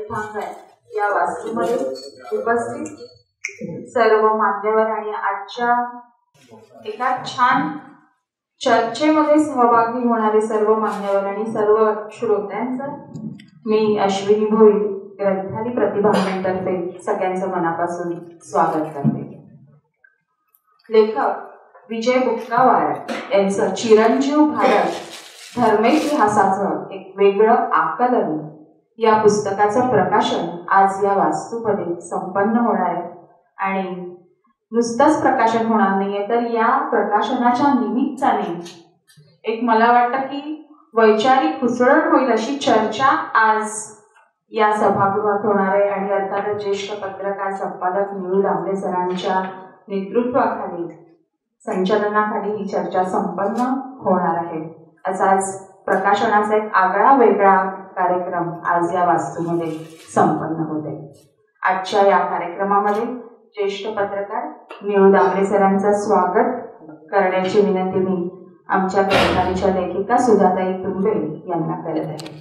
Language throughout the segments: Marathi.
प्रतिभांगण या वास्तूमध्ये उपस्थित सर्व मान्यवर आणि आजच्या एका छान चर्चेमध्ये सहभागी होणारे सर्व मान्यवर आणि सर्व श्रोत्यांचं मी अश्विनी भोई ग्रंथाली प्रतिभांगणतर्फे सगळ्यांचं मनापासून स्वागत करते. लेखक विजय बुक्कावार यांचं चिरंजीव भारत धर्मेतिहासाचं एक वेगळं आकलन या पुस्तकाचं प्रकाशन आज या वास्तूमध्ये संपन्न होणार आहे. आणि नुसतंच प्रकाशन होणार नाहीये तर या प्रकाशनाच्या निमित्ताने एक मला वाटतं की वैचारिक घुसळण होईल अशी चर्चा आज या सभागृहात होणार आहे. आणि अर्थातच ज्येष्ठ पत्रकार संपादक निळू दामले सरांच्या नेतृत्वाखाली संचालनाखाली ही चर्चा संपन्न होणार आहे. असाच प्रकाशनाचा एक आगळा वेगळा कार्यक्रम आज या वास्तूमध्ये संपन्न होते. आजच्या या कार्यक्रमामध्ये ज्येष्ठ पत्रकार निळू दामले सरांचं स्वागत करण्याची विनंती मी आमच्या ग्रंथालयाच्या लेखिका सुधाताई तुंबे यांना करत आहे.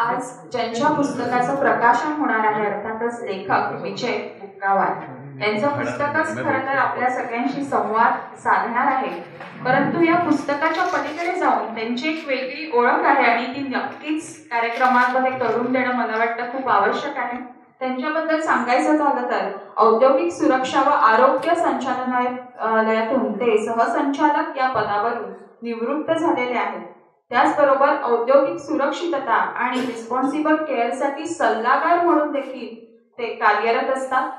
आज ज्यांच्या पुस्तकाचं प्रकाशन होणार आहे अर्थातच लेखक विजय बुक्कावार यांचं पुस्तकच खरं तर आपल्या सगळ्यांशी संवाद साधणार आहे. परंतु या पुस्तकाच्या पलीकडे जाऊन त्यांची एक वेगळी ओळख आहे आणि ती नक्कीच कार्यक्रमांमध्ये करून देणं मला वाटतं खूप आवश्यक आहे. त्यांच्याबद्दल सांगायचं झालं तर औद्योगिक सुरक्षा व आरोग्य संचालनालयातून ते सहसंचालक या पदावरून निवृत्त झालेले आहेत. त्याचबरोबर औद्योगिक सुरक्षितता आणि रिस्पॉन्सिबल केअरसाठी सल्लागार म्हणून देखील ते कार्यरत असतात.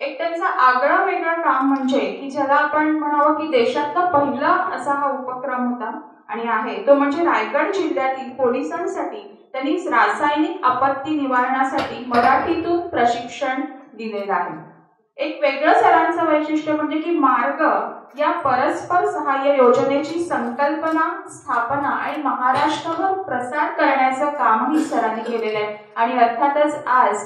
एक त्यांचा आगळा वेगळा काम म्हणजे की ज्याला आपण म्हणावं की देशातला पहिला असा हा उपक्रम होता आणि आहे तो म्हणजे रायगड जिल्ह्यातील पोलिसांसाठी त्यांनी रासायनिक आपत्ती निवारणासाठी मराठीतून प्रशिक्षण दिलेलं आहे. एक वेगळं सरांचं वैशिष्ट्य म्हणजे की मार्ग या परस्पर सहाय्य योजनेची संकल्पना स्थापना आणि महाराष्ट्रभर प्रसार करण्याचं कामही सरांनी केलेलं आहे. आणि अर्थातच आज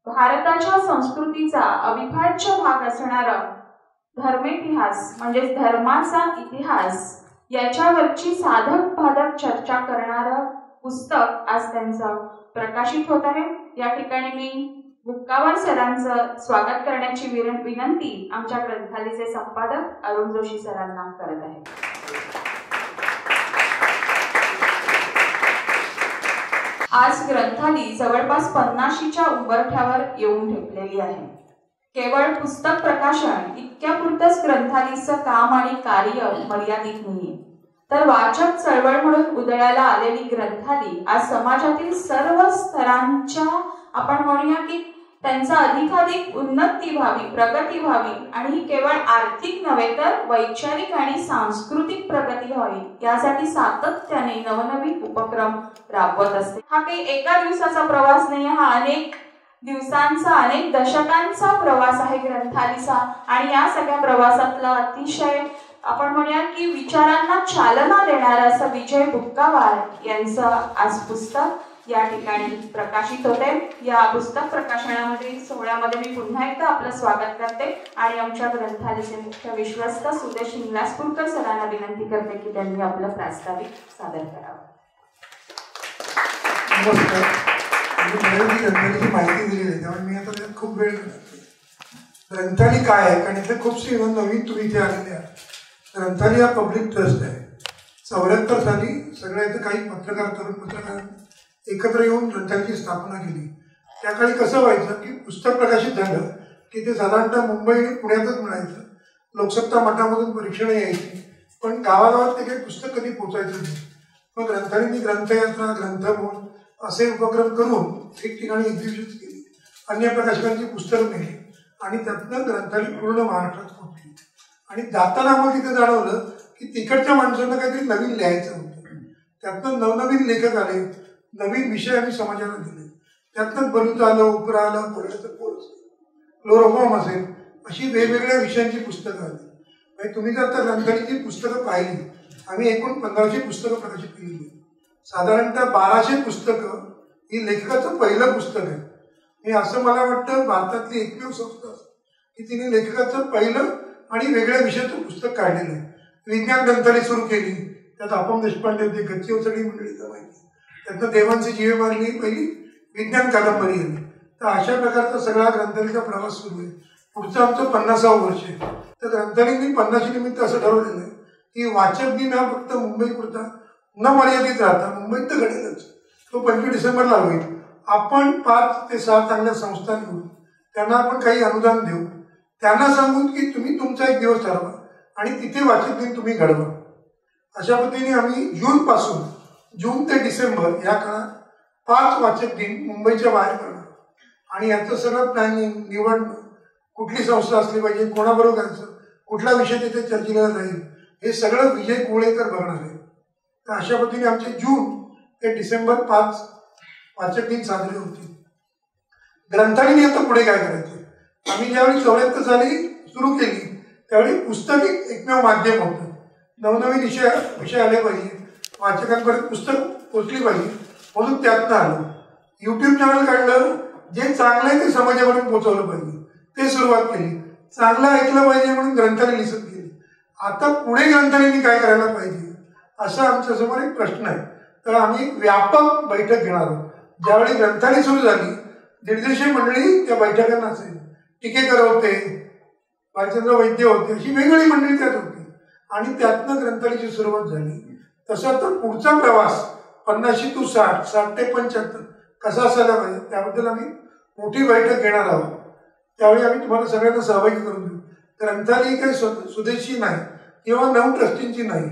भारताच्या संस्कृतीचा अविभाज्य भाग असणारा धर्मेतिहास म्हणजे धर्माचा इतिहास याच्यावरची साधक बाधक चर्चा करणारं पुस्तक आज त्यांचं प्रकाशित होत आहे. या ठिकाणी मी बुक्कावार सरांचं स्वागत करण्याची विनंती आमच्या ग्रंथालयाचे संपादक अरुण जोशी सरांना करत आहे. आज ग्रंथालय जवळपास 50च्या उंबरठ्यावर येऊन ठेपलेली आहे. केवळ पुस्तक प्रकाशन इतक्यापुरतंच ग्रंथालयाचं काम आणि कार्य मर्यादित नाहीये तर वाचक चळवळ म्हणून उदयाला आलेली ग्रंथालय आज समाजातील सर्व स्तरांच्या आपण म्हणूया की त्यांचा अधिकाधिक उन्नती व्हावी प्रगती व्हावी आणि ही केवळ आर्थिक नव्हे तर वैचारिक आणि सांस्कृतिक प्रगती व्हावी यासाठी सातत्याने नवनवीन उपक्रम राबवत असते. हा काही एका दिवसाचा प्रवास नाही, हा अनेक दिवसांचा अनेक दशकांचा प्रवास आहे ग्रंथालयाचा. आणि या सगळ्या प्रवासातला अतिशय आपण म्हणूया की विचारांना चालना देणारं असं विजय बुक्कावार यांचं आज पुस्तक या ठिकाणी प्रकाशित होते. या पुस्तक प्रकाशनामध्ये सोहळ्यामध्ये मी पुन्हा एकदा आपलं स्वागत करते आणि आमच्या ग्रंथालयाचे मुख्य विश्वस्त सुदेश इंगलासपूरकर सरांना विनंती करते की त्यांनी आपलं प्रास्ताविक सादर करावं. ग्रंथालयाची माहिती दिली आहे त्यामुळे मी आता खूप वेळ ग्रंथालय काय आहे कारण इथे खूप नवीन तुम्ही इथे आलेले आहात. ग्रंथालय हा पब्लिक ट्रस्ट आहे. 74 साली सगळ्या इथे काही पत्रकार तरुण पत्रकार एकत्र येऊन ग्रंथालयाची स्थापना केली. त्या काळी कसं व्हायचं की पुस्तक प्रकाशित झालं की ते साधारणतः मुंबई पुण्यातच मिळायचं. लोकसत्ता मठामधून परीक्षणं यायची पण गावागावात ते काही पुस्तक कधी पोचायचं नाही. मग ग्रंथालयांनी ग्रंथयात्रा ग्रंथमोल असे उपक्रम करून ठिकठिकाणी एक्झिबिशन केली. अन्य प्रकाशकांची पुस्तकं नेली आणि त्यातनं ग्रंथालय पूर्ण महाराष्ट्रात पोहोचली. आणि जाताना मग इथे जाणवलं की तिकडच्या माणसांना काहीतरी नवीन लिहायचं होतं. त्यातनं नवनवीन लेखक आले, नवीन विषय आम्ही समाजाला दिले. त्यातनं बलूत आलं, उपरा आलं, कोल्ह्याचं पोळ असेल, क्लोरोफॉर्म असेल अशी वेगवेगळ्या विषयांची पुस्तकं आली. म्हणजे तुम्ही जर त्या ग्रंथालयाची पुस्तकं पाहिली आम्ही एकूण 1500 पुस्तकं प्रकाशित केलेली. साधारणतः 1200 पुस्तकं ही लेखकाचं पहिलं पुस्तक आहे. हे असं मला वाटतं भारतातली एकमेव संस्था की तिने लेखकाचं पहिलं आणि वेगळ्या विषयाचं पुस्तक काढलेलं आहे. विज्ञान ग्रंथालय सुरू केली, त्यात अपम देशपांडे होते, गच्चीवचडी मंडळीचा माहिती, त्यातनं देवांची जीवे मारली पहिली विज्ञान कादंबरी आली. तर अशा प्रकारचा सगळा ग्रंथालयाचा प्रवास सुरू आहे. पुढचं आमचं 50वं वर्ष आहे. तर ग्रंथालयाने 50 निमित्त असं ठरवलेलं आहे की वाचक दिन हा फक्त मुंबईपुरता न मर्यादित राहता मुंबईत तर घडेलच, तो 25 डिसेंबरला होईल. आपण 5 ते 6 चांगल्या संस्था निवडू, त्यांना आपण काही अनुदान देऊ, त्यांना सांगून की तुम्ही तुमचा एक दिवस ठरवा आणि तिथे वाचक दिन तुम्ही घडवा. अशा पद्धतीने आम्ही जून ते डिसेंबर या काळात 5 वाचक दिन मुंबईच्या बाहेर करणार आणि याचं सगळं प्लॅनिंग, निवडणं, कुठली संस्था असली पाहिजे, कोणाबरोबर करायचं, कुठला विषय तिथे चर्चेला जाईल, हे सगळं विजय कुवळेकर बघणार आहे. तर अशा पद्धतीने आमचे जून ते डिसेंबर 5 वाचक दिन साजरे होतील. ग्रंथालयाने आता पुढे काय करायचं? आम्ही ज्यावेळी 74 साली सुरू केली त्यावेळी पुस्तक एकमेव माध्यम होतं. नवनवीन विषय आले पाहिजे, वाचकांपर्यंत पुस्तक पोचली पाहिजे, म्हणून त्यातनं आलं. यूट्यूब चॅनल काढलं, जे चांगलं आहे ते समाजापर्यंत पोहोचवलं पाहिजे, ते सुरुवात केली. चांगलं ऐकलं पाहिजे म्हणून ग्रंथालय लिहित गेली. आता पुढे ग्रंथालयाने काय करायला पाहिजे असा आमच्यासमोर एक प्रश्न आहे. तर आम्ही व्यापक बैठक घेणार आहोत. ज्यावेळी ग्रंथालय सुरू झाली 150 मंडळी त्या बैठकांना असेल. टिकेकर होते, भालचंद्र वैद्य होते, अशी वेगवेगळी मंडळी त्यात होती आणि त्यातनं ग्रंथालयाची सुरुवात झाली. तसं तर पुढचा प्रवास 50 to 60, 60 ते 75 कसा असायला पाहिजे त्याबद्दल आम्ही मोठी बैठक घेणार आहोत. त्यावेळी आम्ही तुम्हाला सगळ्यांना सहभागी करून देऊ. ग्रंथालय काही स्वदेशी नाही किंवा 9 ट्रस्टींची नाही.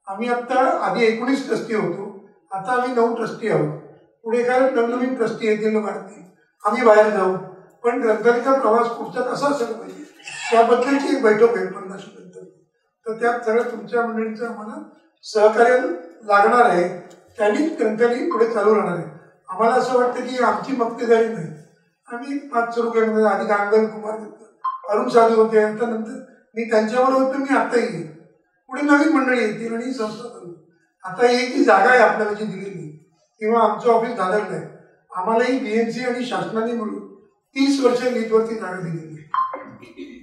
आम्ही आता आधी 19 ट्रस्टी होतो, आता आम्ही 9 ट्रस्टी आहोत. पुढे काय नवनवीन ट्रस्टी येतील वाढतील, आम्ही बाहेर जाऊ. पण ग्रंथालयाचा प्रवास पुढचा कसा असायला पाहिजे त्याबद्दलची एक बैठक होईल 50 नंतर. तर त्यात सगळं तुमच्या मंडळींचं आम्हाला सहकार्य लागणार आहे. त्यांनीच ग्रंथालय पुढे चालू राहणार आहे. आम्हाला असं वाटतं की आमची मक्तेदारी नाही. आम्ही 5 सुरू केलं, आधी गांगल कुमार अरुण साधू होते, नंतर मी त्यांच्याबरोबर होतो, मी आता येईल. पुढे नवीन मंडळी येतील आणि संस्था चालू. आता एक जी जागा आहे आपल्याला जी दिलेली किंवा आमचं ऑफिस दादरला आहे, आम्हालाही BMC आणि शासनाने मिळून 30 वर्ष लीजवरती जागा दिलेली आहे.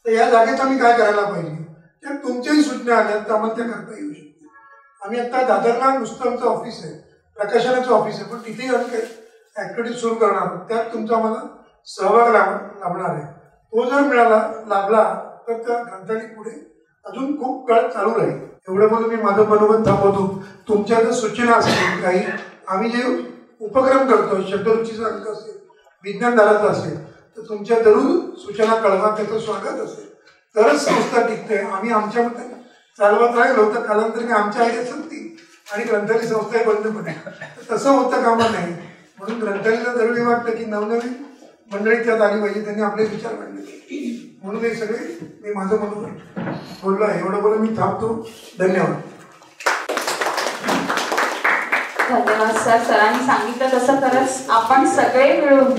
तर या जागेत आम्ही काय करायला पाहिजे त्या तुमच्याही सूचना आल्या तर आम्हाला त्या करता येऊ शकते. आम्ही आता दादरला नुसतं आमचं ऑफिस आहे, प्रकाशनाचं ऑफिस आहे, पण तिथेही आम्ही काही ऍक्टिव्हिटी सुरू करणार आहोत. त्यात तुमचा आम्हाला सहभाग लाभणार आहे. तो जर लाभला तर त्या ग्रंथालय पुढे अजून खूप काळ चालू राहील. एवढं बोलून मी माझं मनोगत थांबवतो. तुमच्या जर सूचना असतील काही, आम्ही जे उपक्रम करतो, शब्दरुचीचा अंक असेल, विज्ञानदाराचा असेल, तर तुमच्या जरूर सूचना कळवा, त्याचं स्वागत असेल तरच संस्था टिकते. आम्ही आमच्या मते चालवत राहिलो तर कालांतराने आमच्या आयडिया संपतील आणि ग्रंथालय संस्था बंद पडेल. तसं होतं कामा नाही. म्हणून ग्रंथालयाला जरुरी वाटतं की नवनवीन मंडळी त्यात आली पाहिजे, त्यांनी आपले विचार मांडले. म्हणून हे सगळे मी माझं मनोगत बोललो आहे. एवढं बोलून मी थांबतो. धन्यवाद. धन्यवाद सर. सरांनी सांगितलं तसं खरंच आपण सगळे मिळून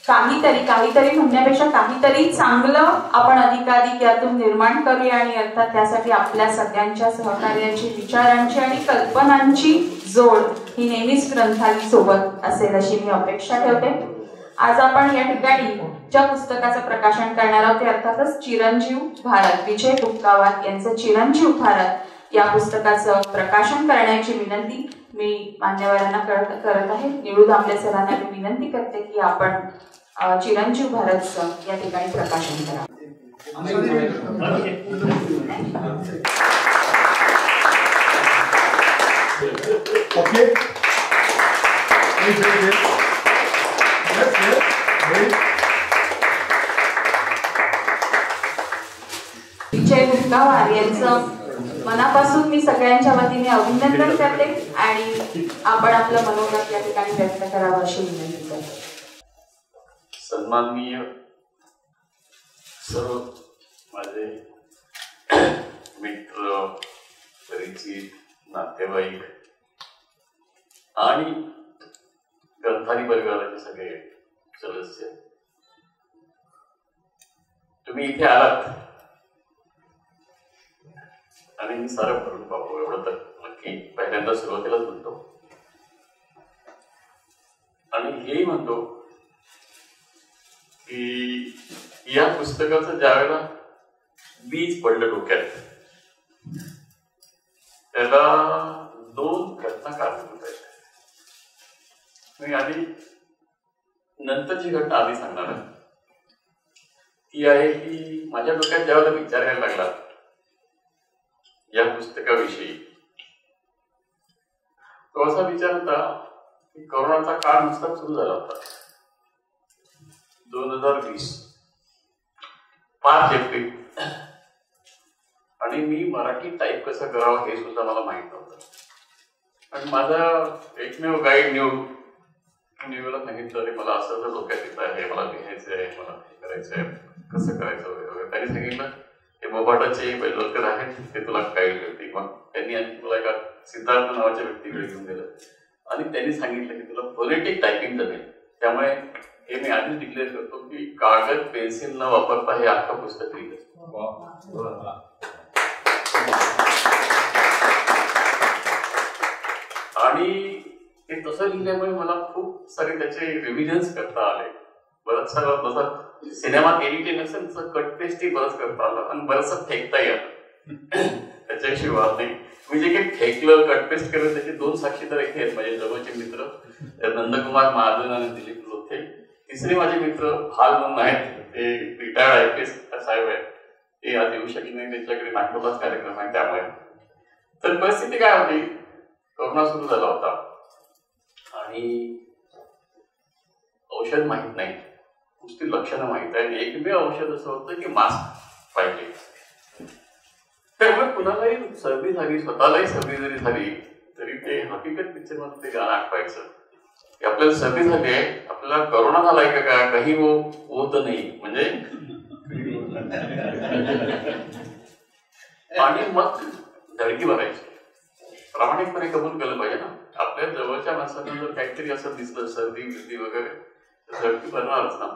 काहीतरी म्हणण्यापेक्षा काहीतरी चांगलं आपण अधिकाधिक यातून निर्माण करूया आणि अर्थात त्यासाठी आपल्या सगळ्यांच्या सहकार्याची, विचारांची आणि कल्पनांची जोड ही नेहमीच ग्रंथालय सोबत असेल अशी मी अपेक्षा ठेवते. आज आपण या ठिकाणी ज्या पुस्तकाचं प्रकाशन करणार आहोत ते अर्थातच चिरंजीव भारत, विजय बुक्कावार यांचं चिरंजीव भारत या पुस्तकाचं प्रकाशन करण्याची विनंती मी मान्यवरांना करत आहे. निळू दामले सरांना मी विनंती करते की आपण चिरंजीव भारतचं या ठिकाणी प्रकाशन करा. विजय बुक्कावार यांचं मनापासून मी सगळ्यांच्या वतीने अभिनंदन करते आणि आपण आपलं मनोगत या ठिकाणी व्यक्त करावं अशी विनंती करते. सन्माननीय सर्व माझे मित्र, परिचित, नातेवाईक आणि ग्रंथालय परिवाराचे सगळे सदस्य, तुम्ही इथे आलात आणि मी सारं भरून पाहू एवढं तर नक्की पहिल्यांदा सुरुवातीलाच म्हणतो. आणि हेही म्हणतो की या पुस्तकाचं ज्यावेळेला बीज पडलं डोक्यात. त्याला 2 घटना कारणीभूत आहेत. मी आधी नंतरची घटना आधी सांगणार आहे. ती आहे की माझ्या डोक्यात ज्यावेळेला विचार यायला लागला या पुस्तकाविषयी, तो असा विचार होता की कोरोनाचा काळ नुसताच सुरू झाला होता. 2020 5 एप्रिल, आणि मी मराठी टाईप कसं करावं हे सुद्धा मला माहित नव्हतं. आणि माझा एकमेव गाईड न्यूला सांगितलं की मला असं असं डोक्यात येत आहे, मला लिहायचं आहे, मला हे करायचं आहे, कसं करायचं वगैरे. त्यांनी सांगितलं ते बोबाटाचे बेलवलकर आहेत, ते तुला गाईड करतील. मग त्यांनी आणखी तुला एका सिद्धार्थ नावाच्या व्यक्तीकडे घेऊन गेलं आणि त्यांनी सांगितलं की तुला फोनेटिक टायपिंग जमेल. त्यामुळे हे मी आधीच डिक्लेअर करतो की कागद पेन्सिल न वापरता हे अख्खं पुस्तक लिहिलं. आणि ते तसं लिहिल्यामुळे मला खूप सारे त्याचे रिव्हिजन्स करता आले. बरंच सगळं तसं सिनेमात एडिटिंग असेल तसं कट पेस्टही बरंच करता आलं आणि बरंचसं फेकताही आलं. त्याच्याविषयी वाद नाही. मी जे काही फेकलं कट पेस्ट केलं त्याचे 2 साक्षीदार इथे आहेत, माझे जवळचे मित्र नंदकुमार महाजन आणि दिलीप लोथे. तिसरे माझे मित्र भाल म्हणून आहेत, ते रिटायर्ड IPS साहेब आहेत. ते आज येऊ शकले नाही, त्यांच्याकडे नागपूरलाच कार्यक्रम आहे त्यामुळे. तर परिस्थिती काय होती, कोरोना सुरू झाला होता आणि औषध माहित नाही, नुसती लक्षणं माहित आहे. आणि एकमेव औषध असं होतं की मास्क पाहिजे. त्यामुळे कुणालाही सर्दी झाली, स्वतःलाही सर्दी जरी झाली तरी ते हकीकत पिक्चर मध्ये ते गाणं आठवायचं की आपल्याला सर्दी झाली आहे, आपल्याला कोरोना झालाय का काय, काही होत नाही म्हणजे. आणि मग धडकी भरायची. प्रामाणिकपणे कबूल केलं पाहिजे ना, आपल्या जवळच्या माणसांना जर काहीतरी असं दिसलं सर्दी बिर्दी वगैरे तर धडकी भरणारच ना.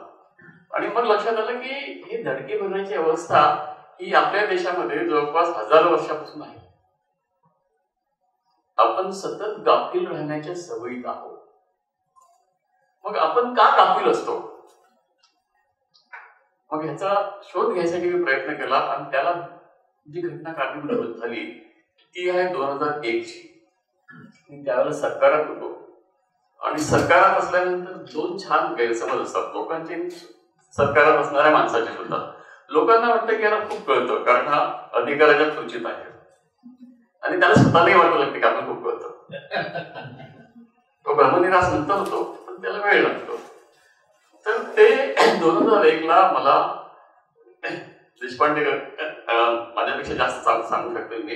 आणि मग लक्षात आलं की ही धडकी भरण्याची अवस्था ही आपल्या देशामध्ये जवळपास 1000 वर्षापासून आहे. आपण सतत गाफील राहण्याच्या सवयीत आहोत. मग आपण का गाफील असतो, मग ह्याचा शोध घ्यायसाठी मी प्रयत्न केला. आणि त्याला जी घटना कारणीभूत झाली ती आहे 2001 ची. मी त्यावेळेला सरकारात होतो आणि सरकारात असल्यानंतर 2 छान गैरसमज असतात लोकांचे, सरकारात असणाऱ्या माणसाचे सुद्धा. लोकांना वाटतं की याला खूप कळतं कारण हा अधिकाराच्या सूचित आहे, आणि त्याला स्वतःलाही वाटू लागते की आपण खूप कळतं. तो ब्रह्मनिरास नंतर होतो पण त्याला वेळ लागतो. तर ते 2001 ला मला देशपांडे माझ्यापेक्षा जास्त सांगू शकतो मी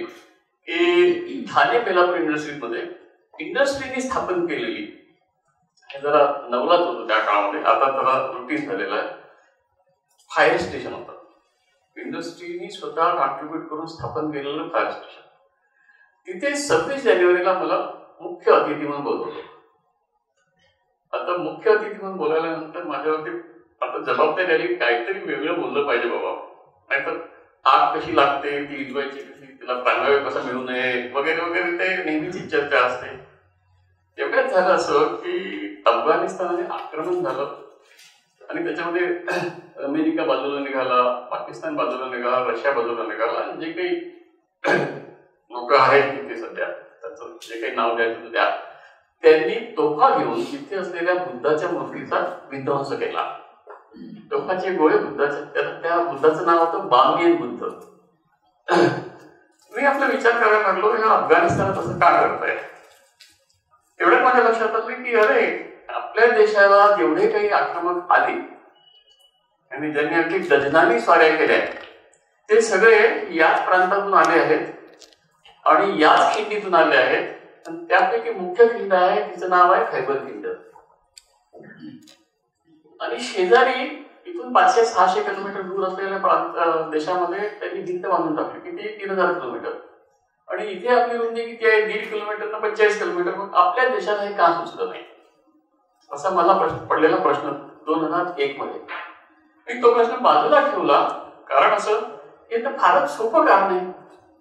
की ठाणे बेलापूर इंडस्ट्रीमध्ये इंडस्ट्रीने स्थापन केलेली, हे जरा नवलाच होतं त्या काळामध्ये, आता जरा रुटीन झालेलं आहे, फायर स्टेशन होतं. इंडस्ट्रीने स्वतः कॉन्ट्रीब्युट करून स्थापन केलेलं फायर स्टेशन. तिथे 26 जानेवारीला मला मुख्य अतिथी म्हणून बोलवलं. आता मुख्य अतिथी म्हणून बोलायल्यानंतर माझ्यावरती आता जबाबदारी आली, काहीतरी वेगळं बोललं पाहिजे बाबा, नाहीतर आग कशी लागते, ती विजवायची कशी, तिला प्राणवायू कसा मिळू नये वगैरे वगैरे, ते नेहमीची चर्चा असते. एवढ्याच झालं असं की अफगाणिस्तानमध्ये आक्रमण झालं आणि त्याच्यामध्ये अमेरिका बाजूला निघाला, पाकिस्तान बाजूला निघाला, रशिया बाजूला निघाला. आणि जे काही लोक आहेत तिथे सध्या, त्याचं जे काही नाव द्यायचं होतं त्यांनी तोफा घेऊन तिथे असलेल्या बुद्धाच्या मूर्तीचा विध्वंस केला. तोफाचे गोळे बुद्धाच्या, त्या बुद्धाचं नाव होतं बामियन बुद्ध. मी आपला विचार करायला लागलो ह्या अफगाणिस्तानात असं का करताय. एवढ्यात माझ्या लक्षात आलं की अरे आपल्या देशाला जेवढे काही आक्रमक आले आणि ज्यांनी अगदी डझनानी स्वाऱ्या केल्या ते सगळे याच प्रांतातून आले आहेत आणि याच खिंडीतून आले आहेत. आणि त्यापैकी मुख्य खिंड आहे तिचं नाव आहे खैबर खिंड. आणि शेजारी इथून 500-600 किलोमीटर दूर असलेल्या देशामध्ये त्यांनी भिंत बांधून टाकली, किती 3000 किलोमीटर. आणि इथे आपली रुंदी किती आहे, 1.5 किलोमीटर ना 45 किलोमीटर. मग आपल्या देशाला हे का सुचलं नाही, असा मला पडलेला प्रश्न 2001 मध्ये. मी तो प्रश्न बाजूला ठेवला, कारण असं हे तर फारच सोपं कारण आहे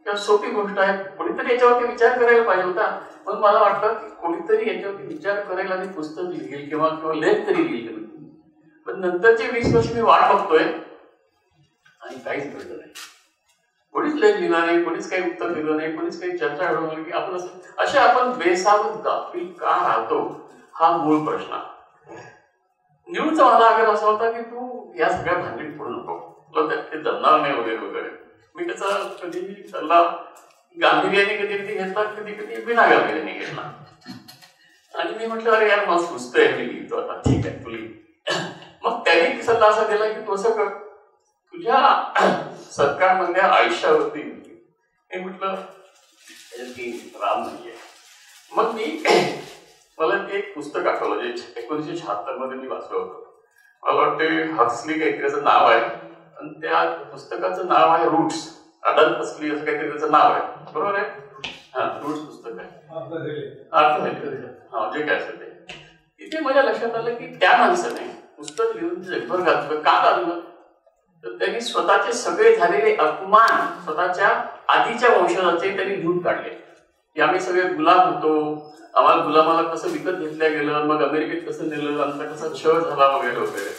किंवा सोपी गोष्ट आहे, कोणीतरी याच्यावरती विचार करायला पाहिजे होता. पण मला वाटतं की कोणीतरी याच्यावरती विचार करायला आणि पुस्तक लिहिल किंवा लेख तरी लिहिल. पण नंतरचे 20 वर्ष मी वाट बघतोय आणि काहीच घडलं नाही. कोणीच लेख लिहिला नाही, कोणीच काही उत्तर दिलं नाही, कोणीच काही चर्चा घडवली की आपण असे आपण बेसावध गाफील का राहतो, हा मूळ प्रश्न. न्यूजचा माझा आग्रह असा होता की तू या सगळ्या भांडणीत पडू नको, तुला ते जमणार नाही वगैरे वगैरे. मी त्याचा कधी सल्ला गांभीर्याने कधी कधी घेतला, कधी कधी बिना गांभीर्याने घेतला. आणि मी म्हटलं अरे यार मला सुचतंय, मी लिहितो आता, ठीक आहे तू लिही. मग त्यांनी सल्ला असा दिला की तू असं कर, तुझ्या सरकारमधल्या आयुष्यावरती. मी म्हटलं राम नाहीये. मग मला ते एक पुस्तक आठवलं जे 1976 मध्ये मी वाचलं होतं. मला वाटते हक्सली काहीतरी नाव आहे आणि त्या पुस्तकाचं नाव आहे रूट्स. अडल हक्सली असं काहीतरी त्याचं नाव आहे, बरोबर आहे? हा, रूट्स पुस्तक आहे. हा, जे काय असेल ते. तिथे माझ्या लक्षात आलं की त्या माणसाने पुस्तक लिहून जगभर गाजलं. का गाजलं? तर त्यांनी स्वतःचे सगळे झालेले अपमान स्वतःच्या आधीच्या वंशजाचे त्यांनी लिहून काढले की आम्ही सगळे गुलाम होतो, आम्हाला गुलामाला कसं विकत घेतल्या गेलं, मग अमेरिकेत कसं नेलं, आमचा कसा छळ झाला वगैरे वगैरे.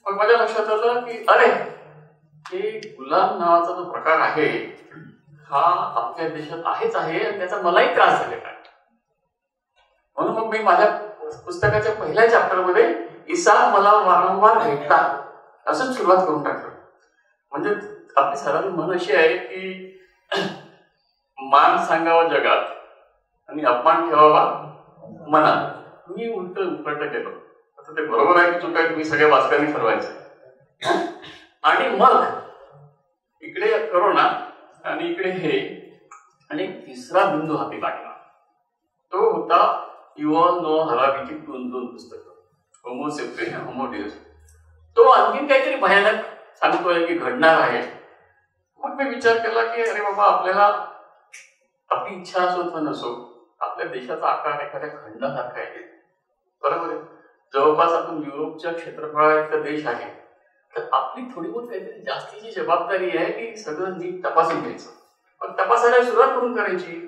मग माझ्या लक्षात आलं की अरे हे गुलाम नावाचा जो प्रकार आहे हा आपल्या देशात आहेच आहे आणि त्याचा मलाही त्रास झालेला आहे. म्हणून मग मी माझ्या पुस्तकाच्या पहिल्या चॅप्टरमध्ये इसाक मला वारंवार भेटतात असं सुरुवात करून टाकलं. म्हणजे आपली साधारण म्हण अशी आहे की मान सांगावा जगात आणि अपमान ठेवावा मनात. मी उलट केलं. आता ते बरोबर आहे की चुका आहे, तुम्ही सगळ्या वाचकांनी ठरवायचं. आणि मग इकडे करोना आणि इकडे हे, आणि तिसरा बिंदू हाती लागला. तो होता युव्हल नोआ हरारीची 2 पुस्तकं, होमो सेपियन्स आणि होमो डियस. तो आणखीन काहीतरी भयानक सांगतोय की घडणार आहे. मग मी विचार केला की अरे बाबा, आपल्याला आपली इच्छा असो वा नसो, आपल्या देशाचा आकार एखाद्या खंडासारखा आहे, बरोबर आहे? जवळपास आपण युरोपच्या क्षेत्रफळाचा देश आहे, तर आपली थोडी बहुत काहीतरी जास्तीची जबाबदारी आहे की सगळं नीट तपासून घ्यायचं. पण तपासायला सुरुवात करून करायची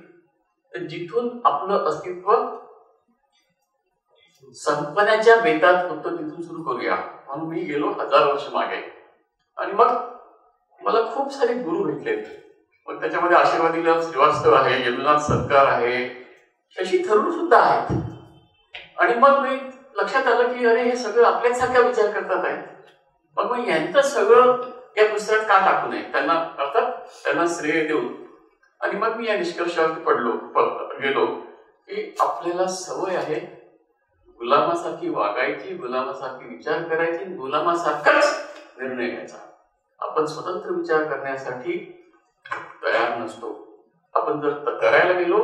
तर जिथून आपलं अस्तित्व संपण्याच्या बेतात होतं तिथून सुरू करूया. म्हणून मी गेलो 1000 वर्ष मागे आणि मग मला खूप सारे गुरु भेटलेत. मग त्याच्यामध्ये आशीर्वादीलाल श्रीवास्तव आहे, यदुनाथ सरकार आहे, शशी थरूर सुद्धा आहेत. आणि मग मी लक्षात आलं की अरे हे सगळं आपल्याच सारखा विचार करतात आहे. मग यांचं सगळं या पुस्तकात का टाकू नये, त्यांना अर्थात त्यांना श्रेय देऊन. आणि मग मी या निष्कर्षावरती गेलो की आपल्याला सवय आहे गुलामासारखी वागायची, गुलामासारखी विचार करायची, गुलामासारखाच निर्णय घ्यायचा. आपण स्वतंत्र विचार करण्यासाठी तयार नसतो. आपण जर करायला गेलो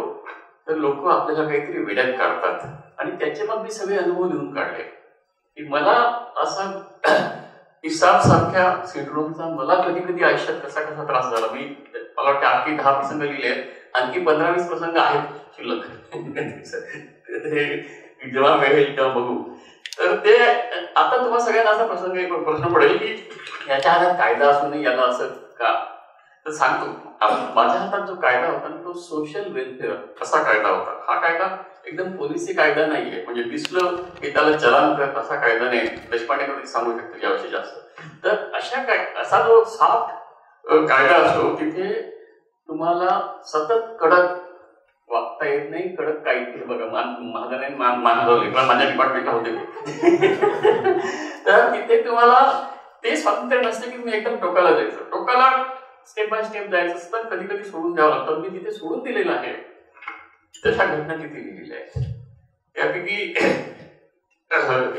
तर लोक आपल्याला काहीतरी वेड्यात काढतात. आणि त्याचे मग मी सगळे अनुभव लिहून काढले की मला असा इसाब सारख्या सिंड्रोमचा मला कधी कधी आयुष्यात कसा कसा त्रास झाला. मला वाटतं आणखी 10 प्रसंग लिहिले, आणखी 15-20 प्रसंग आहेत शिल्लक. जेव्हा वेळ येईल तेव्हा बघू. तर ते आता तुम्हाला सगळ्यांना असा प्रश्न पडेल की याच्या हातात कायदा असूनही याला असं का. तर सांगतो, माझ्या हातात जो कायदा होता तो सोशल वेलफेअर असा कायदा होता. हा कायदा एकदम पोलिसी कायदा नाहीये, म्हणजे दिसलं की त्याला चलन कर असा कायदा नाही. देशपांडे कधी सांगू शकतो याविषयी जास्त. तर असा जो सॉफ्ट कायदा असतो तिथे तुम्हाला सतत कडक वागता येत नाही. कडक काही बघा मान हलवले पण माझ्या डिपार्टमेंटला होते. तर तिथे तुम्हाला ते स्वातंत्र्य नसते की तुम्ही एकदम टोकाला जायचं, टोकाला स्टेप बाय स्टेप जायचं असतं. कधी कधी सोडून द्यावं लागतं. मी तिथे सोडून दिलेलं आहे. तशा घटना तिथे लिहिलेल्या आहेत. त्यापैकी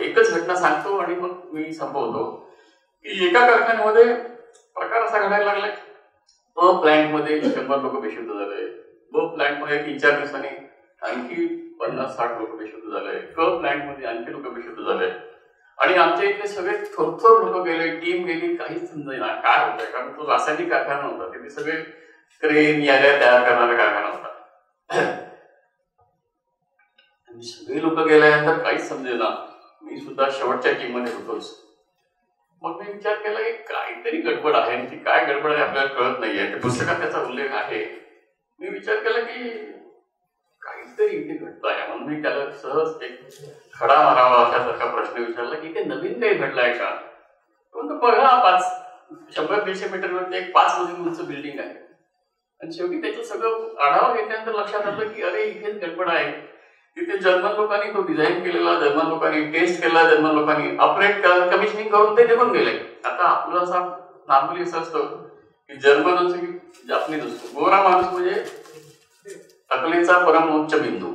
एकच घटना सांगतो आणि मग मी संपवतो की एका कारखान्यामध्ये प्रकार असा घडायला लागला. प्लॅन्टमध्ये 100 लोक बेशुद्ध झाले. प्लॅन्टमध्ये 3-4 दिवसांनी आणखी 50-60 लोक बेशुद्ध झाले. प्लॅन्टमध्ये आणखी लोक बेशुद्ध झाले. आणि आमच्या इथले सगळे थोर लोक गेले, टीम गेली, काहीच समजेना काय होतंय. कारण तो रासायनिक कारखाना होता, तिथे सगळे क्रेन याद्या तयार करणारा कारखाना होता. सगळे लोक गेल्यानंतर काहीच समजेना. मी सुद्धा शेवटच्या टीम मध्ये होतोच. मग मी विचार केला की काहीतरी गडबड आहे. ती काय गडबड आहे आपल्याला कळत नाहीये. त्या पुस्तकात त्याचा उल्लेख आहे. मी विचार केला की काहीतरी इथे घडतं आहे. म्हणून मी त्याला सहज एक खडा मारावा अशासारखा प्रश्न विचारला की इथे नवीन काही घडलंय का. बघा 100-150 मीटरवरती एक 5 मजली उंच बिल्डिंग आहे. आणि शेवटी त्याचं सगळं आढावा घेतल्यानंतर लक्षात आलं की अरे इथेच गडबड आहे. तिथे जर्मन लोकांनी तो डिझाईन केलेला, जर्मन लोकांनी टेस्ट केला, जर्मन लोकांनी ऑपरेट कमिशनिंग करून ते निघून गेले. आता आपलं असं नॉर्मली असं असतं की जर्मन असं की जापनीज असतो, गोरा माणूस म्हणजे अकलेचा परमोच्च बिंदू,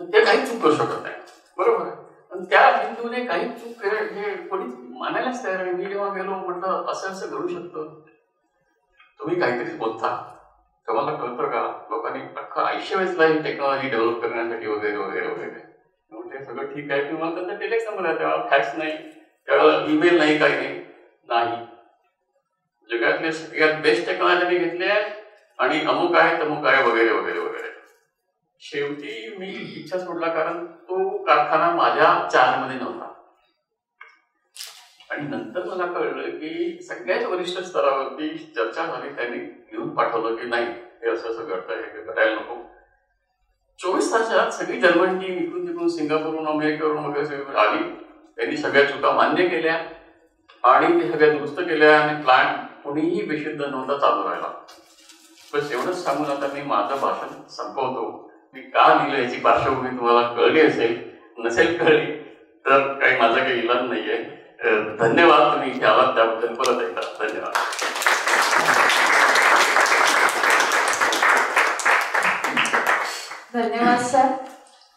ते काही चूक करू शकत नाही. बरोबर आहे. आणि त्या बिंदूने काही चूक हे कोणी मानायलाच तयार नाही. मी जेव्हा गेलो म्हटलं असं असं घडू शकतं, तुम्ही काहीतरी बोलता, तुम्हाला कळतं का? लोकांनी अख्खं आयुष्य वेचला ही टेक्नॉलॉजी डेव्हलप करण्यासाठी वगैरे वगैरे वगैरे. ते सगळं ठीक आहे. किंवा त्यांचा टेलेक्स नंबर आहे, तेव्हा फॅक्स नाही, त्यावेळेला ईमेल नाही, काही नाही. जगातले सगळ्यात बेस्ट टेक्नॉलॉजी घेतली आहे आणि अमुक आहे तमुक आहे वगैरे वगैरे वगैरे. शेवटी मी इच्छा सोडला, कारण तो कारखाना माझ्या चार्जमध्ये नव्हता. आणि नंतर मला कळलं की सगळ्यात वरिष्ठ स्तरावरती चर्चा झाली, त्यांनी लिहून पाठवलं की नाही हे असं असं घडतंय, हे करायला नको. 24 तासात सगळी जर्मन टीम इकडून तिकडून सिंगापूरहून अमेरिकेवरून वगैरे सगळी आली. त्यांनी सगळ्या चुका मान्य केल्या आणि ते सगळ्या दुरुस्त केल्या आणि प्लांट कोणीही बेशुद्ध नव्हता चालू राहिला. बस एवढंच सांगून आता मी माझं भाषण संपवतो. मी का लिहिलं याची पार्श्वभूमी तुम्हाला कळली असेल, नसेल कळली तर काही माझा काही इलाज नाहीये. धन्यवाद, तुम्ही इथे आलात त्याबद्दल परत एकदा धन्यवाद. धन्यवाद सर.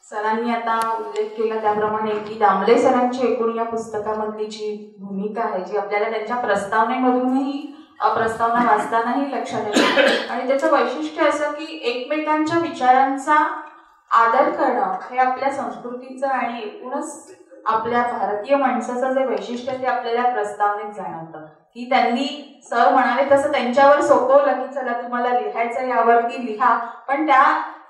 सरांनी आता उल्लेख केला त्याप्रमाणे की दामले सरांची एकूण या पुस्तकामधली जी भूमिका आहे, जी आपल्याला त्यांच्या प्रस्तावनेमधूनही प्रस्तावना वाचतानाही लक्षात येते. आणि त्याचं वैशिष्ट्य असं की एकमेकांच्या विचारांचा आदर करणं हे आपल्या संस्कृतीचं आणि एकूणच आपल्या भारतीय माणसाचं जे वैशिष्ट्य ते आपल्याला प्रस्तावनेत जाणवतं. की त्यांनी सर म्हणाले तसं त्यांच्यावर सोपवलं की चला तुम्हाला लिहायचं यावरती लिहा, पण त्या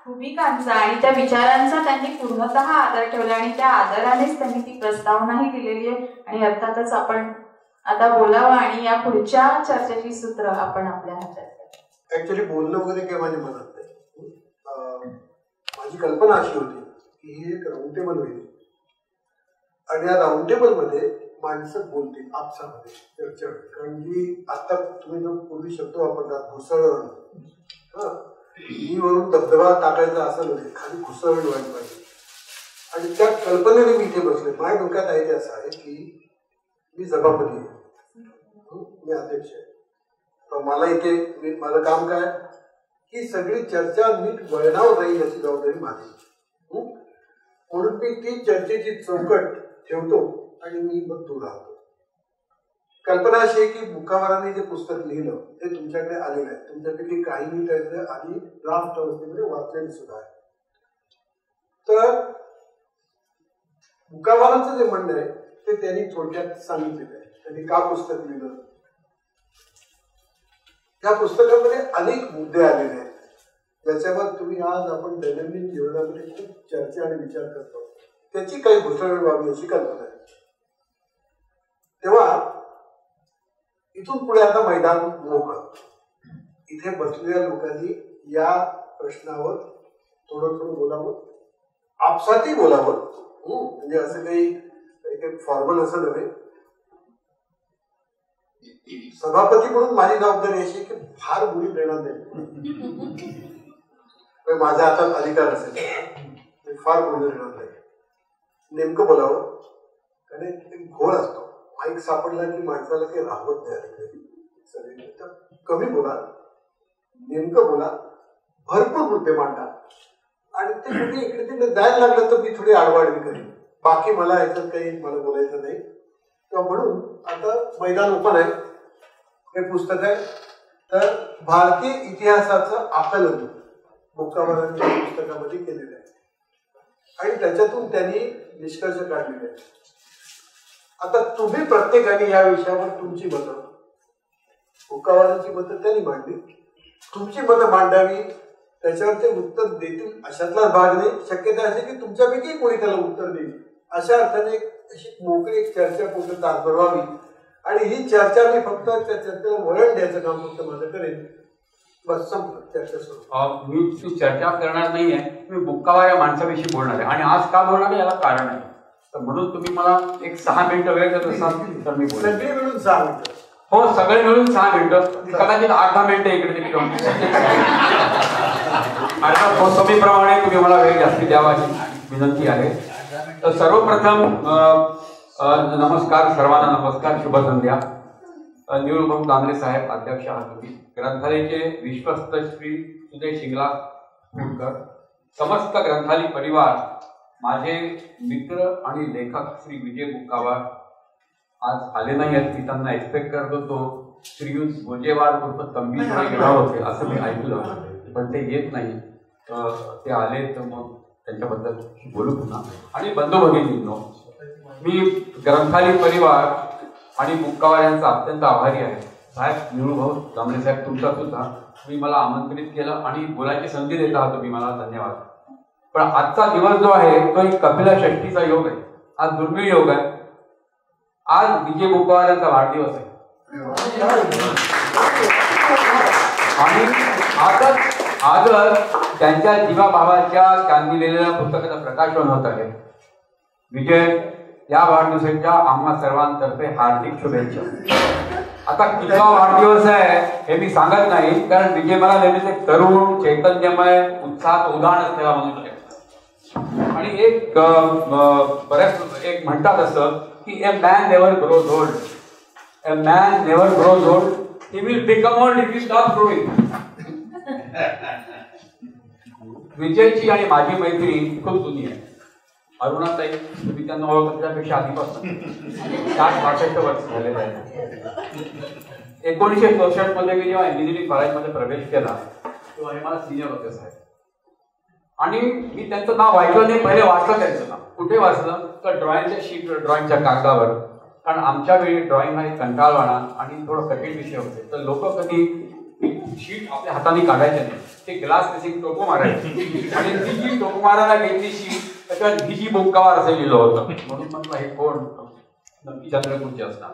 भूमिकांचा आणि त्या विचारांचा त्यांनी पूर्णतः आदर ठेवला आणि त्या आदरानेच त्यांनी ती प्रस्तावनाही दिलेली आहे. आणि अर्थातच आपण आता बोलावं आणि या पुढच्या चर्चेची सूत्र आपण आपल्या हातात. ऍक्च्युली बोलणं वगैरे काही माझ्या मनात नाही. माझी कल्पना अशी होती की ही एक राऊंड टेबल होईल आणि या राऊंड टेबल मध्ये माणसं बोलतील आपसामध्ये चर्चा होईल. कारण की आता तुम्ही जो पूर्वी शब्द वापरतात घुसळण, ही वरून धबधबा टाकायचा असं नव्हे, खाली घुसळण व्हायला पाहिजे. आणि त्या कल्पनेने मी इथे बसले. माझ्या डोक्यात आहे ते असं आहे की मी सभापती आहे, मी अध्यक्ष आहे, तर मला इथे माझं काम काय की सगळी चर्चा नीट वळणावर राहील याची जबाबदारी माझी. म्हणून मी ती चर्चेची चौकट ठेवतो आणि मी मग दूर राहतो. कल्पना अशी आहे की मुक्कावारांनी जे पुस्तक लिहिलं ते तुमच्याकडे आलेलं आहे. तुमच्यापैकी काहींनी त्याचं आधी ड्राफ्ट अवस्थेमध्ये वाचलेलं सुद्धा आहे. तर मुक्कावारांचं जे म्हणणं आहे ते त्यांनी थोडक्यात सांगितलेलं आहे. त्यांनी का पुस्तक लिहिलं, या पुस्तकामध्ये अनेक मुद्दे आलेले आहेत ज्याच्यावर तुम्ही आज आपण दैनंदिन जीवनामध्ये खूप चर्चा आणि विचार करतो. त्याची काही घुसळण व्हावी अशी कल्पना आहे. तेव्हा इथून पुढे आता मैदान मोकळं. इथे बसलेल्या लोकांनी या प्रश्नावर थोडं थोडं बोलावं, आपसातही बोलावं. म्हणजे असं काही फॉर्मल असं नव्हे. सभापती म्हणून माझी जबाबदारी अशी की फार बोली देणार नाही. माझ्या हातात अधिकार असेल, फार बोलू देणार नाही. नेमकं बोलावं. कारण एक घोळ असतो. माईक सापडला की माणसाला काही राहत नाही. कमी बोला, नेमकं बोला, भरपूर मुद्दे मांडा. आणि ते कुठे इकडे तिकडे जायला लागलं तर मी थोडी आडवाडवी करेन. बाकी मला याच्यात काही मला बोलायचं नाही. तर म्हणून आता मैदान ओपन आहे. हे पुस्तक आहे तर भारतीय इतिहासाचं आकलन मुक्कावारांच्या पुस्तकामध्ये केलेलं आहे आणि त्याच्यातून त्यांनी निष्कर्ष काढलेले आहेत. आता तुम्ही प्रत्येकाने या विषयावर तुमची मतं, मुक्कावारांची मतं त्यांनी मांडली, तुमची मतं मांडावी, त्याच्यावर ते उत्तर देतील अशातलाच भाग नाही. शक्यता अशी की तुमच्यापैकी कोणी त्याला उत्तर देईल. अशा अर्थाने अशी मोकळी एक चर्चा कुठे तास भरवावी आणि ही चर्चा मी फक्त त्या चर्चेला वळण द्यायचं काम फक्त माझं करेन. बस संपलं, चर्चा सुरू. मी ती चर्चा करणार नाहीये. मी मुक्कावार या माणसाविषयी बोलणार आहे आणि आज का बोलणार आहे याला कारण आहे. तर म्हणून तुम्ही मला एक 6 मिनिटं वेळ देत असाल तर मी बोलेन. सगळे मिळून 6 मिनिटं. हो, सगळे मिळून 6 मिनिटं, कदाचित 8-10 मिनिटं इकडे तिकडे. आता मोसमीप्रमाणे तुम्ही मला वेळ जास्ती द्यावा अशी विनंती आहे. तर सर्वप्रथम नमस्कार सर्वांना, नमस्कार, शुभ संध्या. निळूभाऊ दामले साहेब अध्यक्ष आहात तुम्ही, ग्रंथालयाचे विश्वस्त श्री सुजय शिंगला फुडकर, समस्त ग्रंथालय परिवार, माझे मित्र आणि लेखक श्री विजय बुक्कावार आज आले नाही आहेत. मी त्यांना एक्सपेक्ट करत होतो. श्रीयुत गोजेवार उर्फ तंबी येणार होते असं मी ऐकलं, पण ते येत नाही. ते आले तर मग त्यांच्याबद्दल बोलू पुन्हा. आणि बंधू भगिनींनो, मी ग्रंथालय परिवार आणि बुक्कावार यांचा अत्यंत आभारी आहे. साहेब, निळूभाऊ दामले साहेब, तुमचा सुद्धा तुम्ही मला आमंत्रित केलं आणि बोलायची संधी देत आहात तुम्ही मला, धन्यवाद. पण आजचा दिवस जो आहे तो एक कपिला षष्ठीचा योग आहे. आज दुर्मिळ योग आहे. आज विजय बुक्कावार यांचा वाढदिवस आहे आणि आजच त्यांच्या जीवाभावाच्या त्यांनी लिहिलेल्या पुस्तकाचं प्रकाशन होत आहे. विजय, या वाढदिवसाच्या आम्हा सर्वांतर्फे हार्दिक शुभेच्छा. आता कितवा वाढदिवस आहे हे मी सांगत नाही, कारण विजय मला नेहमीच एक तरुण, चैतन्यमय, उत्साहात उदाहरण असलेला मनुष्य आणि एक बऱ्याच एक म्हणतात असं की a man never grows old, a man never grows old, he will become old if you stop growing. विजयची आणि माझी मैत्री खूप जुनी आहे. अरुणाताई, तुम्ही त्यांना ओळखत त्यापेक्षा आधीपासून 60-62 वर्ष झालेलं आहे. 1964 मध्ये मी जेव्हा इंजिनिअरिंग कॉलेजमध्ये प्रवेश केला तेव्हा हे मला सिनियर होते साहेब. आणि मी त्यांचं नाव ऐकलं नाही, पहिले वाचलं त्यांचं नाव. कुठे वाचलं तर ड्रॉइंगच्या शीटवर, ड्रॉइंगच्या कागदावर. कारण आमच्या वेळी ड्रॉइंग हा एक कंटाळवाणा आणि थोडं कठीण विषय होते. तर लोक कधी शीट आपल्या हाताने काढायचे नाही, ते ग्लास तशी टोको मारायची आणि ती जी टोको मारायला घेतली शीट त्याच्यात विजय बुक्कावार असं लिहिलं होतं. म्हणून म्हटलं हे कोण, नक्की चंद्रपूरचे असणार.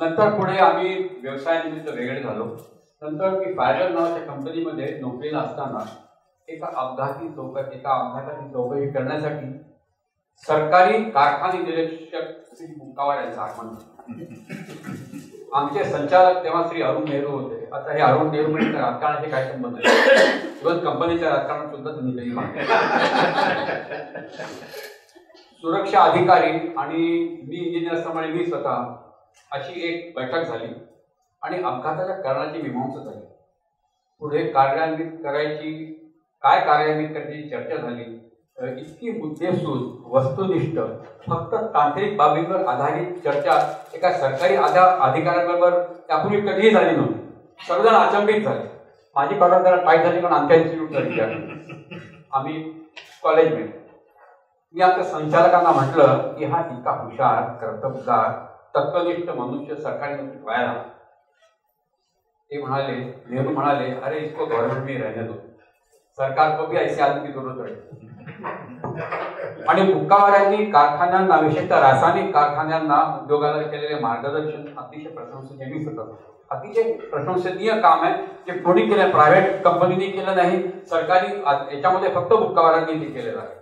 नंतर पुढे आम्ही व्यवसायानिमित्त वेगळे झालो. नंतर मी फायरल नावाच्या कंपनीमध्ये नोकरीला असताना एका अपघाताची चौकशी करण्यासाठी सरकारी कारखाने निरीक्षक श्री बुक्कावार यांचं आगमन. आमचे संचालक तेव्हा श्री अरुण नेहरू होते. आता हे अरुण नेहरू म्हणजे राजकारणाचे काय संबंध आहे, इव्हन कंपनीच्या राजकारणात सुद्धा त्यांनी कधी मागणी. सुरक्षा अधिकारी आणि मी इंजिनियर असल्यामुळे मी स्वतः अशी एक बैठक झाली आणि अपघाताच्या कारणाची मीमांसा झाली. पुढे कार्यान्वित करायची चर्चा झाली. इतकी मुद्देसूद, वस्तुनिष्ठ, फक्त तांत्रिक बाबींवर आधारित चर्चा एका सरकारी अधिकाऱ्यांबरोबर त्यापूर्वी कधीही झाली नव्हती. सर्वजण अचंबित झाले. माझी कॉन्ट्रॅक्ट जरा टाईट झाली, पण आमच्या इन्स्टिट्यूटचा विचार आम्ही कॉलेजमेट. मी आमच्या संचालकांना म्हटलं की हा इतका हुशार, कर्तबगार, तत्वनिष्ठ मनुष्य सरकारी नोकरीत व्हायला. ते म्हणाले, नेहरू म्हणाले, अरे इसको गवर्नमेंट में रहने दो, सरकार को भी ऐसे आदमी की जरूरत है. आणि बुक्कावार यांनी कारखान्यांना, विशेषतः रासायनिक कारखान्यांना, उद्योगाला केलेले मार्गदर्शन अतिशय प्रशंसनीय होतं. अतिशय प्रशंसनीय काम आहे, जे कोणी केलं, प्रायव्हेट कंपनीने केलं नाही, सरकारी याच्यामध्ये फक्त बुक्कावारांनी ते केलेलं आहे.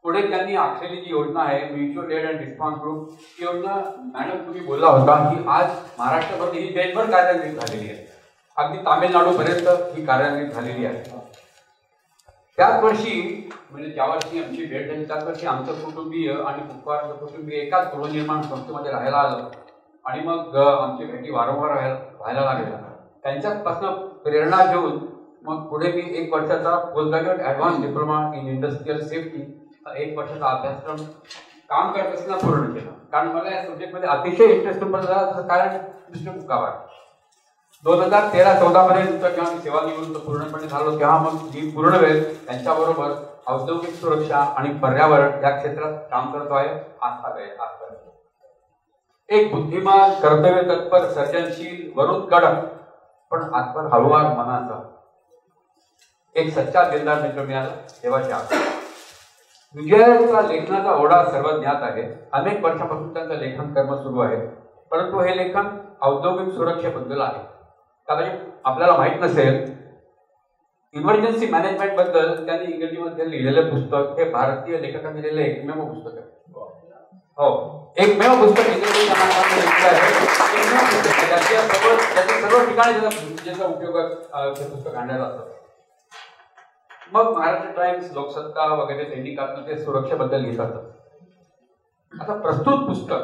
पुढे त्यांनी आखलेली जी योजना आहे mutual aid and response group, ही योजना मॅडम तुम्ही बोलला होता की आज महाराष्ट्रामध्ये ही देशभर कार्यान्वित झालेली आहे. अगदी तामिळनाडूपर्यंत ही कार्यान्वित झालेली आहे. त्याच वर्षी म्हणजे ज्या वर्षी आमची भेट झाली त्याच वर्षी आमचं कुटुंबीय आणि बुक्कावारांचं कुटुंबीय एकाच गृहनिर्माण संस्थेमध्ये राहायला आलं आणि मग आमची भेटी वारंवार व्हायला लागल्या. त्यांच्यापासून प्रेरणा घेऊन मग पुढे मी 1 वर्षाचा post graduate advance diploma in industrial safety, 1 वर्षाचा अभ्यासक्रम काम करत असताना पूर्ण केला. कारण मला या सब्जेक्टमध्ये अतिशय इंटरेस्ट होता. कारण मिस्टर बुक्कावार 2013-14 मध्ये जेव्हा मी सेवानिवृत्त पूर्णपणे झालो तेव्हा मग मी पूर्ण वेळ त्यांच्याबरोबर औद्योगिक सुरक्षा आणि पर्यावरण या क्षेत्रात काम करतो आहे. एक बुद्धिमान, कर्तव्य तत्पर, सर्जनशील, वरून कडक पण आत्पर हळूवार मनाचा एक सच्चा दिलदार मित्र मिळाला देवाच्या. विजयाचा लेखनाचा ओढा सर्व ज्ञात आहे. अनेक वर्षापासून त्यांचं लेखन कर्म सुरू आहे, परंतु हे लेखन औद्योगिक सुरक्षेबद्दल आहे. कदाचित आपल्याला माहित नसेल, इमर्जन्सी मॅनेजमेंट बद्दल त्यांनी इंग्रजीमध्ये लिहिलेलं पुस्तक हे भारतीय लेखकांनी लिहिलेलं एकमेव पुस्तक आहे. हो, एकमेव पुस्तक त्याच्या सर्व ठिकाणी त्याचा उपयोग ते पुस्तक आणलं जातं. मग महाराष्ट्र टाइम्स, लोकसत्ता वगैरे दैनिकातून ते सुरक्षेबद्दल लिहितात. आता प्रस्तुत पुस्तक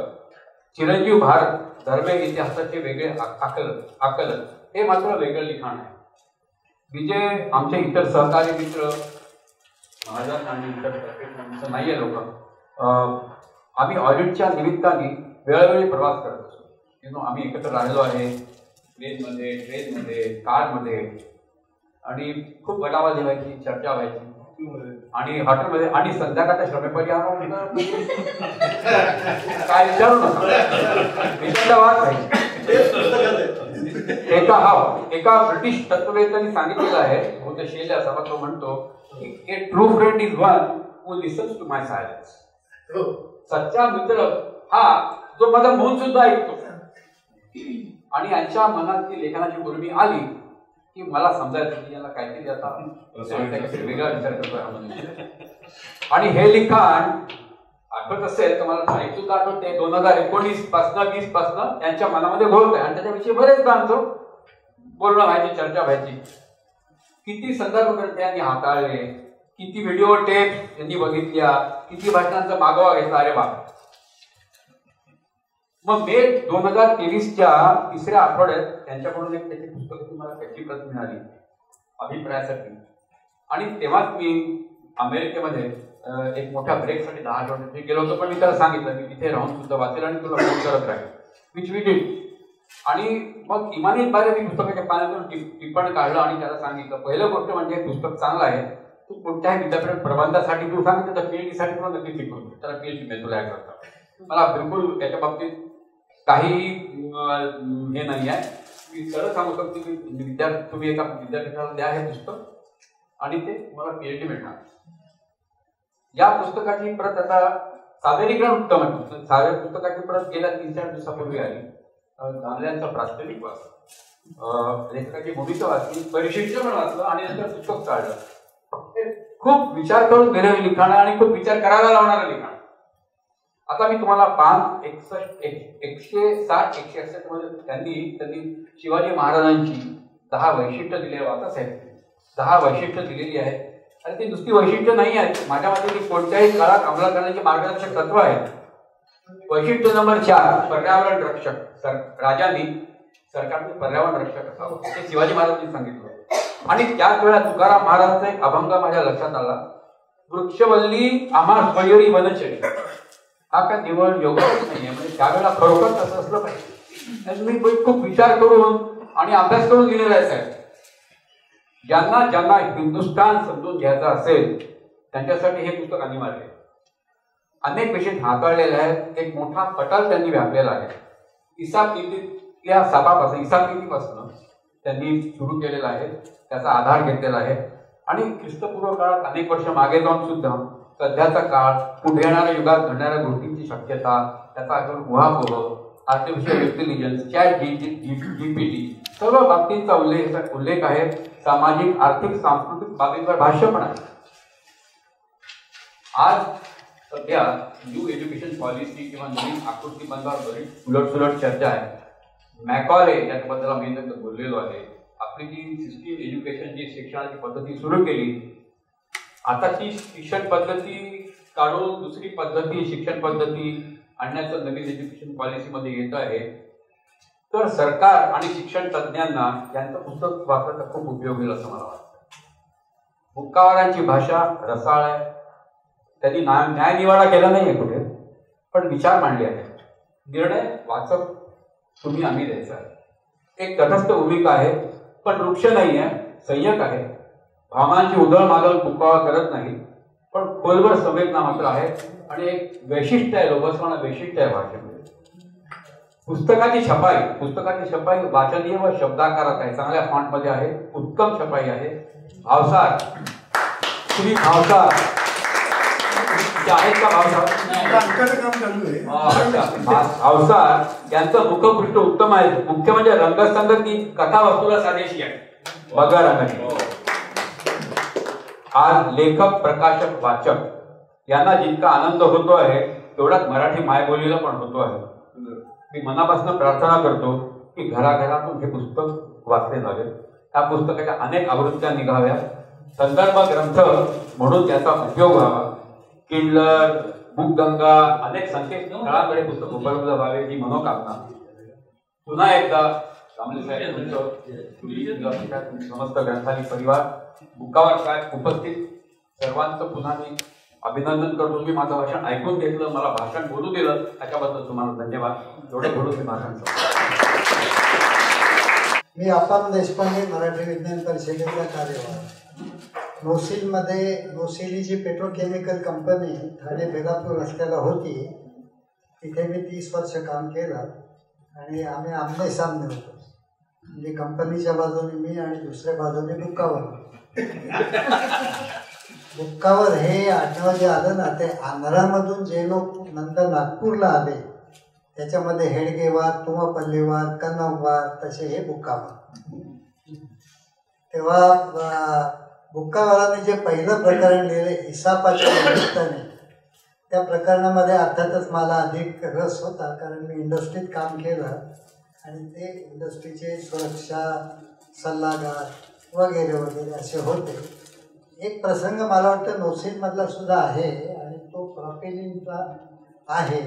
चिरंजीव भारत धर्मे इतिहासाचे वेगळे आकलन हे मात्र वेगळं लिखाण आहे. विजय आमचे इतर सहकारी मित्र महाजन आणि इतर नाहीये लोक, आम्ही ऑडिटच्या निमित्ताने वेळोवेळी प्रवास करत असतो. आम्ही एकत्र राहिलो आहे प्लेनमध्ये, ट्रेनमध्ये, कारमध्ये, आणि खूप गटाबाजी व्हायची, चर्चा व्हायची आणि हॉटेलमध्ये, आणि संध्याकाळच्या श्रमेपरी काय विचारू नका वाद व्हायची. एका ब्रिटिश तत्ववेत्याने सांगितलेलं आहे, बहुतेक शेले असावा, तो म्हणतो की a true friend is one who listens to my silence. सच्चा मित्र हा जो माझा मौन सुद्धा ऐकतो. आणि यांच्या मनातली लेखनाची उर्मी आली की मला समजायचं की याला काहीतरी आता वेगळा विचार करतोय. आणि हे लिखाण आठवत असेल तर मला तारीख सुद्धा आठवते, 2019 पासून 20 पासून यांच्या मनामध्ये घोळतोय. आणि त्याच्याविषयी बरेचदा आमचं बोलणं व्हायची, चर्चा व्हायची. किती संदर्भ यांनी हाताळले, किती व्हिडिओ टेप यांनी बघितल्या, किती भाषणांचा मागोवा घेतला. अरे बाप. मग मे 2023च्या तिसऱ्या आठवड्यात त्यांच्याकडून एक त्याची पुस्तकाची मला त्याची प्रत मिळाली अभिप्रायासाठी. आणि तेव्हाच मी अमेरिकेमध्ये एक मोठ्या ब्रेकसाठी 10 आठवड्यासाठी गेलो होतो. पण मी त्याला सांगितलं मी तिथे राहून सुद्धा वाचेल आणि तुला फोन करत राहील, विच वी डिड. आणि मग इमानीद्वारे मी पुस्तकाच्या पानातून टिप्पण काढलं आणि त्याला सांगितलं, पहिलं गोष्ट म्हणजे पुस्तक चांगलं आहे, तू कोणत्याही विद्यापीठ प्रबंधासाठी तू सांगितलं तर PhD साठी तुला नक्की शिकवतो, त्याला PhD मिळतो तुला करता. मला बिलकुल त्याच्या बाबतीत काही हे नाही आहे. मी सरळ सांगू शकतो की तुम्ही एका विद्यापीठाला द्या हे पुस्तक आणि ते मला PhD मिळणार. या पुस्तकाची प्रत आता सादरीकरण उत्तम आहे. साध्या पुस्तकाची प्रत गेल्या 3-4 दिवसापूर्वी आली. दामल्यांचं प्रास्ताविक वाचलं, लेखकाची भूमिका वाचली, परिशिष्ट पण वाचलं आणि नंतर पुस्तक काढलं. खूप विचार करून गेलेलं लिखाण आणि खूप विचार करायला लावणारं लिखाण. आता मी तुम्हाला 160-161 मध्ये त्यांनी शिवाजी महाराजांची 10 वैशिष्ट्य दिले वाचत आहेत. 10 वैशिष्ट्य दिलेली आहेत. आणि ती नुसती वैशिष्ट्य नाही आहेत, माझ्या मते ती कोणत्याही काळात अंमलात करण्याची मार्गदर्शक तत्व आहेत. वैशिष्ट्य नंबर 4, पर्यावरण रक्षक. राजांनी सरकारने पर्यावरण रक्षक असावं हे शिवाजी महाराजांनी सांगितलं. आणि त्याच वेळा तुकाराम महाराजांचा एक अभंग माझ्या लक्षात आला, वृक्षवल्ली आम्हा स्वयरी वनचरी. हा काय निवड योग्यच नाहीये, म्हणजे त्यावेळेला खरोखर तसं असलं पाहिजे. मी खूप विचार करून आणि अभ्यास करून लिहिलेला आहे साहेब. ज्यांना हिंदुस्थान समजून घ्यायचा असेल त्यांच्यासाठी हे पुस्तक अनिवार्य आहे. अनेक विषय हाताळलेले आहेत. एक मोठा पटल त्यांनी व्यापलेला आहे. इसापीतीतल्या इसापीतीपासून त्यांनी सुरू केलेला आहे, त्याचा आधार घेतलेला आहे. आणि ख्रिस्तपूर्व काळात अनेक वर्ष मागे जाऊन सुद्धा सध्याचा काळ, पुढे येणाऱ्या युगात घडणाऱ्या गोष्टींची शक्यता, त्याचा उहापोह, आर्टिफिशियल इंटेलिजन्स, ChatGPT सर्व बाबतींचा उल्लेख आहे. सामाजिक, आर्थिक, सांस्कृतिक बाबींवर भाष्य पण आहे. आज सध्या न्यू एज्युकेशन पॉलिसी किंवा नवीन आकृतीबंधावर बरीच उलटसुलट चर्चा आहे. मॅकॉले याबद्दल मी बोललेलो आहे. आपली जी सिस्टीम एज्युकेशन, जी शिक्षणाची पद्धती सुरू केली, आता ती शिक्षण पद्धती काढून दुसरी पद्धती, शिक्षण पद्धती आणण्याचं नवीन एज्युकेशन पॉलिसीमध्ये येत आहे. तर सरकार आणि शिक्षण तज्ज्ञांना यांचं पुस्तक वाचण्याचा खूप उपयोग होईल असं मला वाटतं. बुक्कावारांची भाषा रसाळ आहे. त्यांनी न्यायनिवाडा केला नाहीये कुठे, पण विचार मांडले आहेत. निर्णय वाचक तुम्ही आम्ही द्यायचा आहे. एक तटस्थ भूमिका आहे, पण वृक्ष नाही आहे, संयक आहे. भावनांची उधळमाधळ बुक्कावा करत नाही, पण खोलवर संवेदना मात्र आहे. आणि एक वैशिष्ट्य आहे, लोभसवाना वैशिष्ट्य आहे भाषेमध्ये. पुस्तकाची छपाई वाचनीय व शब्दाकारात आहे, चांगल्या फॉन्टमध्ये आहे, उत्तम छपाई आहे. भावसार श्री भावसार आहेत का? भावसार यांचं मुखपृष्ठ उत्तम आहे. मुख्य म्हणजे रंगसंगती कथा वस्तूला साजेशी आहे. बघा रंगाची. आज लेखक, प्रकाशक, वाचक यांना जितका आनंद होतो आहे तेवढाच मराठी मायबोलीला पण होतो आहे. मी मनापासून प्रार्थना करतो की घराघरातून हे पुस्तक वाचले जावे, त्या पुस्तकाच्या अनेक आवृत्त्या निघाव्या, संदर्भ ग्रंथ म्हणून त्याचा उपयोग व्हावा. किंडलर, बुकगंगा, अनेक संकेतस्थळांकडे पुस्तक उपलब्ध व्हावे ही मनोकामना. पुन्हा एकदा समस्त ग्रंथालय परिवार, बुकावर काय उपस्थित सर्वांचं पुन्हा मी अभिनंदन करतो. मी माझं भाषण ऐकून घेतलं, मला भाषण बोलू दिलं, त्याच्याबद्दल तुम्हाला धन्यवाद. एवढे बोलून मी भाषण मी अप्पा देशपांडे, मराठी विज्ञान परिषदेचा कार्यवाह. नोसिल ही जी पेट्रोकेमिकल कंपनी ठाणे बेलापूर रस्त्याला होती, तिथे मी 30 वर्ष काम केलं आणि आम्ही आमने सामने होतो. म्हणजे कंपनीच्या बाजूने मी आणि दुसऱ्या बाजूने बुक्कावर. बुक्कावर हे आठवं जे आलं ना, ते आंध्रामधून जे लोक नंतर नागपूरला आले त्याच्यामध्ये हेडगेवार, तुमपल्लीवार, कन्नमवार, तसे हे बुक्कावर. तेव्हा बुक्कावाराने जे पहिलं प्रकरण लिहिलं इसापाच्या निमित्ताने, त्या प्रकरणामध्ये अर्थातच मला अधिक रस होता, कारण मी इंडस्ट्रीत काम केलं आणि ते इंडस्ट्रीचे सुरक्षा सल्लागार वगैरे वगैरे असे होते. एक प्रसंग मला वाटतं नोसिलमधला सुद्धा आहे आणि तो प्रॉपिलिनचा आहे.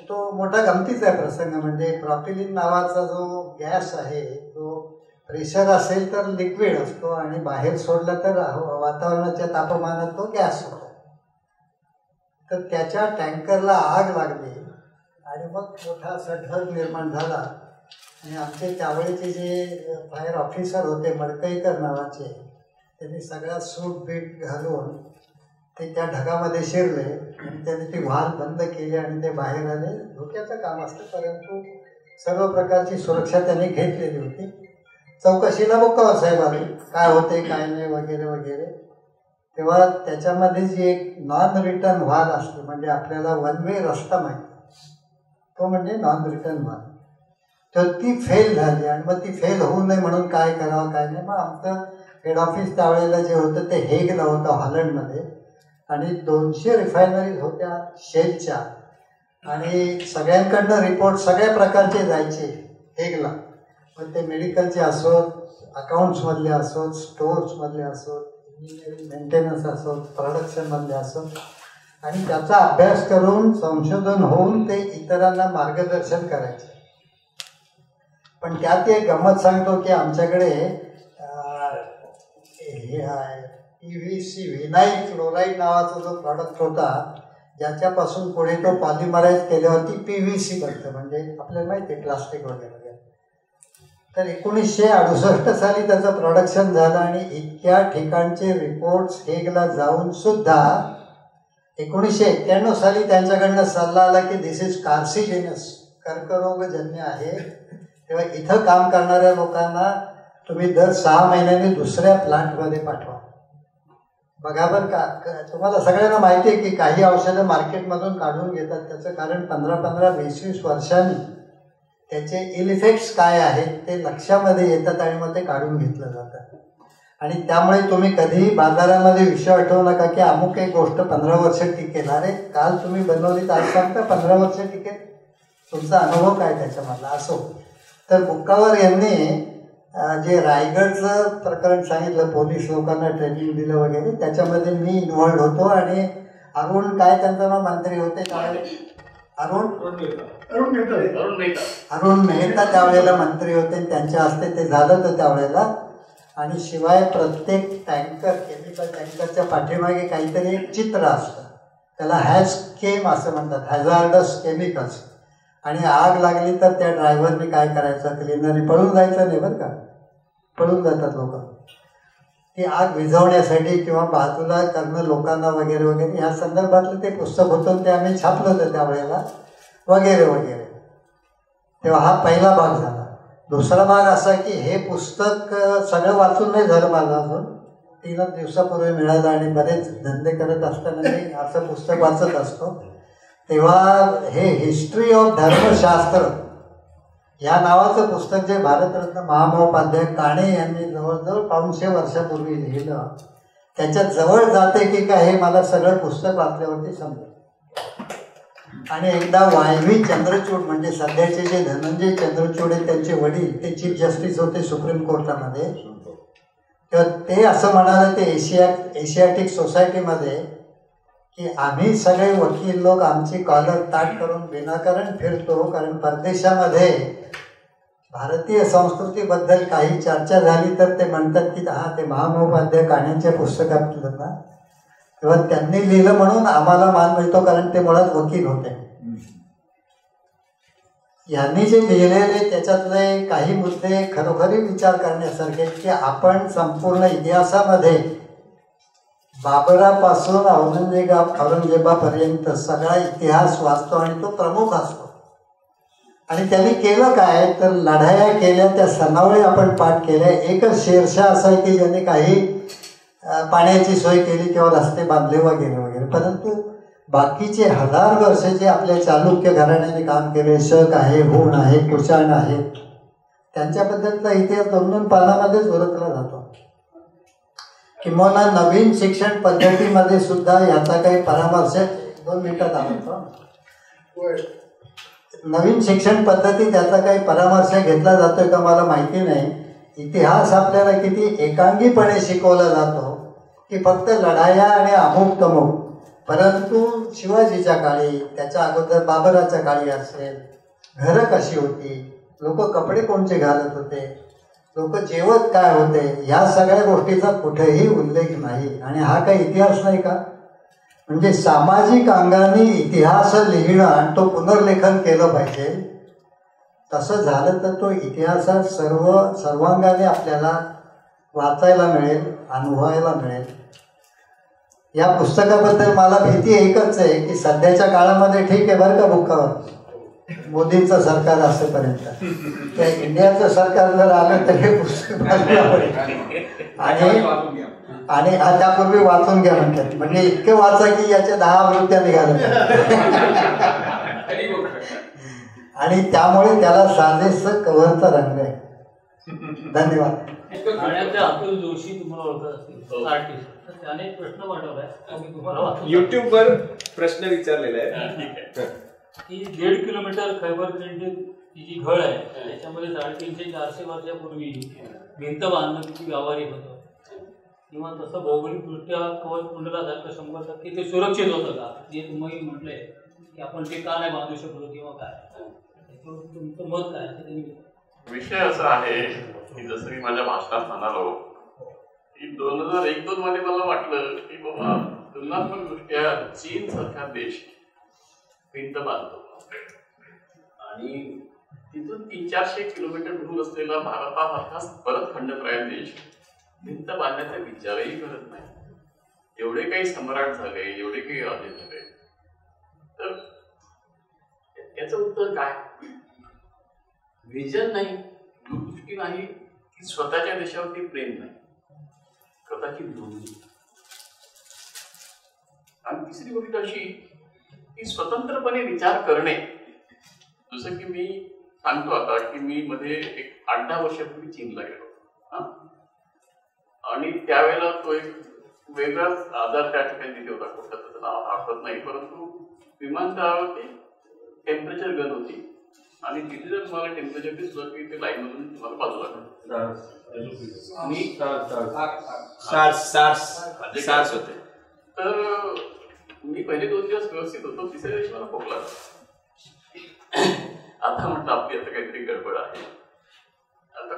तो मोठा गमतीचा आहे प्रसंग. म्हणजे प्रॉपिलिन नावाचा जो गॅस आहे तो प्रेशर असेल तर लिक्विड असतो आणि बाहेर सोडला तर वातावरणाच्या तापमानात तो गॅस होतो. तर त्याच्या टँकरला आग लागली आणि मग मोठा असा ढग निर्माण झाला आणि आमचे त्यावेळेचे जे फायर ऑफिसर होते मडकईकर नावाचे, त्यांनी सगळ्या सूट बीट घालून ते त्या ढगामध्ये शिरले आणि त्यांनी ती वाहन बंद केली आणि ते बाहेर आले. धोक्याचं काम असतं, परंतु सर्व प्रकारची सुरक्षा त्यांनी घेतलेली होती. चौकशीला बुक्कावर साहेब आले, काय होते काय नाही वगैरे वगैरे. तेव्हा त्याच्यामध्ये जी एक नॉन रिटर्न व्हाल असते, म्हणजे आपल्याला वन वे रस्ता माहिती, तो म्हणजे नॉन रिटर्न व्हाल, तर ती फेल झाली. आणि मग ती फेल होऊ नये म्हणून काय करावं काय नाही. मग आमचं हेड ऑफिस त्यावेळेला जे होतं ते हेगला होतं, हॉलंडमध्ये, आणि 200 रिफायनरीज होत्या शेलच्या आणि सगळ्यांकडनं रिपोर्ट सगळ्या प्रकारचे जायचे हेगला. मग ते मेडिकलचे असोत, अकाउंट्समधले असोत, स्टोर्समधले असोत, इंजिनिअरिंग मेंटेनन्स असोत, प्रोडक्शनमधले असोत, आणि त्याचा अभ्यास करून संशोधन होऊन ते इतरांना मार्गदर्शन करायचे. पण त्यात एक गंमत सांगतो की आमच्याकडे PVC व्हिनाइल क्लोराईड नावाचा जो प्रॉडक्ट होता, ज्याच्यापासून पुढे तो पॉलिमराईज केल्यावरती PVC बनतं, म्हणजे आपल्याला माहिती आहे प्लास्टिक वगैरे. तर 1968 साली त्याचं प्रोडक्शन झालं आणि इतक्या ठिकाणचे रिपोर्ट्स हेगला जाऊन सुद्धा 1991 साली त्यांच्याकडनं सल्ला आला की दिस इज कार्सिजेनस, कर्करोगजन्य आहे. तेव्हा इथं काम करणाऱ्या लोकांना तुम्ही दर 6 महिन्यांनी दुसऱ्या प्लांटमध्ये पाठवा. बघा बरं का, तुम्हाला सगळ्यांना माहिती आहे की काही औषधं मार्केटमधून काढून घेतात. त्याचं कारण 15-15, 20-20 वर्षांनी त्याचे इल इफेक्ट्स काय आहेत ते लक्षामध्ये येतात आणि मग ते काढून घेतलं जातं. आणि त्यामुळे तुम्ही कधीही बाजारामध्ये विषय आठवू नका की अमुक एक गोष्ट 15 वर्ष टिकेल. अरे काल तुम्ही बनवली तर आज सांगता 15 वर्ष टिकेल. तुमचा अनुभव काय त्याच्यामधला असो. तर बुक्कावर यांनी जे रायगडचं प्रकरण सांगितलं, पोलीस लोकांना ट्रेनिंग दिलं वगैरे, त्याच्यामध्ये मी इन्व्हॉल्ड होतो. आणि अरुण काय त्यांचं नाव मंत्री होते त्यावेळेस, अरुण मेहता त्यावेळेला मंत्री होते, त्यांच्या हस्ते ते झालं तर त्यावेळेला. आणि शिवाय प्रत्येक टँकर, केमिकल टँकरच्या पाठीमागे काहीतरी एक चित्र असतं, त्याला हॅझकेम असं म्हणतात, हॅझार्डस केमिकल्स. आणि आग लागली तर त्या ड्रायव्हरने काय करायचं, क्लिनरने पळून जायचं नाही बरं का, पळून जातात लोक. ती आग विझवण्यासाठी किंवा बाजूला करणं लोकांना वगैरे वगैरे, ह्या संदर्भातलं ते पुस्तक होतं, ते आम्ही छापलं होतं त्यावेळेला वगैरे वगैरे. तेव्हा हा पहिला भाग झाला. दुसरा भाग असा की हे पुस्तक सगळं वाचून नाही झालं माझं अजून, 3 दिवसापूर्वी मिळालं. आणि बरेच धंदे करत असताना मी असं पुस्तक वाचत असतो. तेव्हा हे हिस्ट्री ऑफ धर्मशास्त्र या नावाचं पुस्तक जे भारतरत्न महामहोपाध्याय काणे यांनी जवळजवळ 500 वर्षापूर्वी लिहिलं, त्याच्यात जवळ जाते की काय हे मला सगळं पुस्तक वाचल्यावरती समजलं. आणि एकदा वायवी चंद्रचूड म्हणजे सध्याचे जे धनंजय चंद्रचूड आहेत त्यांचे वडील ते चीफ जस्टिस होते सुप्रीम कोर्टामध्ये, तेव्हा ते असं म्हणाले ते एशियाटिक सोसायटीमध्ये की आम्ही सगळे वकील लोक आमची कॉलर ताट करून विनाकारण फिरतो, कारण परदेशामध्ये भारतीय संस्कृतीबद्दल काही चर्चा झाली तर ते म्हणतात की हा ते महामहोपाध्याय काण्याच्या पुस्तकातलं ना, तेव्हा त्यांनी लिहिलं म्हणून आम्हाला मान मिळतो, कारण ते मुळात वकील होते. यांनी जे लिहिलेले त्याच्यातले काही मुद्दे खरोखरी विचार करण्यासारखे की आपण संपूर्ण इतिहासामध्ये बाबरापासून औरंगजेबापर्यंत सगळा इतिहास वाचतो आणि तो प्रमुख असतो. आणि त्यांनी केलं काय तर लढाया केल्या, त्या सनावळी आपण पाठ केल्या. एकच शेरशाह असा आहे की ज्यांनी काही पाण्याची सोय केली किंवा रस्ते बांधले वगैरे वगैरे, परंतु बाकीचे 1000 वर्ष जे आपल्या चालुक्य घराण्याने काम केले, शक आहे, हुण आहे, कुशाण आहे, त्यांच्याबद्दलचा इतिहास 2-2 पानामध्येच उरकला जातो. किंवा नवीन शिक्षण पद्धतीमध्ये सुद्धा याचा काही परामर्श 2 मिनिटात आवडतो. नवीन शिक्षण पद्धती त्याचा काही परामर्श घेतला जातोय का मला माहिती नाही. इतिहास आपल्याला किती एकांगीपणे शिकवला जातो की फक्त लढाया आणि अमुक तमुक, परंतु शिवाजीच्या काळी, त्याच्या अगोदर बाबराच्या काळी असेल, घरं कशी होती, लोक कपडे कोणते घालत होते, लोक जेवत काय होते, ह्या सगळ्या गोष्टीचा कुठेही उल्लेख नाही. आणि हा काही इतिहास नाही का? म्हणजे सामाजिक अंगाने इतिहास लिहिणं आणि तो पुनर्लेखन केलं पाहिजे. तसं झालं तर तो इतिहासात सर्वांगाने आपल्याला वाचायला मिळेल, अनुभवायला मिळेल. या पुस्तकाबद्दल मला भीती एकच आहे की सध्याच्या काळामध्ये ठीक आहे बरं का बुक्कावर, मोदींचं सरकार असेपर्यंत त्या इंडियाचं सरकार जर आलं तर हे पुस्तक आणि त्यापूर्वी वाचून घ्या म्हणतात. म्हणजे इतके वाचा की याच्या 10 आवृत्त्या निघाल्या आणि त्यामुळे त्याला साजेसं कव्हरचा रंग आहे. धन्यवाद. अतुल जोशी तुम्हाला ओळखत असतील, आर्टिस्ट, त्याने प्रश्न पाठवलाय युट्यूबवर प्रश्न विचारलेला आहे की 1.5 किलोमीटर खैबर खिंडी ही जी घळ आहे त्याच्यामध्ये 350-400 वर्षापूर्वी भिंत बांधणं किती व्यावहारिक होतं, किंवा तसं भौगोलिकदृष्ट्या कवच कुंडलासारखं 100% ते सुरक्षित होतं का, जे तुम्ही म्हटलंय की आपण ते का नाही बांधू शकलो किंवा काय, त्याच्यावर तुमचं मत काय? विषय असा आहे की जसं मी माझ्या भाषणात म्हणालो की 2001-2 मध्ये मला वाटलं की बाबा तुलनात्मक दृष्ट्या चीन सारखा देश भिंत बांधतो आणि तिथून 300-400 किलोमीटर दूर असलेला भारतासारखाच परत खंडप्राय देश भिंत बांधण्याचा विचारही करत नाही. एवढे काही सम्राट झाले, एवढे काही राजे झाले, तर याचं उत्तर काय? विजन नाही, दूरदृष्टी नाही, की स्वतःच्या देशावरती प्रेम नाही, स्वतःची दोन्ही. आणि तिसरी गोष्ट अशी की स्वतंत्रपणे विचार करणे. जसं की मी सांगतो आता की मी मध्ये एक 8-10 वर्षापूर्वी चीनला गेलो आणि त्यावेळेला तो एक वेगळाच आजार त्या ठिकाणी दिले होता, कुठं त्याचं नाव आठवत नाही, परंतु विमानतळावरती टेम्परेचर गन होती आणि तिथे जर तुम्हाला टेम्परेचर दिसलं की ते लाईन मधून तुम्हाला बाजूला होते. तर मी पहिले 2 दिवस व्यवस्थित होतो, 3ऱ्या दिवशी मला खोकला. आता म्हटलं आपली आता काहीतरी गडबड आहे. आता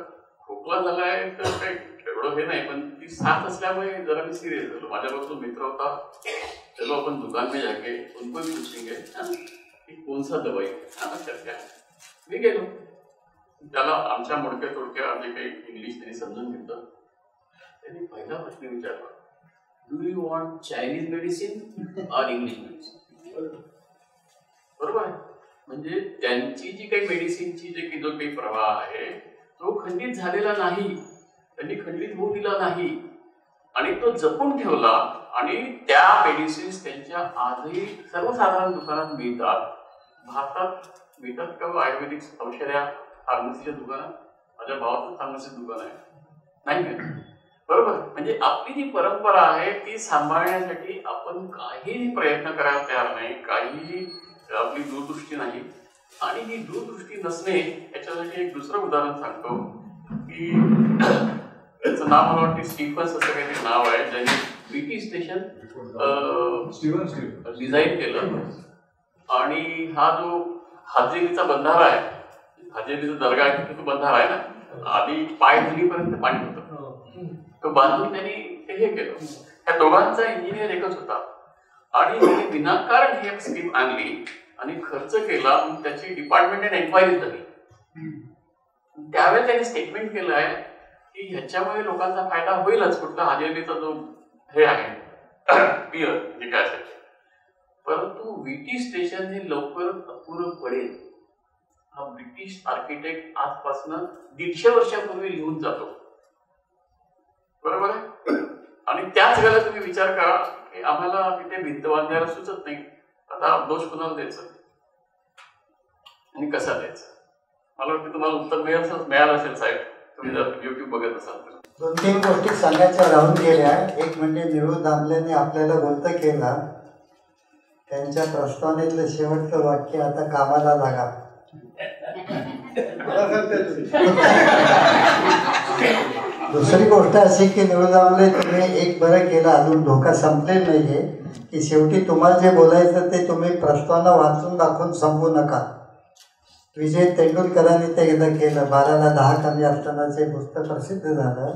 खोकला झालाय तर काही एवढं हे नाही, पण ती साथ असल्यामुळे जरा मी सिरियस झालो. माझ्याबरोबर जो मित्र होता चलो आपण दुकान में जाके उनको भी पूछेंगे की कोणसा दवाई चर्चा. मी गेलो, त्याला आमच्या मोडक्या तोडक्या जे काही इंग्लिश त्यांनी समजून घेतलं. त्यांनी पहिला प्रश्न विचारला, do you want Chinese medicine और इंग्लिश मेडिसिन? बरोबर आहे. म्हणजे त्यांची जी काही मेडिसिनची जो काही प्रवाह आहे तो खंडित झालेला नाही, त्यांनी खंडित होऊ दिला नाही आणि तो जपून ठेवला. आणि त्या मेडिसिन्स त्यांच्या आजही सर्वसाधारण दुकानात मिळतात. भारतात मिळतात का आयुर्वेदिक औषध्या फार्मसीच्या दुकानात? माझ्या भावाचं फार्मसीचं दुकान आहे, नाही मिळत. बरोबर. म्हणजे आपली जी परंपरा आहे ती सांभाळण्यासाठी आपण काहीही प्रयत्न करायला तयार नाही, काहीही आपली दूरदृष्टी नाही. आणि ही दूरदृष्टी नसणे याच्यासाठी एक दुसरं उदाहरण सांगतो की त्याचं नाव मला वाटतं स्टीफन्स असं काहीतरी नाव आहे, ज्यांनी बीटी स्टेशन डिझाईन केलं. आणि हा जो हाजेरीचा बंधारा आहे, हाजेरीचा दर्गा आहे, तो बंधारा आहे ना, आधी पाय धुलीपर्यंत पाणी होतं, तो बांधून त्यांनी ते हे केलं. त्या दोघांचा इंजिनियर एकच होता आणि त्यांनी विनाकारण ही एक स्कीम आणली आणि खर्च केला. त्याची डिपार्टमेंट एन्क्वायरी झाली. त्यावेळेस त्यांनी स्टेटमेंट केलं आहे की ह्याच्यामुळे लोकांचा फायदा होईलच, कुठला हाजेरीचा जो हे आहे पियर जे काय असेल, परंतु बीटी स्टेशन हे लवकरच अपूर्ण पडेल. हा ब्रिटिश आर्किटेक्ट आजपासून 150 वर्षापूर्वी लिहून जातो, बरोबर आहे. आणि त्याच वेळेला तुम्ही विचार करा की आम्हाला तिथे भिंत बांधायला सुचत नाही, आता अपदोष कुणाला द्यायचं आणि कसा द्यायचा. मला वाटतं तुम्हाला उत्तर मिळालं असेल साहेब, तुम्ही जर युट्यूब बघत असाल तर. 2-3 गोष्टी सांगायच्या राहून गेल्या. एक म्हणजे निळू दामलेने आपल्याला बोलत केला, त्यांच्या प्रस्तावनेतलं शेवटचं वाक्य, आता कामाला लागा. दुसरी गोष्ट अशी की निळू दामले, तुम्ही एक बरं केलं, अजून धोका संपलेला नाहीये की शेवटी तुम्हाला जे बोलायचं ते तुम्ही प्रस्तावना वाचून दाखवून संपू नका. विजय तेंडुलकरांनी ते एकदा केलं, 12ला 10 कमी असतानाचे पुस्तक प्रसिद्ध झालं.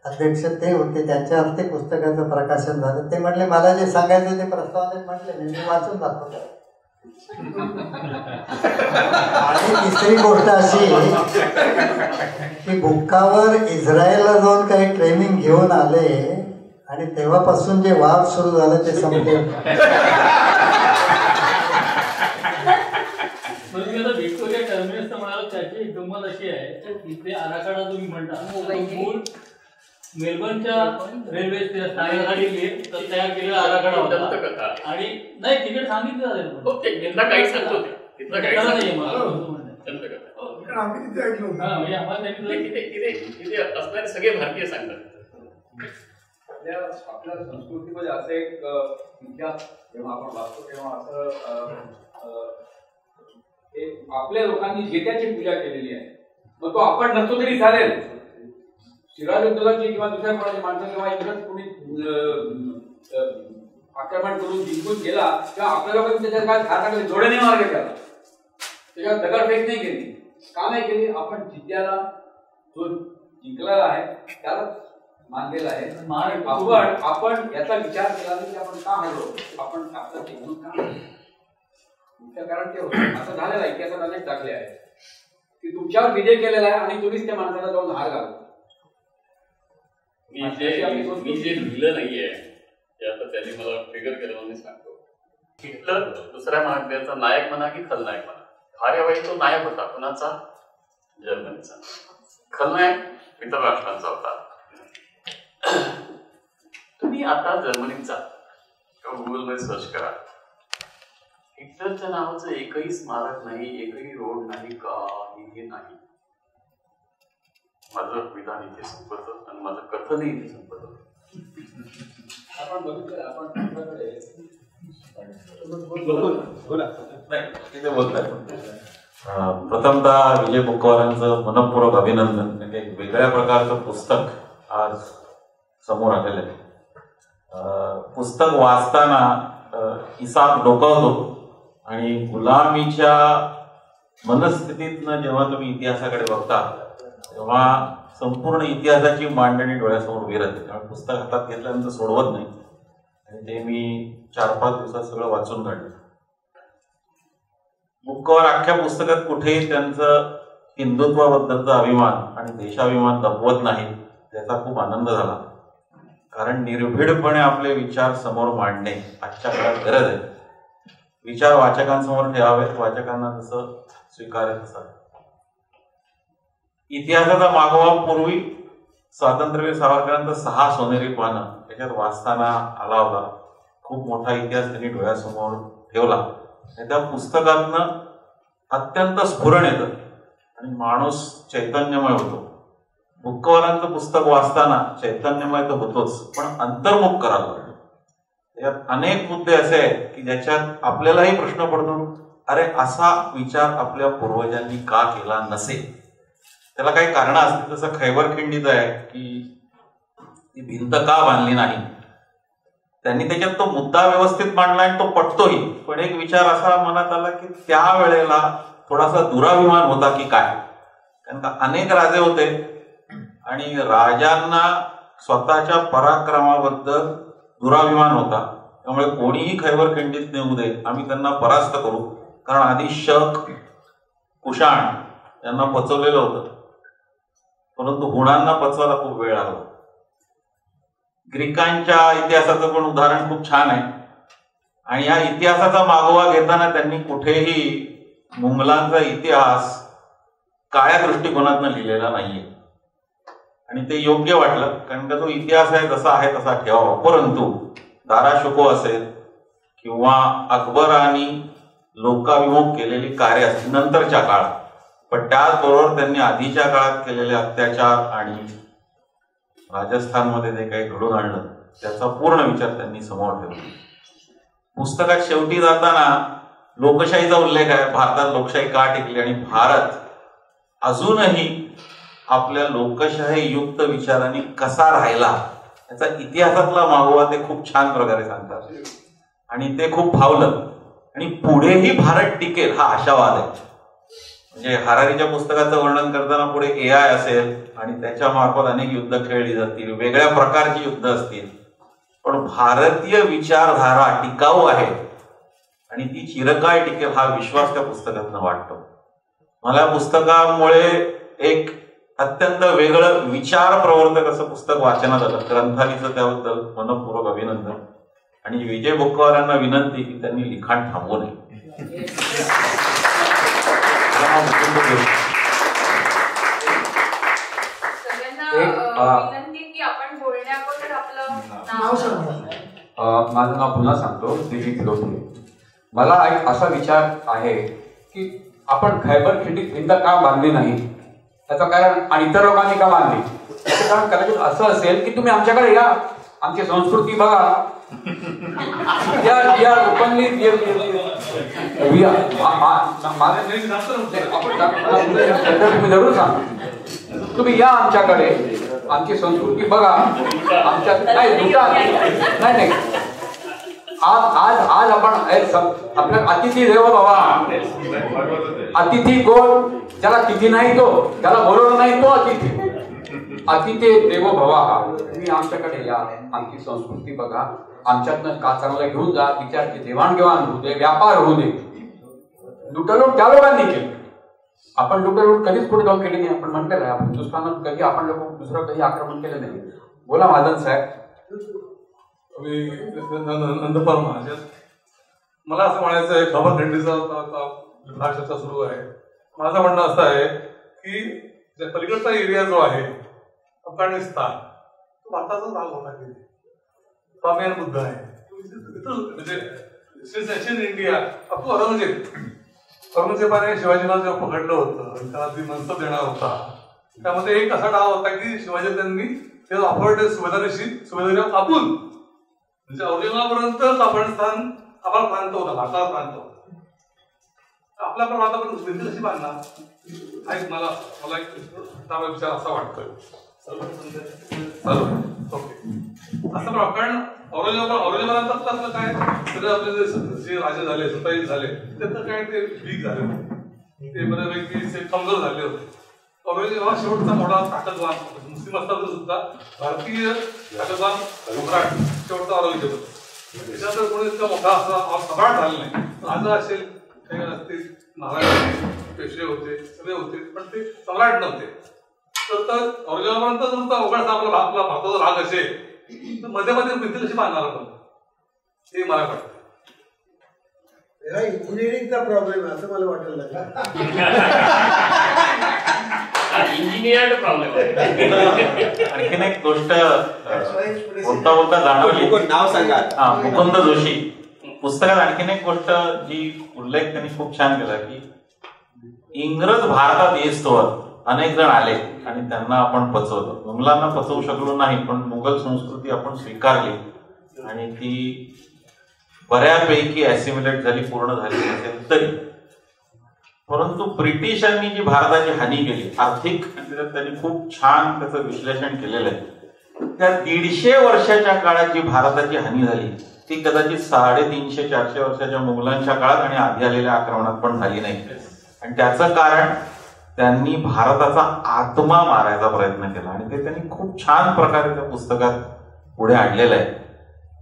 अध्यक्ष ते होते, त्यांच्या हस्ते पुस्तकाचं प्रकाशन झालं. ते म्हटले मला जे सांगायचं ते प्रस्तावनेत म्हटले, मी वाचून दाखवलं. आणि तिसरी गोष्ट अशी की बुक्कावर इस्रायलला जाऊन काही ट्रेनिंग घेऊन आले आणि तेव्हापासून जे वाद सुरू झालं ते संपले. व्हिक्टोरिया टर्मिनस म्हणाल, त्याची एक गंमत अशी आहे, इथे आराखडा तुम्ही म्हणता मूळ मेलबर्नच्या रेल्वे स्थानकासाठी तयार केलेला आराखडा होता. आणि नाही तिकीट सांगितलं काही सांगतो असणारे सगळे भारतीय सांगतात. आपल्या संस्कृतीमध्ये असं एक इतिहास जेव्हा आपण वाचतो तेव्हा असं आपल्या लोकांनी जे त्याची पूजा केलेली आहे, मग तो आपण नसतो तरी चालेल. सिराजुद्दौलाची किंवा दुसऱ्या कोणाची माणसं किंवा इंग्रज कोणी आक्रमण करून जिंकून गेला तेव्हा आपल्या लोकांनी त्याच्यात काय झाडाकडे जोडे नाही मारले, त्याला त्याच्यात दगडफेक नाही केली. का नाही केली? आपण जिद्याला जो जिंकलेला आहे त्यालाच मानलेला आहे. आपण याचा विचार केला नाही की आपण का हरलो, आपण आपलं जिंकून का. कारण ते होतं असं झालेलं आहे, इतिहासात अनेक दाखले आहेत की तुमच्यावर विजय केलेला आहे आणि तुम्हीच त्या माणसाला जाऊन हार घालतो. मी जे लिहिलं नाहीये ते आता त्यांनी मला ट्रिगर केलं म्हणून सांगतो. हिटलर दुसऱ्या महायुद्धाचा नायक म्हणा की खलनायक म्हणा, फार तो नायक होता. कुणाचा? जर्मनीचा. खलनायक इतर राष्ट्रांचा होता. तुम्ही आता जर्मनीत जा किंवा गुगलमध्ये सर्च करा, हिटलरच्या नावाचं एकही स्मारक नाही, एकही रोड नाही, काहीही नाही. माझं विधान इथे संपत आणि माझं कथनही इथे संपत. आपण बघितलं, आपण प्रथमतः विजय बुक्कवारांचं मनपूर्वक अभिनंदन. एक वेगळ्या प्रकारचं पुस्तक आज समोर आलेलं आहे. पुस्तक वाचताना हिसाब डोकावतो आणि गुलामीच्या मनस्थितीतनं जेव्हा तुम्ही इतिहासाकडे बघता तेव्हा संपूर्ण इतिहासाची मांडणी डोळ्यासमोर उभी राहते. त्यामुळे पुस्तक हातात घेतल्यानंतर सोडवत नाही आणि ते मी 4-5 दिवसात सगळं वाचून काढलं. बुक्कवार अख्ख्या पुस्तकात कुठेही त्यांचं हिंदुत्वाबद्दलचा अभिमान आणि देशाभिमान दबवत नाही. त्याचा खूप आनंद झाला, कारण निर्भीडपणे आपले विचार समोर मांडणे आजच्या काळात गरज आहे. विचार वाचकांसमोर ठेवावेत, वाचकांना जसं स्वीकारेल तसं. इतिहासाचा मागोवा पूर्वी स्वातंत्र्यवीर सावरकरांचं 6 सोनेरी पानं त्याच्यात वाचताना आला होता. खूप मोठा इतिहास त्यांनी डोळ्यासमोर ठेवला. त्या पुस्तकातनं अत्यंत स्फुरण येतं आणि माणूस चैतन्यमय होतो. बुक्कवारांचं पुस्तक वाचताना चैतन्यमय तर होतोच, पण अंतर्मुख करायला लागतो. त्याच्यात अनेक मुद्दे असे आहेत की ज्याच्यात आपल्यालाही प्रश्न पडतो अरे असा विचार आपल्या पूर्वजांनी का केला नसेल. त्याला काही कारणं असतील. जसं खैबर खिंडीचं आहे की ती भिंत का बांधली नाही. त्यांनी त्याच्यात तो मुद्दा व्यवस्थित मांडला आणि तो पटतोही. पण एक विचार असा मनात आला की त्यावेळेला थोडासा दुराभिमान होता की काय. कारण का अनेक राजे होते आणि राजांना स्वतःच्या पराक्रमाबद्दल दुराभिमान होता. त्यामुळे कोणीही खैबर खिंडीत नेऊ दे, आम्ही त्यांना परास्त करू. कारण आधी शक, कुशाण यांना पचवलेलं होतं, परंतु हुणांना पचवायला खूप वेळ लागला. ग्रीकांच्या इतिहासाचं पण उदाहरण खूप छान आहे. आणि या इतिहासाचा मागोवा घेताना त्यांनी कुठेही मुघलांचा इतिहास काळ्या दृष्टिकोनातनं लिहिलेला नाहीये. आणि ते योग्य वाटलं, कारण का तो इतिहास आहे जसा आहे तसा ठेवावा. परंतु दारा शुको असेल किंवा अकबरांनी लोकाभिमुख केलेली कार्य असतील नंतरच्या काळात, पण त्याचबरोबर त्यांनी आधीच्या काळात केलेले अत्याचार आणि राजस्थानमध्ये जे काही घडून आणलं त्याचा पूर्ण विचार त्यांनी समोर ठेवला. पुस्तकात शेवटी जाताना लोकशाहीचा उल्लेख आहे. भारतात लोकशाही का टिकली आणि भारत अजूनही आपल्या लोकशाही युक्त विचारांनी कसा राहिला याचा इतिहासातला मागोवा ते खूप छान प्रकारे सांगतात. आणि ते खूप भावलं. आणि पुढेही भारत टिकेल हा आशावाद आहे. म्हणजे हरारीच्या पुस्तकाचं वर्णन करताना पुढे AI असेल आणि त्याच्या मार्फत अनेक युद्ध खेळली जातील, वेगळ्या प्रकारची युद्ध असतील, पण भारतीय विचारधारा टिकाऊ आहे आणि ती चिरकाळ टिकेल हा विश्वास त्या पुस्तकातनं वाटतो. मला पुस्तकामुळे एक अत्यंत वेगळं विचार प्रवर्तक असं पुस्तक वाचनात आलं. ग्रंथालीचं त्याबद्दल मनपूर्वक अभिनंदन. आणि विजय बुक्कवार यांना विनंती की त्यांनी लिखाण थांबवू नये. माझं नाव पुन्हा सांगतो, दिलीप लोटे. मला एक असा विचार आहे की आपण खैबर खिंडीत भिंत का बांधली नाही त्याचं कारण, आणि इतर लोकांनी का बांधली त्याचं कारण कदाचित असं असेल की तुम्ही आमच्याकडे या, आमची संस्कृती बघा. तुम्ही जरूर सांगा, तुम्ही या आमच्याकडे, आमची संस्कृती बघा. आमच्या नाही आज आपण आपल्या अतिथी देव बाबा, अतिथी कोण, ज्याला तिथी नाही तो, ज्याला बोलवलं नाही तो अतिथी. अतिथी देवो भवा. तुम्ही आमच्याकडे या, आमची संस्कृती बघा, आमच्यातनं का चांगलं घेऊन जा, विचारची देवाणघेवाण होऊ दे, व्यापार होऊ दे. लुटालूट त्या लोकांनी केली. आपण लुटालूट कधीच पुढे जाऊन केली नाही. आपण म्हटलेलं आहे, आपण हिंदुस्थानात कधी आपण लोक दुसरं कधी आक्रमण केलं नाही. बोला महाजन साहेब. नंदपाल महाजन. मला असं म्हणायचं आहे, खैबर खिंडीचा चर्चा सुरू आहे. माझं म्हणणं असं आहे की पलीकडचा एरिया जो आहे अफगाणिस्तान, तो भारताचा भाग होता की स्वामियान बुद्ध आहे. म्हणजे इंडिया अप्पू औरंगजेबाने शिवाजीला जेव्हा पकडलं होतं आणि त्याला ती मनसब देणार होता, त्यामध्ये एक असा डाव होता की शिवाजी त्यांनी ते ऑफर्ड सुभेदारी कापून, म्हणजे औरंगाबादपर्यंत अफगाणिस्तान आपला प्रांत होता, भारताचा प्रांत होता. आपला पण भारतापर्यंत भिंत कशी बांधणार ऐक मला एक विचार असा वाटतोय. ओके, असं कारण औरंगजेबानंतर असलं काय, सगळे आपले जे राजे झाले, सत्तावीस झाले, त्याचं काय ते वीक झाले, ते बऱ्यापैकी कमजोर झाले होते. औरंगजेब हा शेवटचा मोठा ताकदवान, मुस्लिम असताना सुद्धा भारतीय ताकदवान सम्राट शेवटचा औरंगजेब होता. त्याच्यानंतर कोणी इतका मोठा असा सम्राट झाला नाही. राजा असेल, काही असतील, महाराज पेशवे होते, सगळे होते, पण ते सम्राट नव्हते. तर औरंगजेबापर्यंत जर अवघडचा आपला भारताचा भाग असेल तर मध्ये भिंत कशी बांधणार आपण, हे मला वाटतं. इंजिनिअरिंगचा प्रॉब्लेम आहे असं मला वाटायला लागलं. इंजिनिअर्ड प्रॉब्लेम आहे. आणखीन एक गोष्ट बोलता बोलता जाणवली, नाव सांगा. मुकुंद जोशी. पुस्तकात आणखीन एक गोष्ट जी उल्लेख त्यांनी खूप छान केला की इंग्रज भारतात येस्तोवर अनेक जण आले आणि त्यांना आपण पचवलं. मुघलांना पचवू शकलो नाही, पण मुघल संस्कृती आपण स्वीकारली आणि ती बऱ्यापैकी ऍसिम्युलेट झाली, पूर्ण झाली असेल तरी परंतु ब्रिटिशांनी जी भारताची हानी केली आर्थिक, आणि त्याच्यात त्यांनी खूप छान त्याचं विश्लेषण केलेलं आहे. त्या 150 वर्षाच्या काळात जी भारताची हानी झाली ती कदाचित 350-400 वर्षाच्या मुघलांच्या काळात आणि आधी आलेल्या आक्रमणात पण झाली नाही. आणि त्याचं कारण त्यांनी भारताचा आत्मा मारायचा प्रयत्न केला, आणि ते त्यांनी खूप छान प्रकारे त्या पुस्तकात पुढे आणलेलं आहे.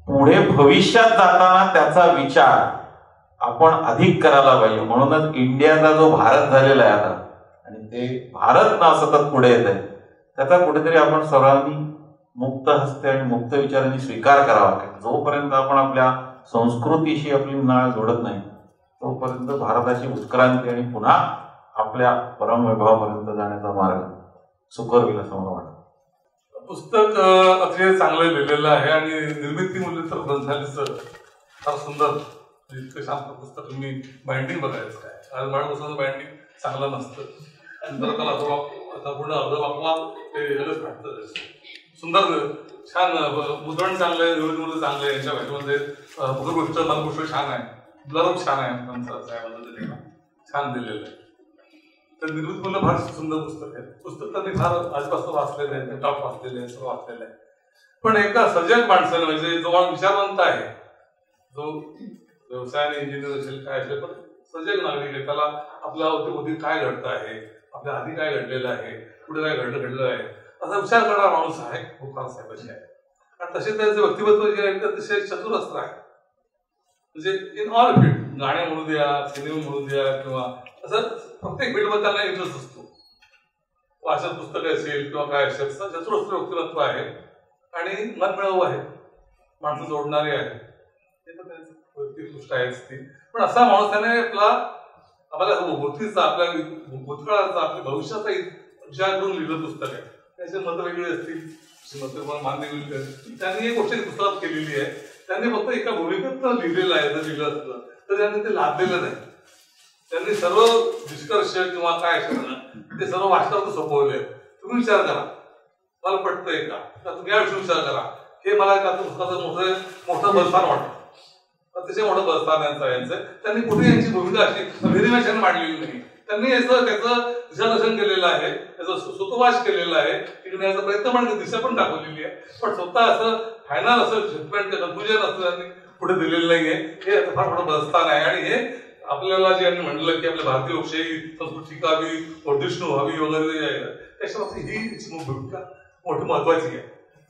पुढे भविष्यात जाताना त्याचा विचार आपण अधिक करायला पाहिजे. म्हणूनच इंडियाचा जो भारत झालेला आहे आता, आणि ते भारत नाव सतत पुढे येत आहे, त्याचा कुठेतरी आपण सर्वांनी मुक्त हस्ते आणि मुक्त विचारांनी स्वीकार करावा. जोपर्यंत आपण आपल्या संस्कृतीशी आपली नाळ जोडत नाही तोपर्यंत भारताची उत्क्रांती आणि पुन्हा आपल्या परमवैभवापर्यंत जाण्याचा मार्ग सुकर होईल असं मला वाटतं. पुस्तक अतिशय चांगलं लिहिलेलं आहे आणि निर्मिती मूल्य तर ग्रंथालयाचं फार सुंदर, इतकं शांत पुस्तक. मी बाइंडिंग बघायचं काय, आज माझ्या पुस्तकाचं बाइंडिंग चांगलं नसतं आणि जर त्याला पूर्ण अर्ध वाकवा ते वेगळंच वाटतं. सुंदर, छान मुद्रण चांगलं आहे, निर्मिती मूल्य चांगलं आहे. यांच्या भाषेमध्ये मुखपृष्ठ मनपृष्ठ छान आहे, ब्लर्ब छान आहे, छान दिलेलं आहे. तर निर्मिती मूल्य फार सुंदर पुस्तक आहे. पुस्तक त्यांनी फार आजपासून वाचलेलं आहे, टॉप वाचलेलं आहे, सर्व वाचलेलं आहे. पण एका सजग माणसाने, म्हणजे जो माणूस विचारवंत आहे, जो व्यवसायाने इंजिनियर असेल काय असेल, पण सजग नागरिक आहे, त्याला आपल्या अवती काय घडतं आहे, आपल्या आधी काय घडलेलं आहे, पुढे काय घडलं आहे असा विचार करणारा माणूस आहे गोपाल साहेबांचे आहे. आणि तसे त्याचे व्यक्तिमत्व जे आहे ते अतिशय चतुरस्त्र आहे. म्हणजे इन ऑल फील्ड, गाणे म्हणू द्या, सिनेमा म्हणू द्या, किंवा असं प्रत्येक फील्डमध्ये त्यांना इंटरेस्ट असतो. वाचन पुस्तकं असेल किंवा काय असेल, चतुरस्त्र व्यक्तिमत्व आहे आणि मनमिळावू आहे, माणसं जोडणारे आहे. ते तर त्यांचं वैयक्तिक गोष्ट आहेच ती. पण असा माणूस त्याने आपल्या भूतीचा, आपल्या भूतकाळाचा, आपल्या भविष्याचा विचार करून लिहिलं पुस्तक आहे. त्याचे मतं वेगळी असतील, मतं मान्य वेगळी. त्यांनी एक गोष्ट पुस्तकात केलेली आहे, त्यांनी फक्त एका भूमिकेत लिहिलेलं आहे. जर लिहिलं असलं तर त्यांनी ते लादलेलं नाही. त्यांनी सर्व निष्कर्ष किंवा काय असेल ना ते सर्व वाचनावर सोपवले. तुम्ही विचार करा, मला पटतंय का, तुम्ही याविषयी विचार करा. हे मला का पुस्तकाचं मोठं बलस्थान वाटतं, अतिशय मोठं बलस्थान यांचं. त्यांनी कुठे यांची भूमिका अशी व्हेरिमेशन मांडलेली नाही. त्यांनी त्याचं दिशादर्शन केलेलं आहे, त्याचा सुतवास केलेला आहे, टिकण्याचा प्रयत्न पण दिशा पण दाखवलेली आहे. पण स्वतः असं फायनल असं जजमेंट कन्क्लुजन असं त्यांनी पुढे दिलेलं नाहीये. हे फार मोठं बलस्थान आहे. आणि हे आपल्याला जे आम्ही म्हणलं की आपल्या भारतीय लोकशाही संस्कृती टिकावी, वर्धिष्णू व्हावी वगैरे जे आहे त्याच्याबाबतीत ही भूमिका मोठी महत्वाची आहे.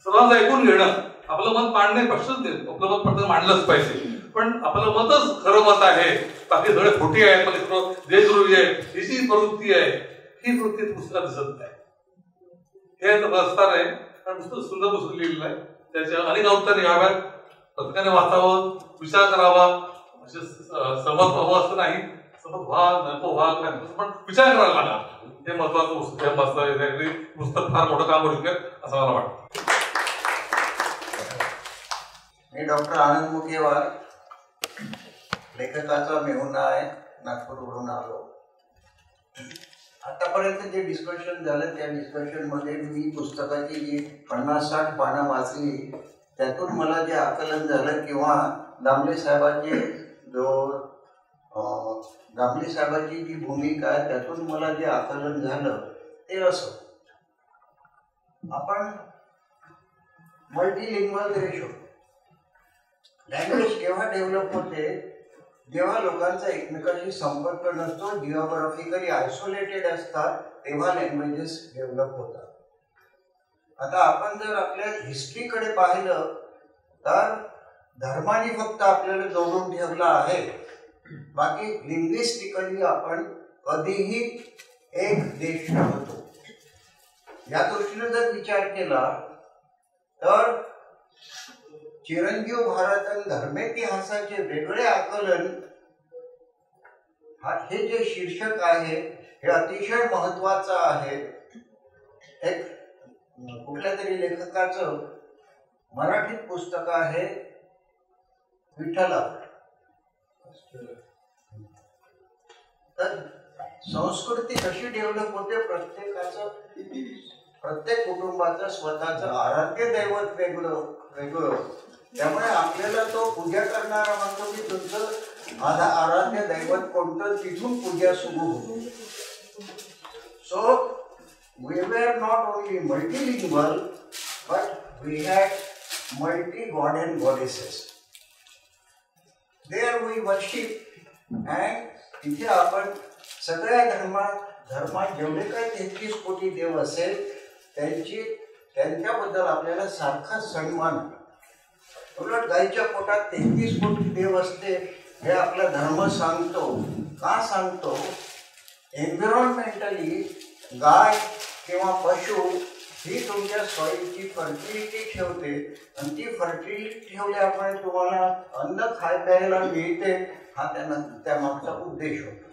सर्वांचं ऐकून घेणं, आपलं मत मांडणे पक्षच नाही, आपलं मत फक्त मांडलंच पाहिजे. पण आपलं मतच खरं मत आहे, बाकी सगळे खोटी आहेत, म्हणजे देशद्रोही आहे, ही जी प्रवृत्ती आहे ही प्रवृत्ती पुस्तकात दिसत नाही. हे बलस्थान आहे. कारण पुस्तक सुंदर पुस्तक लिहिलेलं आहे, त्याच्या अनेक अवतार याव्यात, प्रत्येकाने वाचावं, विचार करावा. सहमत व्हावं असं नाही, सहमत व्हा नको व्हा काय, पण विचार करायला लागला. हे महत्वाचं पुस्तक फार मोठं काम करू शकेल असं मला वाटतं. मी डॉक्टर आनंद मुखेवार, लेखकाचा मेहुणा आहे, नागपूरवरून आलो. आतापर्यंत जे डिस्कशन झालं त्या डिस्कशन मध्ये मी पुस्तकाची जी 50-60 पानं वाचली, त्यातून मला जे आकलन झालं किंवा दामले साहेबांची जी भूमिका आहे त्यातून मला जे आकलन झालं ते असं, आपण मल्टीलिंग्वल रेशो, लँग्वेज केव्हा डेव्हलप होते जेव्हा लोकांचा एकमेकाशी संपर्क नसतो, जिओग्राफिकली आयसोलेटेड असतात, तेव्हा लँग्वेजेस डेव्हलप होतात. आता आपण जर आपल्या हिस्ट्रीकडे पाहिलं तर धर्माने फक्त आपल्याला जोडून ठेवला आहे, बाकी लिंग्विस्टिकली आपण कधीही एक देश नव्हतो. या दृष्टीने जर विचार केला तर चिरंजीव भारत आणि धर्मेतिहासाचे वेगळे आकलन, हे जे शीर्षक आहे हे अतिशय महत्वाचं आहे. एक कुठल्या तरी लेखकाचं मराठीत पुस्तक आहे विठ्ठला. तर संस्कृती कशी डेव्हलप होते, प्रत्येक कुटुंबाचं स्वतःचं आराध्य दैवत वेगळं. त्यामुळे आपल्याला तो पूजा करणारा म्हणतो की तुमचं आराध्य दैवत कोणतं तिथून पूजा सुरू होती. So we were not only multilingual, but we had multi-god and goddesses. There we worship, and तिथे आपण सगळ्या धर्मात जेवढे काही 33 कोटी देव असेल त्यांच्याबद्दल आपल्याला सारखा सन्मान. उलट गायीच्या पोटात 33 कोटी देव असते हे आपला धर्म सांगतो. का सांगतो? एन्व्हायरमेंटली गाय किंवा पशु ही तुमच्या सॉईलची फर्टिलिटी ठेवते, आणि ती फर्टिलिटी ठेवल्यामुळे तुम्हाला अन्न प्यायला मिळते. हा त्या मागचा उद्देश होता.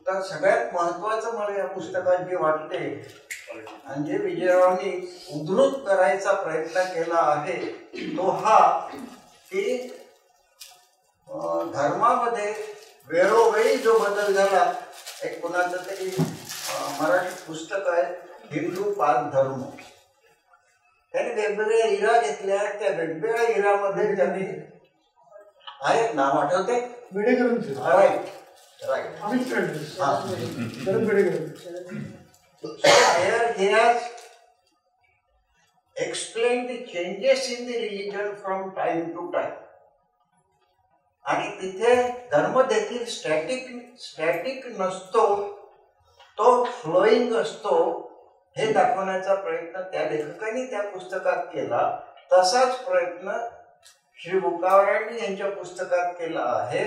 तर सगळ्यात महत्वाचं मला या पुस्तकात जे वाटते आणि जे विजयरावांनी उद्धृत करायचा प्रयत्न केला आहे तो हा की धर्मामध्ये वेळोवेळी जो बदल झाला. एक कोणाचं तरी मराठी पुस्तक आहे हिंदू पाच धर्म. त्याने वेगवेगळ्या इरा घेतल्या. त्या वेगवेगळ्या इरामध्ये त्यांनी आहेत नाव आठवते right he has explained the changes in the religion from time to time. आणि तिथे धर्म देखील स्टॅटिक नसतो, तो फ्लोईंग असतो हे दाखवण्याचा प्रयत्न त्या लेखकांनी त्या पुस्तकात केला. तसाच प्रयत्न श्री बुकावरांनी यांच्या पुस्तकात केला आहे.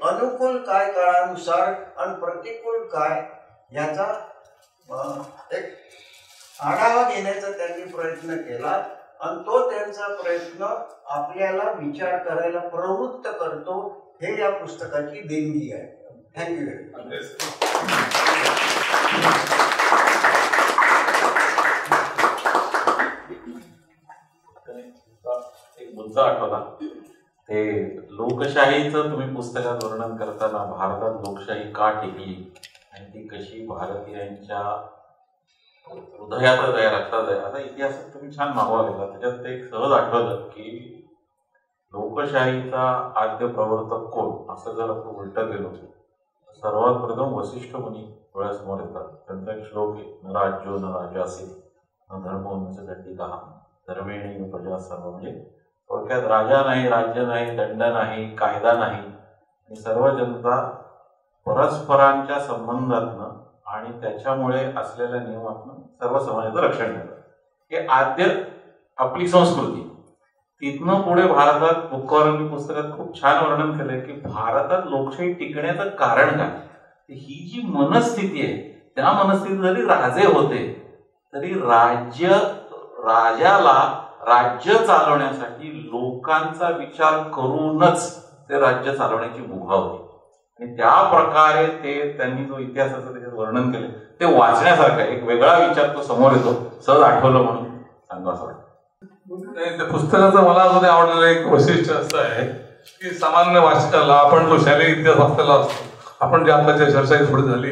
अनुकूल काय काळानुसार आणि प्रतिकूल काय याचा एक आढावा घेण्याचा त्यांनी प्रयत्न केला, आणि तो त्यांचा प्रयत्न आपल्याला विचार करायला प्रवृत्त करतो. हे या पुस्तकाची देणगी आहे. Thank you very much. एक मुद्दा आठवला, ते लोकशाहीचं तुम्ही पुस्तकात वर्णन करताना भारतात लोकशाही का टिकली आणि ती कशी भारतीयांच्या हृदयातच आहे, रक्तात आहे, असा इतिहासात तुम्ही छान मागवलेला. त्याच्यात ते एक सहज आठवलं की लोकशाहीचा आद्य प्रवर्तक कोण असं जर आपण उलट गेलो सर्वात प्रथम वसिष्ठ मुनी डोळ्यासमोर येतात. त्यांचा एक श्लोक आहे, न राज्यो न राजासी न धर्मोन्नतीसाठी का धर्मेण प्रजा सर्व. म्हणजे थोडक्यात राजा नाही, राज्य नाही, दंड नाही, कायदा नाही, आणि सर्व जनता परस्परांच्या संबंधातनं आणि त्याच्यामुळे असलेल्या नियमातनं सर्व समाजाचं रक्षण करतात. हे आद्य आपली संस्कृती. तिथनं पुढे भारतात बुकावरांनी पुस्तकात खूप छान वर्णन केलंय की भारतात लोकशाही टिकण्याचं कारण काय. ही जी मनस्थिती आहे त्या मनस्थितीत जरी राजे होते तरी राजाला राज्य चालवण्यासाठी लोकांचा विचार करूनच ते राज्य चालवण्याची मुभा होती. आणि त्या प्रकारे ते त्यांनी जो इतिहासाचं त्याच्यात वर्णन केलं ते वाचण्यासारखं. एक वेगळा विचार तो समोर येतो. सहज आठवलं म्हणून सांगा असं वाटतं. त्या पुस्तकाचं मला अजून आवडलेलं एक वैशिष्ट्य असं आहे की सामान्य वाचकाला आपण जो शालेय इतिहास वाचलेला असतो, आपण जे आताच्या चर्चा थोडी झाली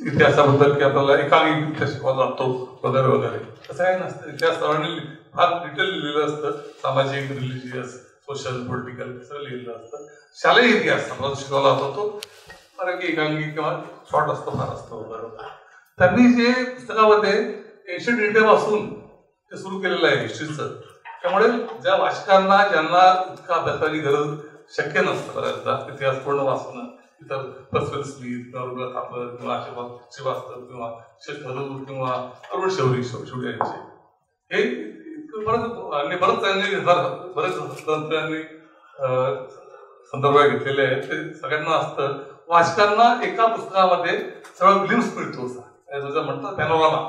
इतिहासाबद्दल की आपल्याला एकांकिक इतिहास शिकवला जातो वगैरे वगैरे, तसं काही नसतं. इतिहास सर्वांनी फार डिटेल लिहिलेलं असतं. सामाजिक, रिलिजियस, सोशल, पॉलिटिकल सगळं लिहिलेलं असतं. शालेय इतिहास आपण शिकवला जातो तो बरं की एकांकिक किंवा शॉर्ट असतो, फार असतो. बरोबर. त्यांनी जे पुस्तकामध्ये एन्शियंट इंडियापासून ते सुरू केलेलं आहे हिस्ट्रीचं. त्यामुळे ज्या वाचकांना ज्यांना इतका अभ्यासाची गरज शक्य नसतं बऱ्याचदा इतिहास पूर्ण वाचणं, इतर पर्सवेल स्मिथ किंवा रुग्णात थापर किंवा श्रीवास्तव किंवा थरूर किंवा अरुण शेवटी यांचे हे बरेच ग्रंथांनी संदर्भ घेतलेले आहेत. ते सगळ्यांना असतं. वाचकांना एका पुस्तकामध्ये सगळं ग्लिम्स मिळतो. जसं म्हणतात panorama,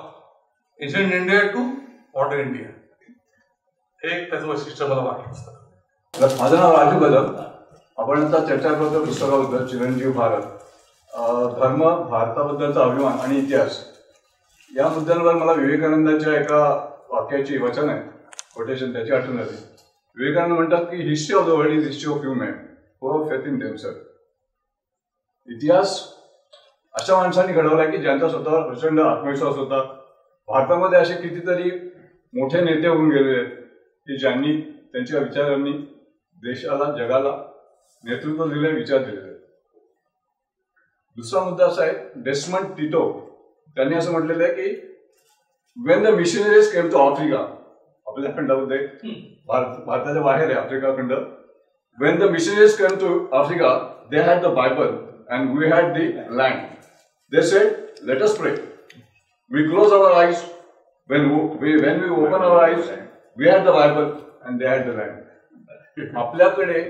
ancient India to modern India, हे त्याचं वैशिष्ट्य मला वाटतं. माझं नाव राजू कदम. आपण आता चर्चा करतो पुस्तकाबद्दल चिरंजीव भारत, धर्म, भारताबद्दलचा अभिमान आणि इतिहास या मुद्द्यांवर मला विवेकानंदाच्या एका वाक्याची वचन आहे, कोटेशन त्याची आठवण आली. विवेकानंद म्हणतात की history of the world is history of human who have faith in themselves. इतिहास अशा माणसांनी घडवला की ज्यांचा स्वतःवर प्रचंड आत्मविश्वास होता. भारतामध्ये असे कितीतरी मोठे नेते होऊन गेले की ज्यांनी त्यांच्या विचारांनी देशाला, जगाला नेतृत्व दिले, विचार दिलेले. दुसरा मुद्दा असा आहे, डेस्मंड टिटो त्यांनी असं म्हटलेलं आहे की when the missionaries came to Africa, आपल्या खंडामध्ये भारताच्या बाहेर आहे आफ्रिका खंड, when the missionaries came to Africa they had the Bible and we had the land. They said let us pray. We close our eyes, when we open our eyes, we had the Bible and they had the land. आपल्याकडे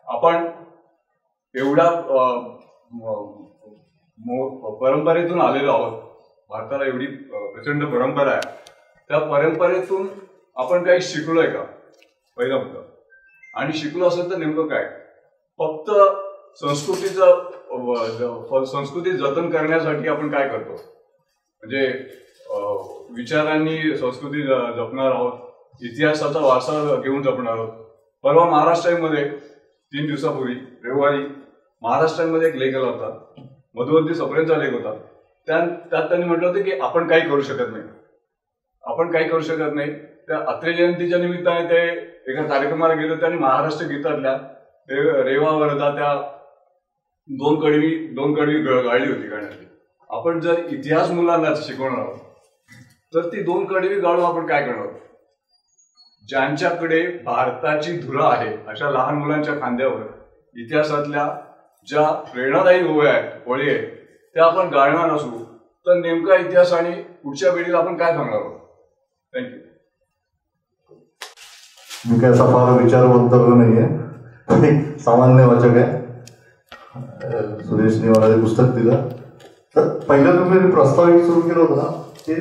आपण एवढ्या परंपरेतून आलेलो आहोत, भारताला एवढी प्रचंड परंपरा आहे, त्या परंपरेतून आपण काही शिकलोय का, पहिला मुद्दा. आणि शिकलो असेल तर नेमकं काय? फक्त संस्कृती जतन करण्यासाठी आपण काय करतो, म्हणजे विचारांनी संस्कृती जपणार आहोत, इतिहासाचा वारसा घेऊन जपणार आहोत. परवा महाराष्ट्रामध्ये 3 दिवसापूर्वी रविवारी महाराष्ट्रामध्ये एक लेख आला होता, मधुवंती सप्रेंचा लेख होता. त्यात त्यांनी म्हटलं होतं की आपण काही करू शकत नाही, आपण काही करू शकत नाही. त्या अत्रे जयंतीच्या निमित्ताने ते एका कार्यक्रमाला गेले होते आणि महाराष्ट्र गीतातल्या रेवा वरदा त्या दोन कडवी गाळली होती गाण्याची. आपण जर इतिहास मुलांना शिकवणार आहोत तर ती 2 कडवी गाळून आपण काय करणार? ज्यांच्याकडे भारताची धुरा आहे अशा लहान मुलांच्या खांद्यावर इतिहासातल्या ज्या प्रेरणादायी ओळी आहेत त्या आपण गाळणार असू तर नेमका इतिहास आणि पुढच्या पिढीला आपण काय सांगणार आहोत? थँक्यू. मी काय असा फार विचारवंत नाहीये, सामान्य वाचक आहे. सुरेशने मला ते पुस्तक दिलं तर पहिलं तुम्ही प्रस्तावित सुरू केलं होतं ना, ते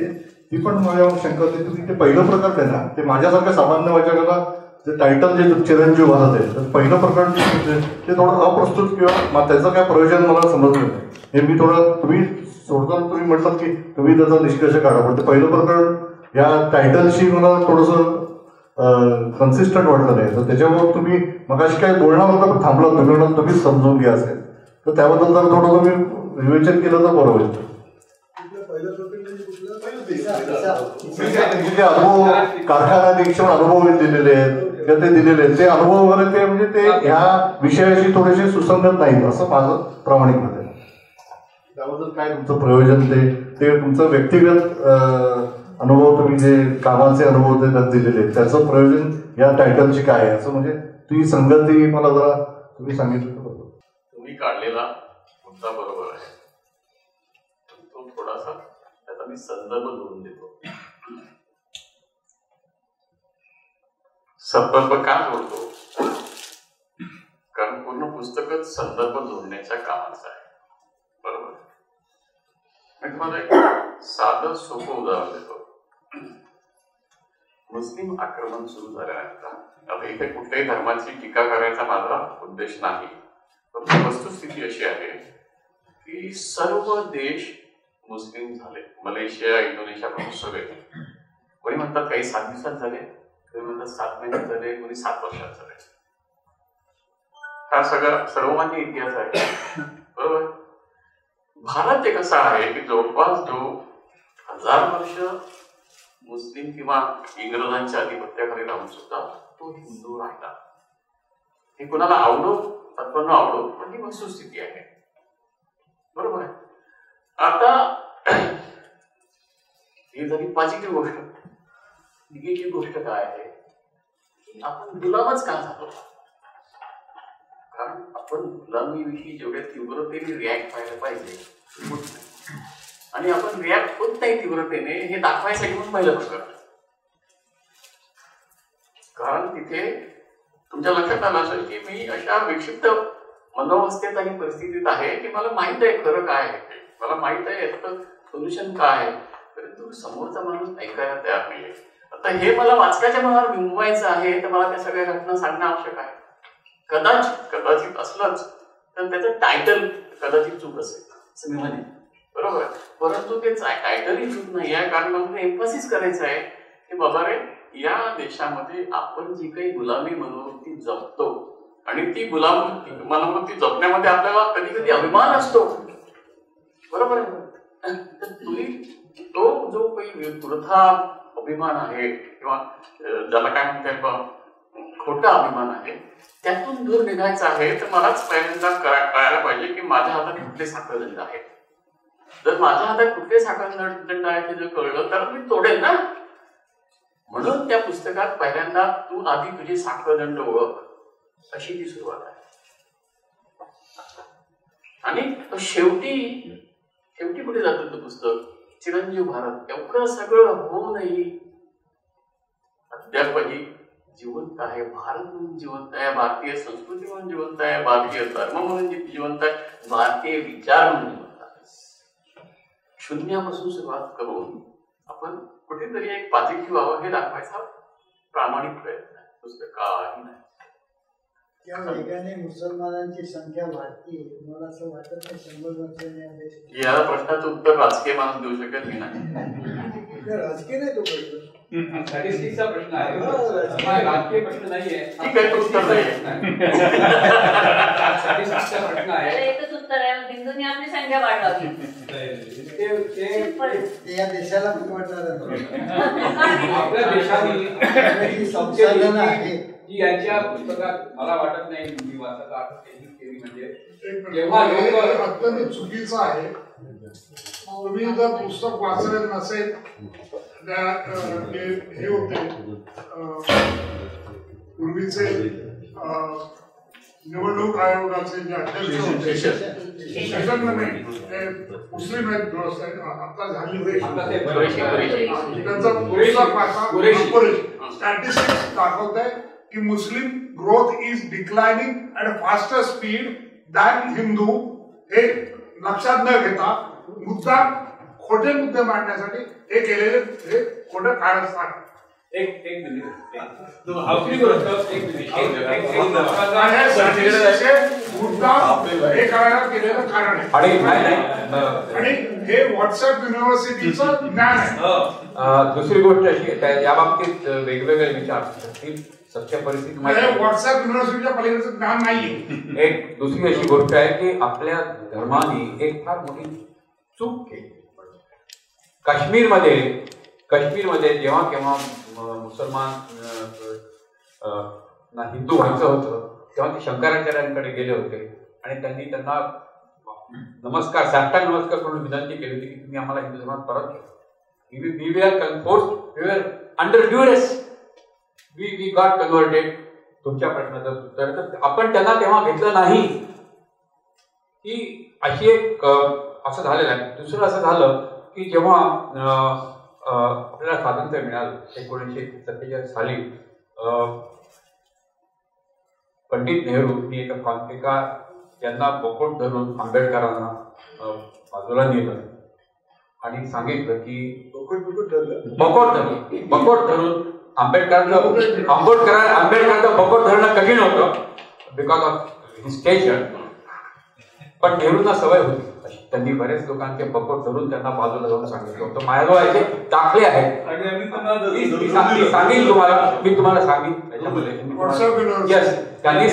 ती पण माझ्या शंका होती. तुम्ही ते पहिलं प्रकरण आहे ना, ते माझ्यासारख्या सामान्य वाचकाला जे टायटल जे चिरंजीव भारत आहे तर पहिलं प्रकरण ते थोडं अप्रस्तुत किंवा त्याचं काय प्रयोजन मला समजलं नाही. हे मी थोडं तुम्ही सोडताना तुम्ही म्हटलं की तुम्ही त्याचा निष्कर्ष काढा, पण ते पहिलं प्रकरण या टायटलशी मला थोडंसं कन्सिस्टंट वाटलं नाही. तर त्याच्यामुळे तुम्ही मगाशी काय बोलणार होता पण थांबला, तुम्ही म्हणाल तुम्हीच समजून घ्या असेल तर त्याबद्दल जर थोडं तुम्ही विवेचन केलं तर बरोबर होईल. अनुभव कारखाना निरीक्षण अनुभव दिलेले आहेत किंवा ते दिलेले आहेत, ते अनुभव वगैरे ते म्हणजे ते ह्या विषयाशी थोडेसे सुसंगत नाहीत असं माझं प्रामाणिक मत आहे. त्याबद्दल काय तुमचं प्रयोजन ते तुमचं व्यक्तिगत अनुभव, तुम्ही जे कामाचे अनुभव ते त्यात दिलेले आहेत त्याचं प्रयोजन या टायटलची काय आहे असं म्हणजे ती संगती मला जरा तुम्ही सांगितलं बरोबर. तुम्ही काढलेला मुद्दा बरोबर आहे, तो थोडासा त्याचा मी संदर्भ जोडून देतो. संदर्भ का जोडतो? कारण पूर्ण पुस्तकच संदर्भ जोडण्याच्या कामाचं आहे, बरोबर. मी तुम्हाला एक साधं सोपं उदाहरण देतो. मुस्लिम आक्रमण सुरू झाल्यानंतर, आता इथे कुठल्याही धर्माची टीका करायचा माझा उद्देश नाही, पण वस्तुस्थिती अशी आहे की सर्व देश मुस्लिम झाले. मलेशिया, इंडोनेशिया पण सगळे. कोणी म्हणतात काही 7 दिवसात झाले, कोणी म्हणतात 7 महिन्यात झाले, कोणी 7 वर्षात झाले. हा सगळा सर्वमान्य इतिहास आहे, बरोबर. भारत एक असा आहे की जवळपास जो 1000 वर्ष मुस्लिम किंवा इंग्रजांच्या अधिपत्याखाली राहून सुद्धा तो हिंदू राहिला. हे कोणाला आवडो अथवा न आवडो पण ही वस्तुस्थिती आहे, बरोबर आहे. आता ही झाली पॉझिटिव्ह गोष्ट. निगेटिव्ह गोष्ट काय आहे की आपण गुलामच का झालो? कारण आपण गुलामीविषयी जेवढ्या तीव्रतेने रिॲक्ट व्हायला पाहिजे आणि आपण रिॲक्ट होत नाही तीव्रतेने, हे दाखवायसाठी म्हणून पहिलं प्रकरण. कारण तिथे तुमच्या लक्षात आलं असेल की मी अशा विक्षिप्त मनोवस्थेत आणि परिस्थितीत आहे की मला माहित आहे खरं काय आहे, मला माहित आहे याचं सोल्युशन काय आहे, परंतु समोरचा माणूस ऐकायला तयार नाहीये. आता हे मला वाचकाच्या मनावर बिंबवायचं आहे तर मला त्या सगळ्या घटना सांगणं आवश्यक आहे. कदाचित असलंच तर त्याचं टायटल कदाचित चूक असेल असं मी म्हणेन, बरोबर. परंतु ते टायटलही चूक नाही आहे, कारण मला एम्फसिस करायचं आहे की बाबा रे, या देशामध्ये आपण जी काही गुलामी मनोवृत्ती जपतो आणि ती गुलामी मनोवृत्ती जपण्यामध्ये आपल्याला कधी कधी अभिमान असतो, बरोबर आहे. तुम्ही तो जो काही पुरथा अभिमान आहे किंवा ज्याला काय म्हणता खोटा अभिमान आहे त्यातून दूर निघायचं आहे तर मलाच पहिल्यांदा कळायला पाहिजे की माझ्या हातात कुठले साखळदंड आहेत. जर माझ्या हातात कुठले साखळदंड आहेत हे जर कळलं तर मी तोडेल ना. म्हणून त्या पुस्तकात पहिल्यांदा तू आधी तुझे साखळदंड ओळख अशी ती सुरुवात आहे. आणि शेवटी कुठे जातं ते पुस्तक? चिरंजीव भारत. एवढं सगळं होऊनही अद्यापही जिवंत आहे. भारत म्हणून जिवंत आहे, भारतीय संस्कृती म्हणून जिवंत आहे, भारतीय धर्म म्हणून जिवंत आहे, भारतीय विचार म्हणून जिवंत आहे. शून्यापासून सुरुवात करून आपण कुठेतरी एक पॉझिटिव्ह व्हावं हे दाखवायचा प्रामाणिक प्रयत्न आहे. दुसरं काही नाही. या वेगाने मुसलमानांची संख्या वाढती, मला असं वाटत नाही 100 वर्षांनी या प्रश्नाचं उत्तर राजकीय माणूस देऊ शकत मी नाही. राजकीय नाही तो प्रश्न, स्टॅटिस्टिक्सचा प्रश्न आहे, राजकीय प्रश्न नाहीये. ठीक आहे, तो उत्तर नाही. स्टॅटिस्टिक्सचा प्रश्न आहे. एकच उत्तर आहे, हिंदूंनी आपली संख्या वाढवावी. या देशाला वाटणार आपल्या देशाने संसाधन आहे की यांच्या पुस्तकात मला वाटत नाही मी वाचत केली म्हणजे जेव्हा लोक अत्यंत चुकीचं आहे. तुम्ही जर पुस्तक वाचलं नसेल, हे होते पूर्वीचे निवडणूक आयोगाचे जे अध्यक्ष होते, सेशन मुस्लिम आहेत, आता झाली त्यांचा पुस्तक वाचा. स्टॅटिस्टिक्स दाखवत आहे की Muslim growth is declining at a faster speed than Hindu. हे लक्षात न घेता मुद्दा खोटे मुद्दे मांडण्यासाठी हे केलेले हे खोटं कारस्थान. एक मिनिट हे करायला केलेलं कारण आहे आणि हे व्हॉट्सअप युनिव्हर्सिटीचं ज्ञान आहे. दुसरी गोष्ट अशी या बाबतीत वेगवेगळे विचार असतील. सत्य परिस्थिती व्हॉट्सअप युनिव्हर्सिटीच्या पलीकडचं ज्ञान नाहीये. एक दुसरी अशी गोष्ट आहे की आपल्या धर्माने एक फार मोठी चूक केली. काश्मीरमध्ये जेव्हा केव्हा मुसलमान हिंदू व्हायचं होतं तेव्हा ते शंकराचार्यांकडे गेले होते आणि त्यांनी त्यांना नमस्कार साष्टांग नमस्कार करून विनंती केली होती की तुम्ही आम्हाला हिंदू धर्मात परत घ्या. We were under duress. We got converted. तुमच्या प्रश्नाचं उत्तर तर आपण त्यांना तेव्हा घेतलं नाही. ही अशी एक असं झालेलं आहे. दुसरं असं झालं की जेव्हा आपल्याला स्वातंत्र्य मिळालं 1947 साली पंडित नेहरूंनी एका त्यांना बोकोट धरून आंबेडकरांना बाजूला नेलं आणि सांगितलं की बकोट धरून आंबेडकरांचं बकोट धरणं कठीण होतं बिकॉज ऑफ स्टेशन. पण नेहरूंना सवय होती. त्यांनी बरेच लोकांचे बकोट धरून त्यांना बाजूला जाऊन सांगितलं होतं. माझ्याजवळ याचे दाखले आहेत. मी तुम्हाला सांगितलं त्यांनी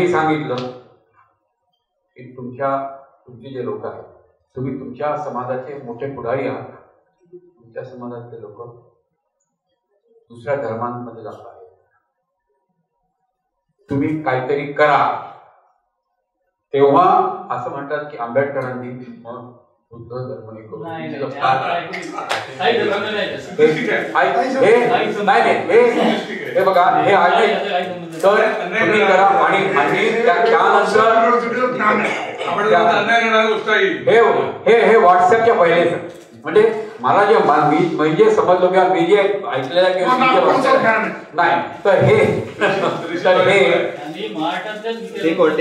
सांगितलं की तुमचे जे लोक आहेत तुम्ही तुमच्या समाजाचे मोठे पुढारी आहात. तुमच्या समाजातले लोक दुसऱ्या धर्मांमध्ये जात आहेत. तुम्ही काहीतरी करा. तेव्हा असं म्हणतात की आंबेडकरांनी बुद्ध धर्म हे बघा हे आहे तर तुम्ही करा आणि हे व्हॉट्सअपच्या पहिलेच म्हणजे मला जे मी जे समजलो किंवा मी जे ऐकलेलं किंवा नाही तर हे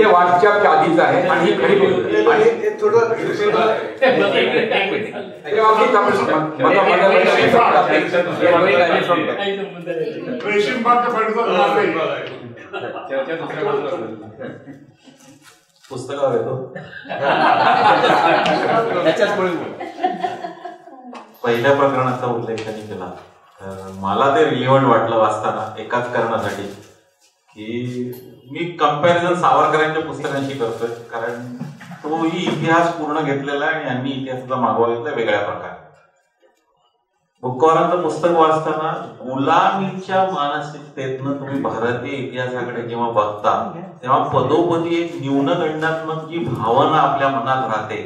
व्हॉट्सअपच्या आधीच आहे आणि खरी पुस्तकावर येतो. पहिल्या प्रकरणाचा उल्लेख त्यांनी केला. मला ते रिलिव्हंट वाटलं वाचताना एकाच कारणासाठी की मी कंपॅरिझन सावरकरांच्या पुस्तकांशी करतोय कारण तोही इतिहास पूर्ण घेतलेला आहे आणि यांनी इतिहासाचा मागोवा घेतला वेगळ्या प्रकारे. बुक्कवारांचं पुस्तक वाचताना गुलामीच्या मानसिकतेतनं तुम्ही भारतीय इतिहासाकडे जेव्हा बघता तेव्हा पदोपदी एक न्यूनगंडात्मक जी भावना आपल्या मनात राहते,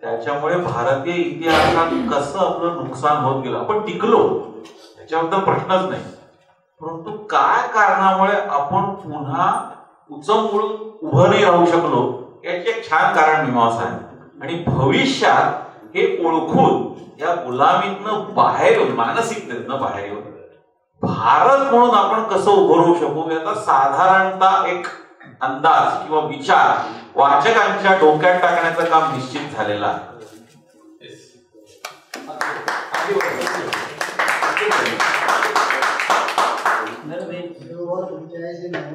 त्याच्यामुळे भारतीय इतिहासात कसं आपलं नुकसान होत गेलं. आपण टिकलो त्याच्याबद्दल प्रश्नच नाही, परंतु काय कारणामुळे आपण पुन्हा उचंबळून उभं नाही राहू शकलो याची एक छान कारण मीमांसा आहे. आणि भविष्यात हे ओळखून या गुलामीतनं बाहेर येऊन, मानसिकतेतनं बाहेर येऊन भारत म्हणून आपण कसं उभं राहू शकू याचा साधारणतः एक अंदाज किंवा विचार वाचकांच्या डोक्यात टाकण्याचं काम निश्चित झालेलं आहे.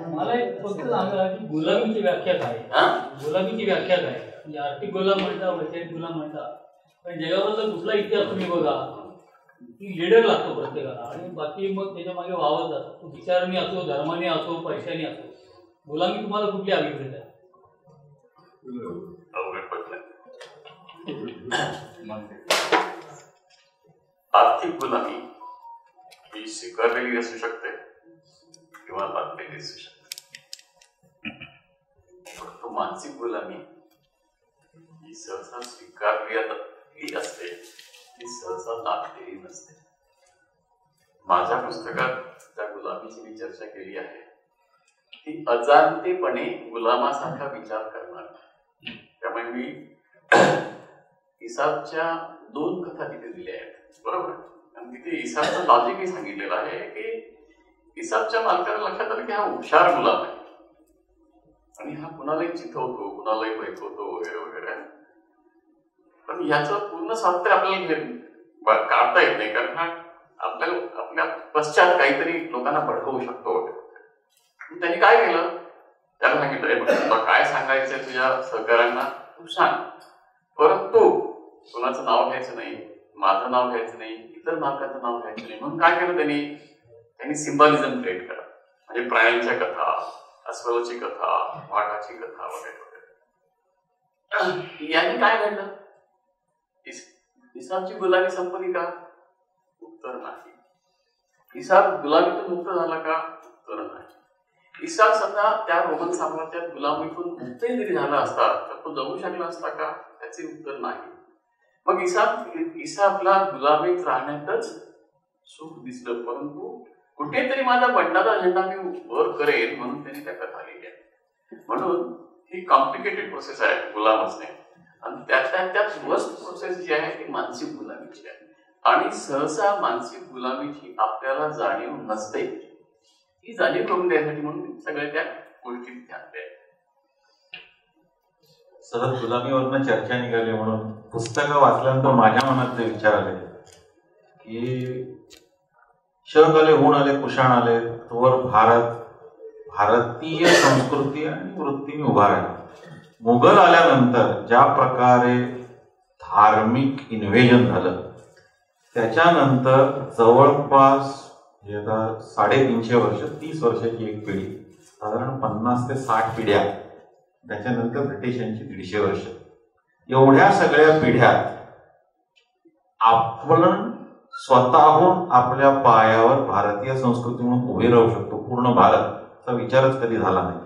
मला एक फक्त सांगा की गुलामीची व्याख्या काय? गुलामीची व्याख्या काय? म्हणजे आर्थिक गुलाम म्हणता, वैचारिक गुलाम म्हणता, पण जगावरचा कुठला इतिहास तुम्ही बघा की लीडर लागतो प्रत्येकाला आणि बाकी मग त्याच्या मागे वावत जातात. तो विचाराने असो, धर्माने असो, पैशाने असो. गुलामी तुम्हाला कुठली अभिप्रेत आहे? आर्थिक गुलामी ही स्वीकारलेली असू शकते किंवा लादलेली असू शकते, परंतु मानसिक गुलामी ही सहसा स्वीकारलेली असते, ती सहसा लादलेली नसते. माझ्या पुस्तकात त्या गुलामीची मी चर्चा केली आहे, ती अजाणतेपणे गुलामासारखा विचार करणार. त्यामुळे मी इसाबच्या 2 कथा तिथे दिल्या आहेत, बरोबर. आणि तिथे इसाबचं लॉजिकही सांगितलेलं आहे की इसाबच्या मालकाला लक्षात आलं की हा हुशार गुलाम आहे आणि हा कुणालाही चिथवतो, कुणालाही बैठवतो वगैरे वगैरे. पण ह्याचं पूर्ण स्वातंत्र्य आपल्याला काढता येत नाही, कारण हा आपल्या पश्चात काहीतरी लोकांना भडकवू शकतो वगैरे. त्यांनी काय केलं, त्याला सांगितलं तुला काय सांगायचंय तुझ्या सहकाऱ्यांना तू सांग, परंतु कुणाचं नाव घ्यायचं नाही, माझं नाव घ्यायचं नाही, इतर मालकाचं नाव घ्यायचं नाही. म्हणून काय केलं त्यांनी सिम्बॉलिझम क्रिएट करा. म्हणजे प्राण्यांच्या कथा, अस्वलाची कथा, वाघाची कथा वगैरे वगैरे. यांनी काय घडलं, इसाबची गुलामी संपली का? उत्तर नाही. इसाब गुलामीतून मुक्त झाला का? उत्तर नाही. इसाब सध्या त्या रोमन साम्राज्यात गुलामीतून मुक्तही जरी झाला असता तर तो जगू शकला असता का? त्याचे उत्तर नाही. मग इसाबला गुलामीत राहण्यातच सुख दिसलं, परंतु कुठेतरी माझा बंडाचा झेंडा मी वर करेल म्हणून त्यांनी त्या कथा लिहिल्या. म्हणून ही कॉम्प्लिकेटेड प्रोसेस आहे गुलाम असणे, आणि त्यात वर्स्ट प्रोसेस जी आहे ती मानसिक गुलामीची आहे. आणि सहसा मानसिक गुलामीची आपल्याला जाणीव नसते. ही जाणीव करून द्यायसाठी म्हणून सगळ्या त्या गोष्टी आणल्या. सहज गुलामीवरनं चर्चा निघाली म्हणून पुस्तकं वाचल्यानंतर माझ्या मनात जे विचार आले की शक आले, ऊन आले, कुशाण आले, तोवर भारतीय संस्कृती आणि वृत्तीने उभा राहिला. मुघल आल्यानंतर ज्या प्रकारे धार्मिक इन्व्हेजन झालं त्याच्यानंतर जवळपास 350 वर्ष, 30 वर्षाची एक पिढी, साधारण 50 ते 60 पिढ्या, त्याच्यानंतर ब्रिटिशांची 150 वर्ष, एवढ्या सगळ्या पिढ्यात आपण स्वतःहून आपल्या पायावर भारतीय संस्कृती म्हणून उभे राहू शकतो पूर्ण भारतचा विचारच कधी झाला नाही.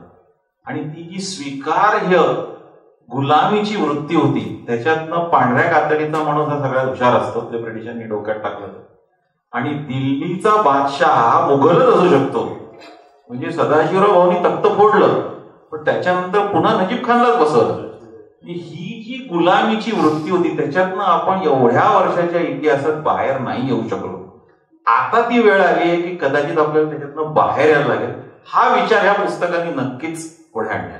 आणि ती जी स्वीकार्य गुलामीची वृत्ती होती त्याच्यातनं पांढऱ्या कातडीचा माणूस हा सगळ्यात हुशार असतो, ते ब्रिटिशांनी डोक्यात टाकलं. आणि दिल्लीचा बादशाह हा मुघलच असू शकतो. म्हणजे सदाशिवराव भाऊनी तख्त फोडलं पण त्याच्यानंतर पुन्हा नजीब खानलाच बसवलं. ही जी गुलामीची वृत्ती होती त्याच्यातनं आपण एवढ्या वर्षाच्या इतिहासात बाहेर नाही येऊ शकलो. आता ती वेळ आली आहे की कदाचित आपल्याला त्याच्यातनं बाहेर यायला लागेल. हा विचार ह्या पुस्तकांनी नक्कीच पुढे आणला.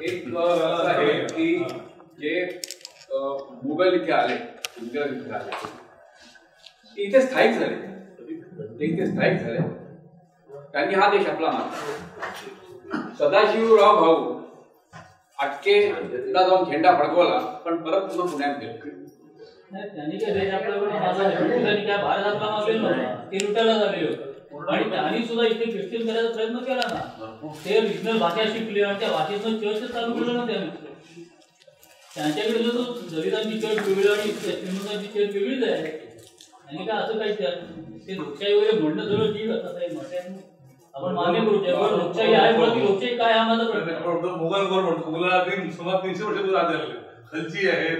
एक आहे की जे मुघल इथे आले, इथे स्थायिक झाले, त्यांनी हा देश आपला मानला. सदाशिवराव भाऊ अटके जाऊन झेंडा फडकवला पण परत पुन्हा पुण्यात गेले. त्यांनी काय देश आपल्या भारत आपला मागेल नव्हता, ते लुटायला झालेले होते. आणि त्यांनी सुद्धा इथे ख्रिश्चन करायचा प्रयत्न केला ना. ते रिजनल भाषा शिकले आणि त्या भाषेतून चर्च चालू केलं ना त्यांनी. त्यांच्याकडे जो दलितांची खेळ वेगळी आणि श्रीमंतांची खेळ वेगळीच आहे. आणि काय असं काही ते लोकशाही वगैरे म्हणणं सगळं ठीक आहे, तसं आहे आपण मान्य करू शकतो. लोकशाही आहे पण लोकशाही काय हा माझा प्रश्न. मुघल गव्हर्नमेंट मुघलातील सुमारे 300 वर्षापूर्वी आले खलची आहेत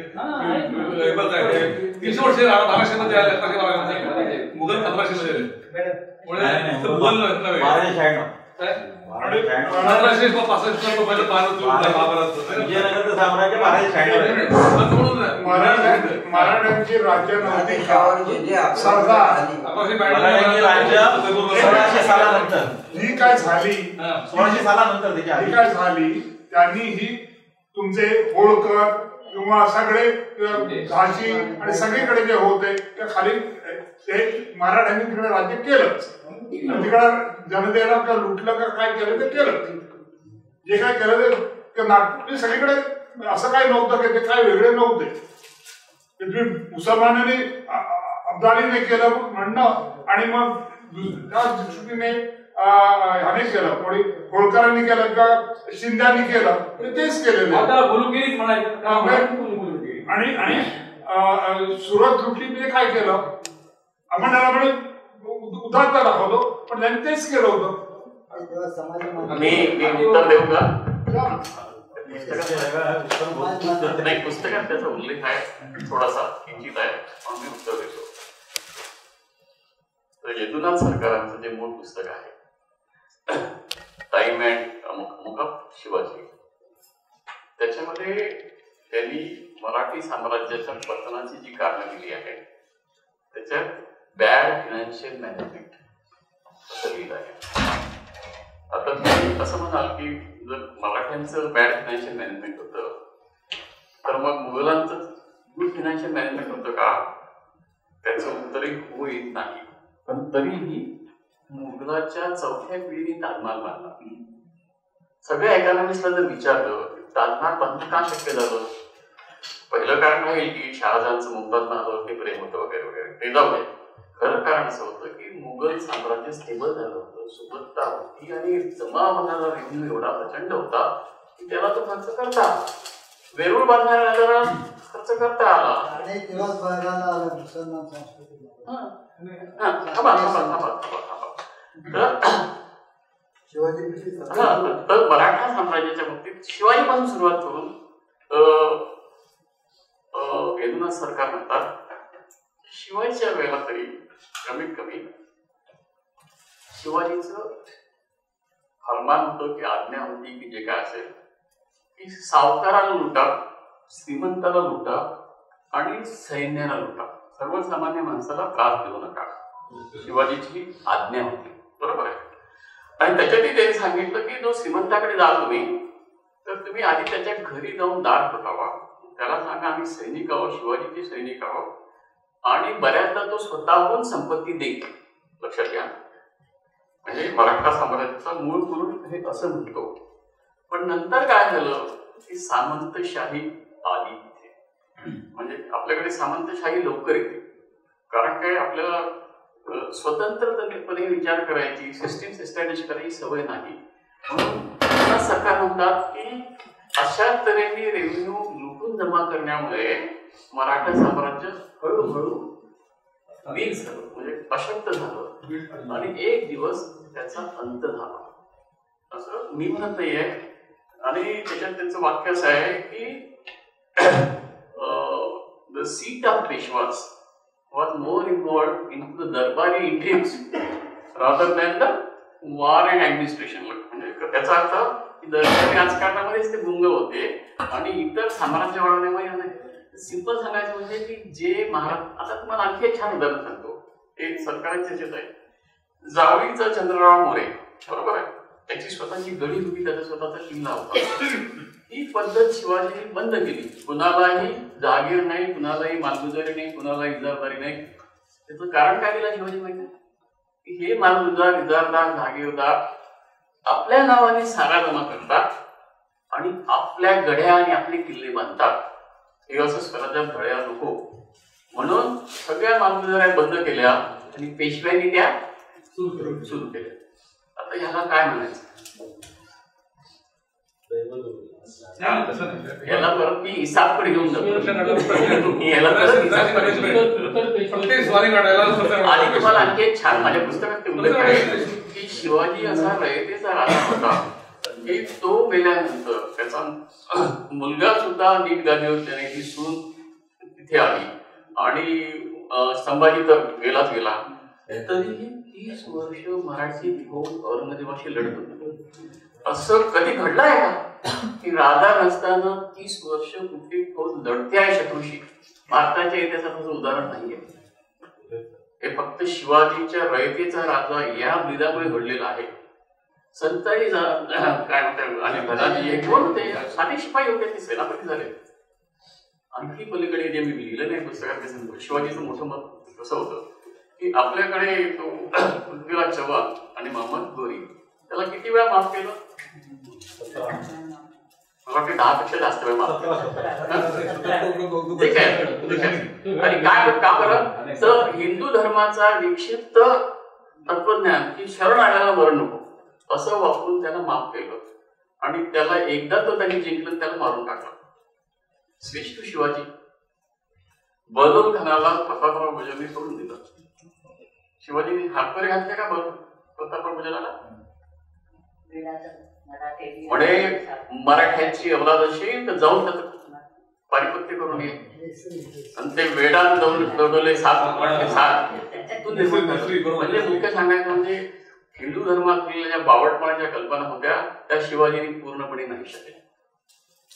300 वर्ष महाराष्ट्रामध्ये आले. मुघल 1500 मध्ये मुघल मराठ्यांची राज्य नव्हती ही काय झाली 1600 सालानंतर ही काय झाली. त्यांनी ही तुमचे होळकर किंवा सगळे झाशी आणि सगळीकडे जे होते त्या खाली ते मराठ्यांनी तिकडे राज्य केलंच. तिकडं जनतेला का लुटलं का काय केलं ते केलं. जे काय केलं ते नागपूर सगळीकडे असं काही नव्हतं की ते काय वेगळे नव्हते. मुसलमानांनी अब्दालीने केलं म्हणणं आणि मग त्या दृष्टीने ह्याने केलं कोणी होळकरांनी केलं का शिंद्यांनी केलं तेच केलेलं. आणि सुरत लुटली म्हणजे काय केलं आपण त्याला म्हणजे उदात्त दाखवतो पण त्यांनी तेच केलं होतं. मी उत्तर देऊ का? नाही, पुस्तकात त्याचा उल्लेख आहे थोडासा किंचित आहे म्हणून मी उत्तर देतो. तर यदुनाथ सरकारांचं जे मूळ पुस्तक आहे टाइम अँड अमुक शिवाजी, त्याच्यामध्ये त्यांनी मराठी साम्राज्याच्या पतनाची जी कारणं दिली आहेत त्याच्यात बॅड फायनान्शियल मॅनेजमेंट असं लिहिलं आहे. आता तुम्ही असं म्हणाल की जर मराठ्यांचं बॅड फायनान्शियल मॅनेजमेंट होतं तर मग मुघलांचं गुड फायनान्शियल मॅनेजमेंट होतं का? त्याचं उत्तरही हो येत नाही. पण तरीही मुघलाच्या चौथ्या पिढीने ताजमहाल बांधला. सगळ्या इकॉनॉमिस्टला जर विचारलं ताजमहाल बांधणं का शक्य झालं, पहिलं कारण आहे की शहाजहानचं मुमताज महालावरती प्रेम होतं वगैरे वगैरे, ते जाऊ दे. खरं कारण असं होतं की मुघल साम्राज्य स्टेबल झालं होतं, सुबत्ता होती आणि जमा होणारा रेव्हेन्यू एवढा प्रचंड होता की त्याला तो खर्च करता आला. वेरूळ बांधणाऱ्याला खर्च करता आला. तर मराठा साम्राज्याच्या बाबतीत शिवाजीपासून सुरुवात करून यदुनाथ सरकार म्हणतात शिवाजीच्या वेळेला तरी कमीत कमी शिवाजीचं फरमान होतं की आज्ञा होती की जे काय असेल की सावकाराला लुटा, श्रीमंताला लुटा आणि सैन्याला लुटा, सर्वसामान्य माणसाला त्रास देऊ नका. शिवाजीची आज्ञा होती, बरोबर आहे. आणि त्याच्यातही त्यांनी सांगितलं की जो श्रीमंताकडे जाल तुम्ही तर तुम्ही आधी त्याच्या घरी जाऊन दार ठोठावा, त्याला सांगा आम्ही सैनिक आहोत, शिवाजीचे सैनिक आहोत आणि बऱ्याचदा तो स्वतःहून संपत्ती देईल. लक्षात घ्या, म्हणजे मराठा साम्राज्याचा मूळ पुरुष हे असं म्हणतो. पण नंतर काय झालं की सामंतशाही आली तिथे. म्हणजे आपल्याकडे सामंतशाही लवकर येते कारण काय आपल्याला स्वतंत्रपणे विचार करायची, सिस्टीम एस्टॅब्लिश करायची सवय नाही. म्हणून सरकार म्हणतात की अशा तऱ्हेने रेव्हेन्यू लुटून जमा करण्यामुळे मराठा साम्राज्य हळूहळू वीक झालं, म्हणजे अशक्त झालं आणि एक दिवस त्याचा अंत झाला असं मी म्हणत नाहीये. आणि त्याच्यात त्यांचं वाक्य असं आहे की the seat of Peshwas was more involved into the दरबारी intrigues rather than the war and administration. म्हणजे त्याचा अर्थ की दरबारी राजकारणामध्येच ते गुंग होते आणि इतर साम्राज्य वाढवण्यामध्ये सिंपल सांगायचं म्हणजे की जे महाराज. आता तुम्हाला आणखी एक छान उदाहरण सांगतो, एक सरकारच्या चर्चेत आहे. जावळीचा चंद्रराव मोरे, बरोबर आहे, त्याची स्वतःची गडी होती, त्याचा स्वतःचा किल्ला होता. ही पद्धत शिवाजीने बंद केली. कुणालाही जागीर नाही, कुणालाही मालगुजारी नाही, कुणालाही इजारदारी नाही. त्याचं कारण काय दिलं शिवाजी माहिती? हे मालगुजार, इजारदार, जागीरदार आपल्या नावाने सारा जमा करतात आणि आपल्या गड्या आणि आपले किल्ले बांधतात. हे असं स्वराज्यात घडायला नको म्हणून सगळ्या मालगुजाऱ्या बंद केल्या आणि पेशव्यांनी त्या सुरू केल्या. आता ह्याला काय म्हणायचं? याला परत मी हिसाबकडे घेऊन जातो. याला परत हिसाबकडे आणि तुम्हाला आणखी एक छान माझ्या पुस्तकात ते उल्लेख आहे की शिवाजी असा रयतेचा राजा होता की तो मेल्यानंतर त्याचा मुलगा सुद्धा नीट गादीवर त्याने ती सून तिथे आली आणि संभाजी तर गेलाच गेला तरीही 30 वर्ष मराठी फौज औरंगजेबाशी लढत होती. असं कधी घडलं आहे का की राजा नसताना 30 वर्ष कुठली फौज लढते आहे शत्रूशी? भारताच्या इतिहासाचं उदाहरण नाहीये. हे फक्त शिवाजीच्या रयतेचा राजा या ब्रीदामुळे घडलेला आहे. संताजी काय म्हणतात आणि धनाजी हे कोण होते? साधे शिपाई होते, ते सेनापती झाले. आणखी पलीकडे जे मी लिहिलं नाही पुस्तकात शिवाजीचं मोठं मत कसं होतं की आपल्याकडे तो पृथ्वीराज चव्हाण आणि महम्मद गोरी त्याला किती वेळा माफ केलं? मला वाटतं 10 पेक्षा जास्त वेळ माफ केलं. ठीक आहे. आणि काय का बरं तर हिंदू धर्माचा विक्षिप्त तत्वज्ञान की शरण आल्याला मरण नको असं वापरून त्याला माफ केलं आणि त्याला एकदा तो त्यांनी जिंकलं त्याला मारून टाकलं. Switch to Shivaji. बलून खानाला प्रतापराव भोजनने सोडून दिलं. शिवाजीने हातकरी घातले का प्रतापराव भोजनाला? म्हणे मराठ्यांची अवलाद असेल तर जाऊन त्याचं पारिपत्य करून ये. आणि ते वेडात दौडले 7 म्हणजे मुख्य सांगायचं म्हणजे हिंदू धर्मातील ज्या बावटपणाच्या कल्पना होत्या त्या शिवाजीने पूर्णपणे नाही शकले.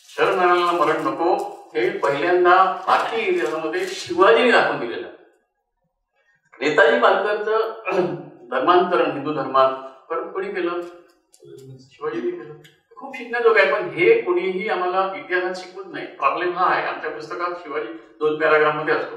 शरण आल्याला मरण नको हे पहिल्यांदा भारतीय इतिहासामध्ये शिवाजीने दाखवून दिलेलं. नेताजी पालकरचं धर्मांतरण हिंदू धर्मात परत कोणी केलं? शिवाजीने केलं. खूप शिकण्याजोगं आहे पण हे कोणीही आम्हाला इतिहासात शिकवत नाही. प्रॉब्लेम हा आहे आमच्या पुस्तकात शिवाजी 2 पॅराग्राफ मध्ये असतो.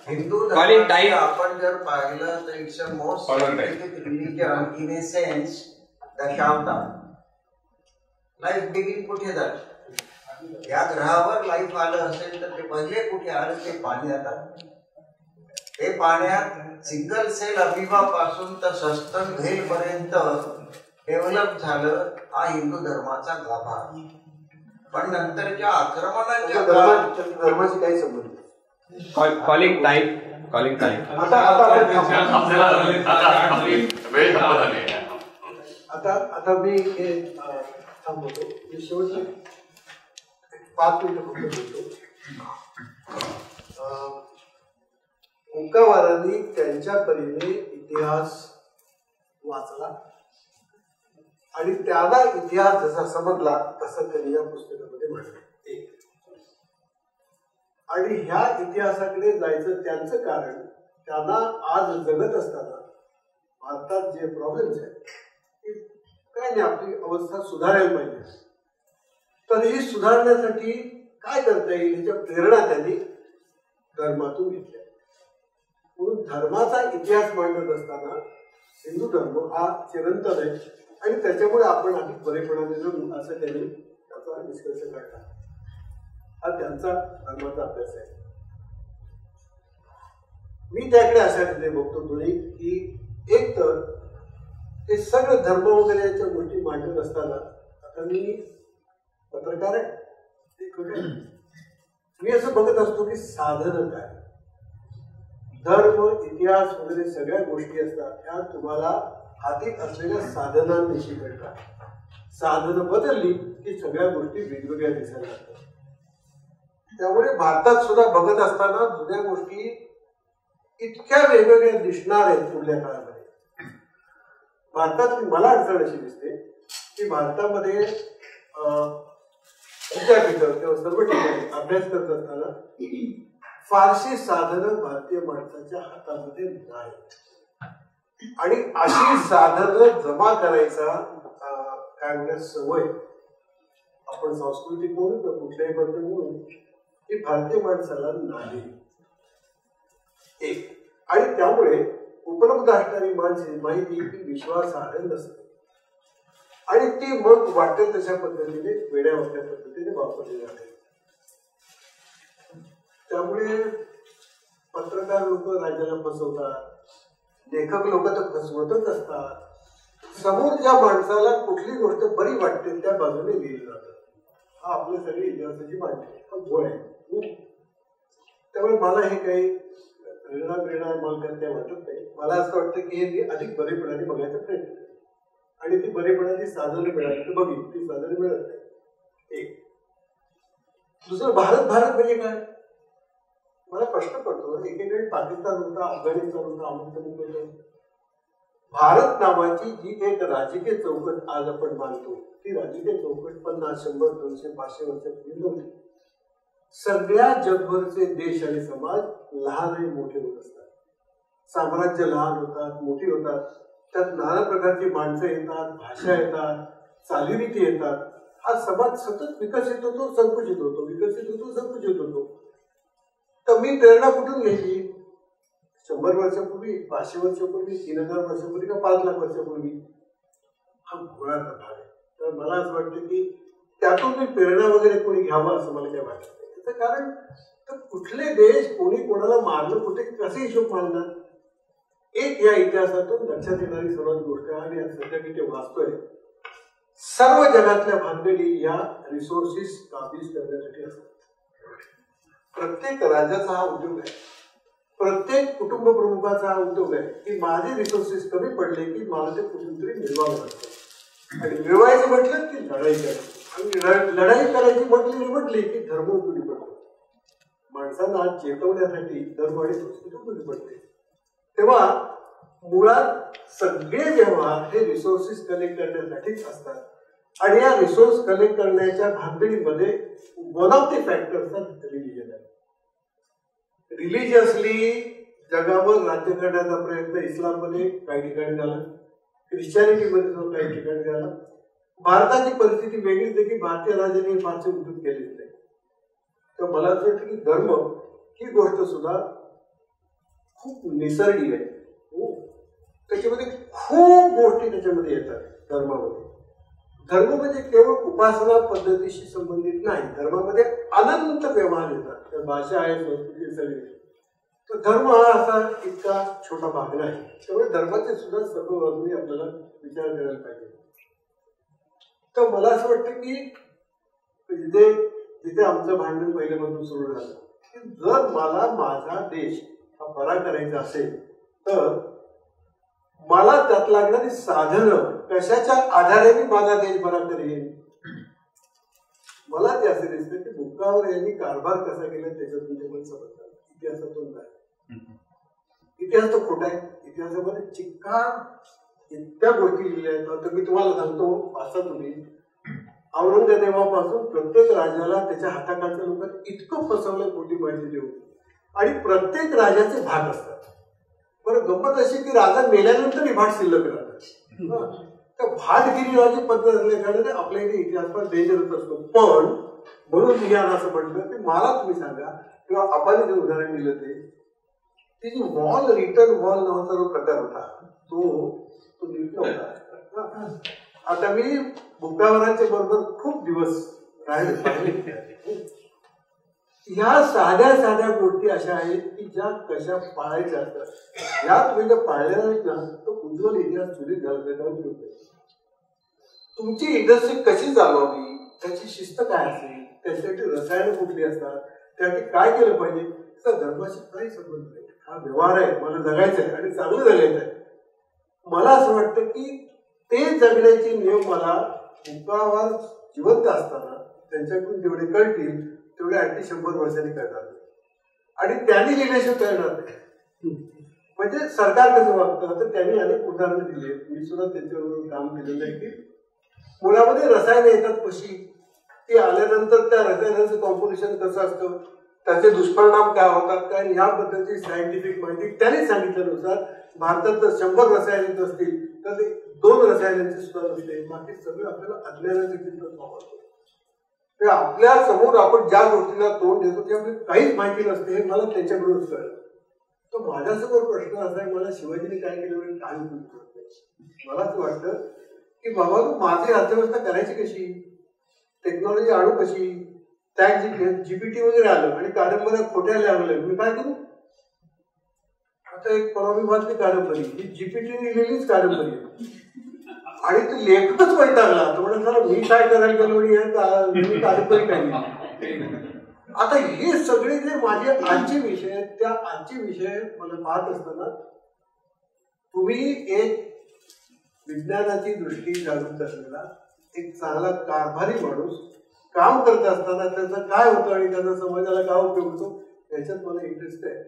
हिंदू धर्म आपण जर पाहिलं तर it's a most scientific religion in A sense. Dashavatar life begin कुठे झालं? या ग्रहावर लाईफ आलं असेल तर ते पहिले कुठे आलं? ते पाण्यात आलं. ते पाण्यात सिंगल सेल अमिबापासून तर सस्तन व्हेल पर्यंत डेव्हलप झालं. हा हिंदू धर्माचा गाभा. पण नंतरच्या आक्रमणाच्या धर्माची काही संबंध? Calling time. आता मी हे थांबवतो. मी शेवटचे 5 मिनिटं फक्त बोलतो. मुक्कावारांनी त्यांच्या परीने इतिहास वाचला आणि त्याला इतिहास जसा समजला तसं त्यांनी या पुस्तकामध्ये मांडलं. आणि ह्या इतिहासाकडे जायचं त्यांचं कारण त्यांना आज जगत असताना भारतात जे प्रॉब्लेम्स आहेत काय नाही आपली अवस्था सुधारायला पाहिजे. तर ही सुधारण्यासाठी काय करता येईल ह्याच्या प्रेरणा त्यांनी धर्मातून घेतल्या. म्हणून धर्माचा इतिहास मांडत असताना हिंदू धर्म हा चिरंतन आहे आणि त्याच्यामुळे आपण अधिक बरेपणाने जगू असं त्यांनी त्याचा निष्कर्ष काढला. हा त्यांचा धर्माचा अभ्यास आहे. मी त्याकडे अशा रीतीने बघतो दोन्ही की एक तर ते सगळं धर्म वगैरे याच्या गोष्टी मांडत असताना आता मी पत्रकार आहे ते खरं मी असं बघत असतो की साधनं काय धर्म इतिहास वगैरे सगळ्या गोष्टी असतात त्या तुम्हाला हाती असलेल्या साधनांविषयी कळतात. साधनं बदलली की सगळ्या गोष्टी वेगवेगळ्या दिसायला लागतात. त्यामुळे भारतात सुद्धा बघत असताना जुन्या गोष्टी इतक्या वेगवेगळ्या दिसणार आहेत पुढल्या काळामध्ये. भारतात मला अडचण अशी दिसते की भारतामध्ये विद्यापीठ किंवा सर्व ठिकाणी अभ्यास करत असताना फारशी साधनं भारतीय माणसाच्या हातामध्ये नाहीत आणि अशी साधनं जमा करायचा काय म्हणतात सवय आपण सांस्कृतिक म्हणून किंवा कुठल्याही बद्दल म्हणून ही भारतीय माणसाला नाही. एक आणि त्यामुळे उपलब्ध असणारी माहिती ही विश्वासार्ह नसते. आणि ती मग वाटेल तशा पद्धतीने वेड्यावाकड्या पद्धतीने वापरली जाते. त्यामुळे पत्रकार लोक राज्याला फसवतात, लेखक लोक तर फसवतच असतात. समोर ज्या माणसाला कुठली गोष्ट बरी वाटते त्या बाजूने लिहिली जातात. हा आपल्या सगळी इतिहासाची मांडणी हा घोळ आहे. त्यामुळे मला हे काही प्रेरणा मला काय वाटत नाही. मला असं वाटतं की हे मी अधिक बरेपणाने बघायचा प्रयत्न केला आणि ती बरेपणाची साधनं मिळाली तर बघितली, ती साधनं मिळत नाही. एक दुसरं, भारत म्हणजे काय? मला प्रश्न पडतो. एकेकाळी पाकिस्तान होता, अफगाणिस्तान होता, अमेरिका होतं. भारत नावाची जी एक राजकीय चौकट आज आपण मानतो, ती राजकीय चौकट 50, 100, 200, 500 वर्षापूर्वी नव्हती. सगळ्या जगभरचे देश आणि समाज लहान आणि मोठे होत असतात. साम्राज्य लहान होतात, मोठी होतात. त्यात नाना प्रकारची माणसं येतात, भाषा येतात, चालीरीती येतात. हा समाज सतत विकसित होतो, संकुचित होतो, विकसित होतो, संकुचित होतो. तर मी प्रेरणा कुठून घ्यायची? 100 वर्षापूर्वी, 500 वर्षापूर्वी, 3000 वर्षापूर्वी का 5 लाख वर्षापूर्वी? हा घोळाचा भाग आहे. तर मला असं वाटतं की त्यातून मी प्रेरणा वगैरे कोणी घ्यावं असं मला काय वाटत नाही. त्याचं कारण तर कुठले देश कोणी कोणाला मारलं, कुठे कसे हिशोब मारणार? एक या इतिहासातून लक्षात येणारी सर्वात गोष्ट आहे आणि सध्या मी ते वाचतोय, सर्व जगातल्या भानगडी या रिसोर्सेस काबीज करण्यासाठी असतात. प्रत्येक राज्याचा हा उद्योग आहे, प्रत्येक कुटुंब प्रमुखाचा हा उद्योग आहे की माझे रिसोर्सेस कमी पडले की मला ते कुठून तरी मिळवावं लागतं. आणि मिळवायचं म्हटलं की लढाई करायची, आणि लढाई करायची म्हटली की धर्म उपयोगी पडतो. माणसांना चेतवण्यासाठी धर्म आणि संस्कृती उपयोगी पडते. तेव्हा मुळात सगळे व्यवहार हे रिसोर्सेस कलेक्ट करण्यासाठीच असतात. आणि या रिसोर्स कलेक्ट करण्याच्या भानगडीमध्ये one of the factors religion आहे. रिलिजियसली जगावर राज्य करण्याचा प्रयत्न इस्लाममध्ये काही ठिकाणी झाला, ख्रिश्चॅनिटीमध्ये जो काही ठिकाणी झाला. भारताची परिस्थिती वेगळीच आहे की भारतीय राज्याने फारसे उद्योग केलेच नाही. तर मला असं वाटतं की धर्म ही गोष्ट सुद्धा खूप निसर्गी आहे. त्याच्यामध्ये खूप गोष्टी त्याच्यामध्ये येतात धर्मामध्ये. धर्म म्हणजे केवळ उपासना पद्धतीशी संबंधित नाही, धर्मामध्ये अनंत व्यवहार येतात. त्या भाषा आहे, संस्कृती सगळी. तर धर्म हा असा इतका छोटा भाग नाही. त्यामुळे धर्माचे सुद्धा सर्व बाजूने आपल्याला विचार करायला पाहिजे. तर मला असं वाटतं की जिथे आमचं भांडण पहिल्यापासून सुरू झालं की जर मला माझा देश हा बरा करायचा असेल तर मला त्यात लागणारी साधनं कशाच्या आधारे मी माझा देश बरा करेन. मला ते असे दिसतं की बुक्कावर यांनी कारभार कसा केला त्याच्यातून ते मला समजतात. इतिहासातून काय, इतिहास तर खोटा आहे. इतिहासामध्ये चिक्कार इतक्या गोष्टी लिहिल्या आहेत. तर मी तुम्हाला सांगतो, असं तुम्ही औरंगजेबापासून प्रत्येक राजाला त्याच्या हाताखालच्या लोकांना इतकं फसवलं खोटी माहिती देऊन. आणि प्रत्येक राजाचे भाग असतात. बरं, गंमत अशी की राजा मेल्यानंतर भाग शिल्लक राहतात. तर भाटगिरीराजी पद्धत असल्याकारणे आपल्या इथे इतिहास फार डेंजरस असतो. पण म्हणून मी यांना असं म्हटलं की मला तुम्ही सांगा, किंवा आपण जे उदाहरण दिलं ती जी वॉल रिटर्न वॉल नावाचा जो प्रकार होता तो नीट नव्हता. आता मी बुक्कावरांच्या बरोबर खूप दिवस राहिले. ह्या साध्या साध्या गोष्टी अशा आहेत की ज्या कशा पाळायच्या असतात. या तुम्ही जर पाळल्या नाहीत ना तर उज्ज्वल इतिहास चुलीत घालण्याचा तुमची इंडस्ट्री कशी चालवावी, त्याची शिस्त काय असेल, त्यासाठी रसायनं कुठली असतात, त्यासाठी काय केलं पाहिजे, त्याचा धर्माशी काही संबंध नाही. हा व्यवहार आहे, मला जगायचं आहे आणि चांगलं जगायचं आहे. मला असं वाटतं की ते जगण्याचे नियम मला बुक्कावर जिवंत असताना त्यांच्याकडून जेवढे कळतील तेवढे आणखी 100 वर्षांनी करणार आणि त्यांनी लिहिल्याशिवाय करणार नाही. म्हणजे सरकार कसं वागतं तर त्यांनी अनेक उदाहरणं दिली. मी सुद्धा त्यांच्याबरोबर काम केलेलं आहे की मुळामध्ये रसायनं येतात कशी, ती आल्यानंतर त्या रसायनांचं कॉम्पोजिशन कसं असतं, त्याचे दुष्परिणाम काय होतात काय, या पद्धतीची सायंटिफिक माहिती त्यांनी सांगितल्यानुसार भारतात जर 100 रसायन येत असतील तर ते 2 रसायनांचे सुद्धा नसते. बाकी सगळं आपल्याला अज्ञानाचे चिंतन वापरतो. तर आपल्या समोर आपण ज्या गोष्टीला तोंड देतो ते आपली काहीच माहिती नसते. हे मला त्यांच्याकडूनच कळलं. तर माझ्यासमोर प्रश्न असा आहे, मला शिवाजीने काय केलं काय उपयोग. मला असं वाटतं की बाबा माझी अर्थव्यवस्था करायची कशी, टेक्नॉलॉजी आणू कशी, त्या जीपीटी वगैरे आलं आणि कादंबऱ्या खोट्या लागल्या, मी काय करू. आता एक परवानगी कादंबरी ही जीपीटी लिहिलेलीच कादंबरी आहे आणि ते लेखकच वैतागला, तो म्हणा मी काय करायला गेलो मी कादंबरी काय लिहिली. आता हे सगळे जे माझे आजचे विषय आहेत, त्या आजचे विषय मला पाहत असताना तुम्ही एक विज्ञानाची दृष्टी जागृत असलेला एक चांगला कारभारी माणूस काम करत असताना त्याचं काय होतं आणि त्याचा समाजाला काय उपयोग होतो याच्यात मला इंटरेस्ट आहे.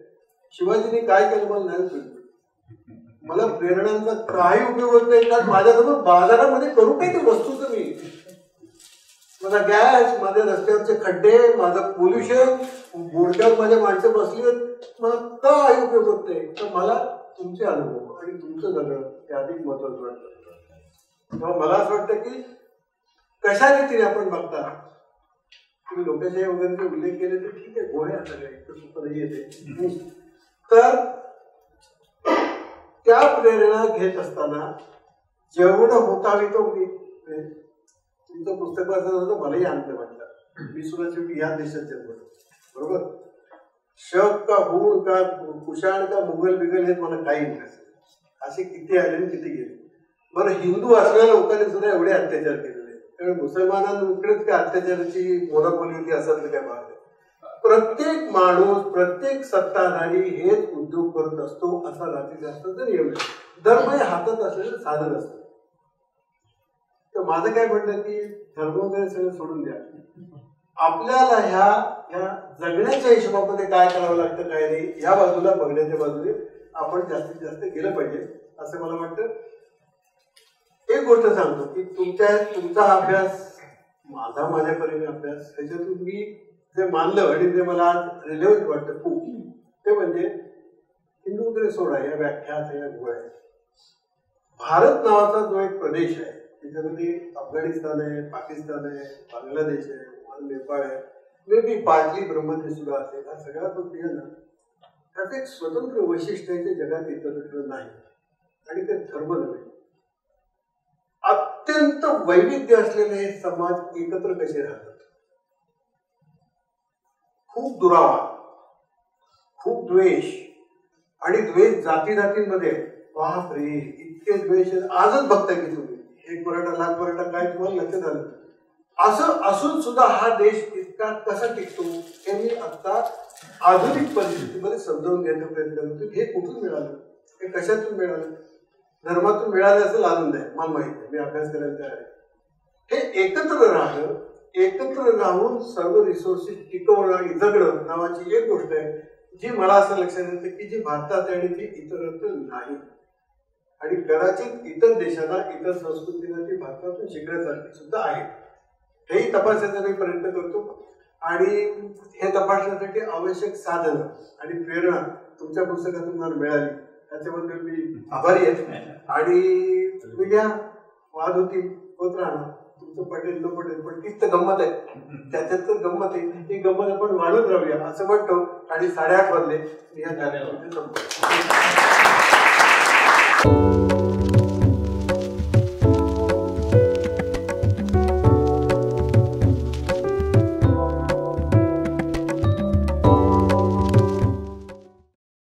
शिवाजीने काय केलं मला नाही उपयोग, मला प्रेरणांचा काही उपयोग होत नाही, कारण माझ्यासमोर बाजारामध्ये करू काही ते वस्तूचं मी, माझा गॅस, माझ्या रस्त्यावरचे खड्डे, माझं पोल्युशन, बोर्डावर माझ्या माणसं बसली आहेत, मला काही उपयोग होत नाही. तर मला तुमचे अनुभव आणि तुमचं जगणं हे अधिक महत्वाचं वाटतं. तेव्हा मला असं वाटतं की कशा रीतीने आपण बघता, तुम्ही लोकशाही वगैरे उल्लेख केले तर ठीक आहे, गोळ्या सगळ्या इतकं सुद्धा नाही येते. तर त्या प्रेरणा घेत असताना जेवढं होतावी तो मी तुमचं पुस्तक वाचत होतं मलाही आनंद वाटला. मी सुद्धा शेवटी या देशात जन्मलो, बरोबर. शक का हूण का कुशाण का मुघल बिगल हे मला काही इंटरेस्ट नाही. असे किती आले आणि किती गेले. बरं, हिंदू असलेल्या लोकांनी सुद्धा एवढे अत्याचार केलेले, त्यामुळे मुसलमानांकडेच काय अत्याचाराची मोलापोली होती असं काय भाग आहे. प्रत्येक माणूस, प्रत्येक सत्ताधारी हेच उद्योग करत असतो असा राज्यशास्त्राचा नियम आहे. धर्म हे हातात असलेलं साधन असतं. तर माझं काय म्हणणं की धर्म वगैरे सगळं सोडून द्या, आपल्याला ह्या जगण्याच्या हिशोबामध्ये काय करावं लागतं काय नाही या बाजूला बघण्याच्या बाजूने आपण जास्तीत जास्त गेलं पाहिजे असं मला वाटतं. एक गोष्ट सांगतो की तुमचा अभ्यास, माझ्या परीने अभ्यास, ह्याच्यातून मी जे मानलं आणि जे मला आज रिलेव्हंट वाटतं खूप, ते म्हणजे हिंदू वगैरे सोडा या व्याख्या सगळ्या गोळ्या. भारत नावाचा जो एक प्रदेश आहे त्याच्यामध्ये अफगाणिस्तान आहे, पाकिस्तान आहे, बांगलादेश आहे, नेपाळ आहे, मे बी पार्टली ब्रह्मदेश सुद्धा असेल, हा सगळा तो आहे ना, त्याचं एक स्वतंत्र वैशिष्ट्य आहे जे जगात इतरत्र नाही आणि ते धर्म नव्हे. अत्यंत वैविध्य असलेले हे समाज एकत्र कसे राहतात. खूप दुरावा, खूप द्वेष आणि द्वेष जाती जातींमध्ये, बाप रे इतके द्वेष आजच बघताय की तुम्ही, एक मराठा लाख मराठा काय तुम्हाला लक्षात आलं. असं असून सुद्धा हा देश इतका कसा टिकतो हे मी आता आधुनिक परिस्थितीमध्ये समजावून घेण्याचा प्रयत्न करतो. हे कुठून मिळालं, हे कशातून मिळालं. धर्मातून मिळालं असेल आनंद आहे, मला माहिती आहे, मी अभ्यास करायला तयार आहे. हे एकत्र राहणं, एकत्र राहून सर्व रिसोर्सेस टिकवणं आणि जगणं नावाची एक गोष्ट आहे जी मला असं लक्षात येते की जी भारतात आहे आणि ती इतरत्र नाही. आणि कदाचित इतर देशांना, इतर संस्कृतींना ती भारतातून शिकण्यासारखी सुद्धा आहे. हेही तपासण्याचा मी प्रयत्न करतो आणि हे तपासण्यासाठी आवश्यक साधनं आणि प्रेरणा तुमच्या पुस्तकातून मला मिळाली त्याच्याबद्दल मी आभारी आहे. आणि तुम्ही घ्या, वाद होतील, होत राहणार, तुमचं पटेल न पटेल, पण तीच तर गंमत आहे. त्याच्यात तर गंमत आहे, ती गंमत आपण वाढवत राहूया असं म्हणतो. आणि 8:30 वाजले, मी या कार्यक्रमामध्ये संपतो.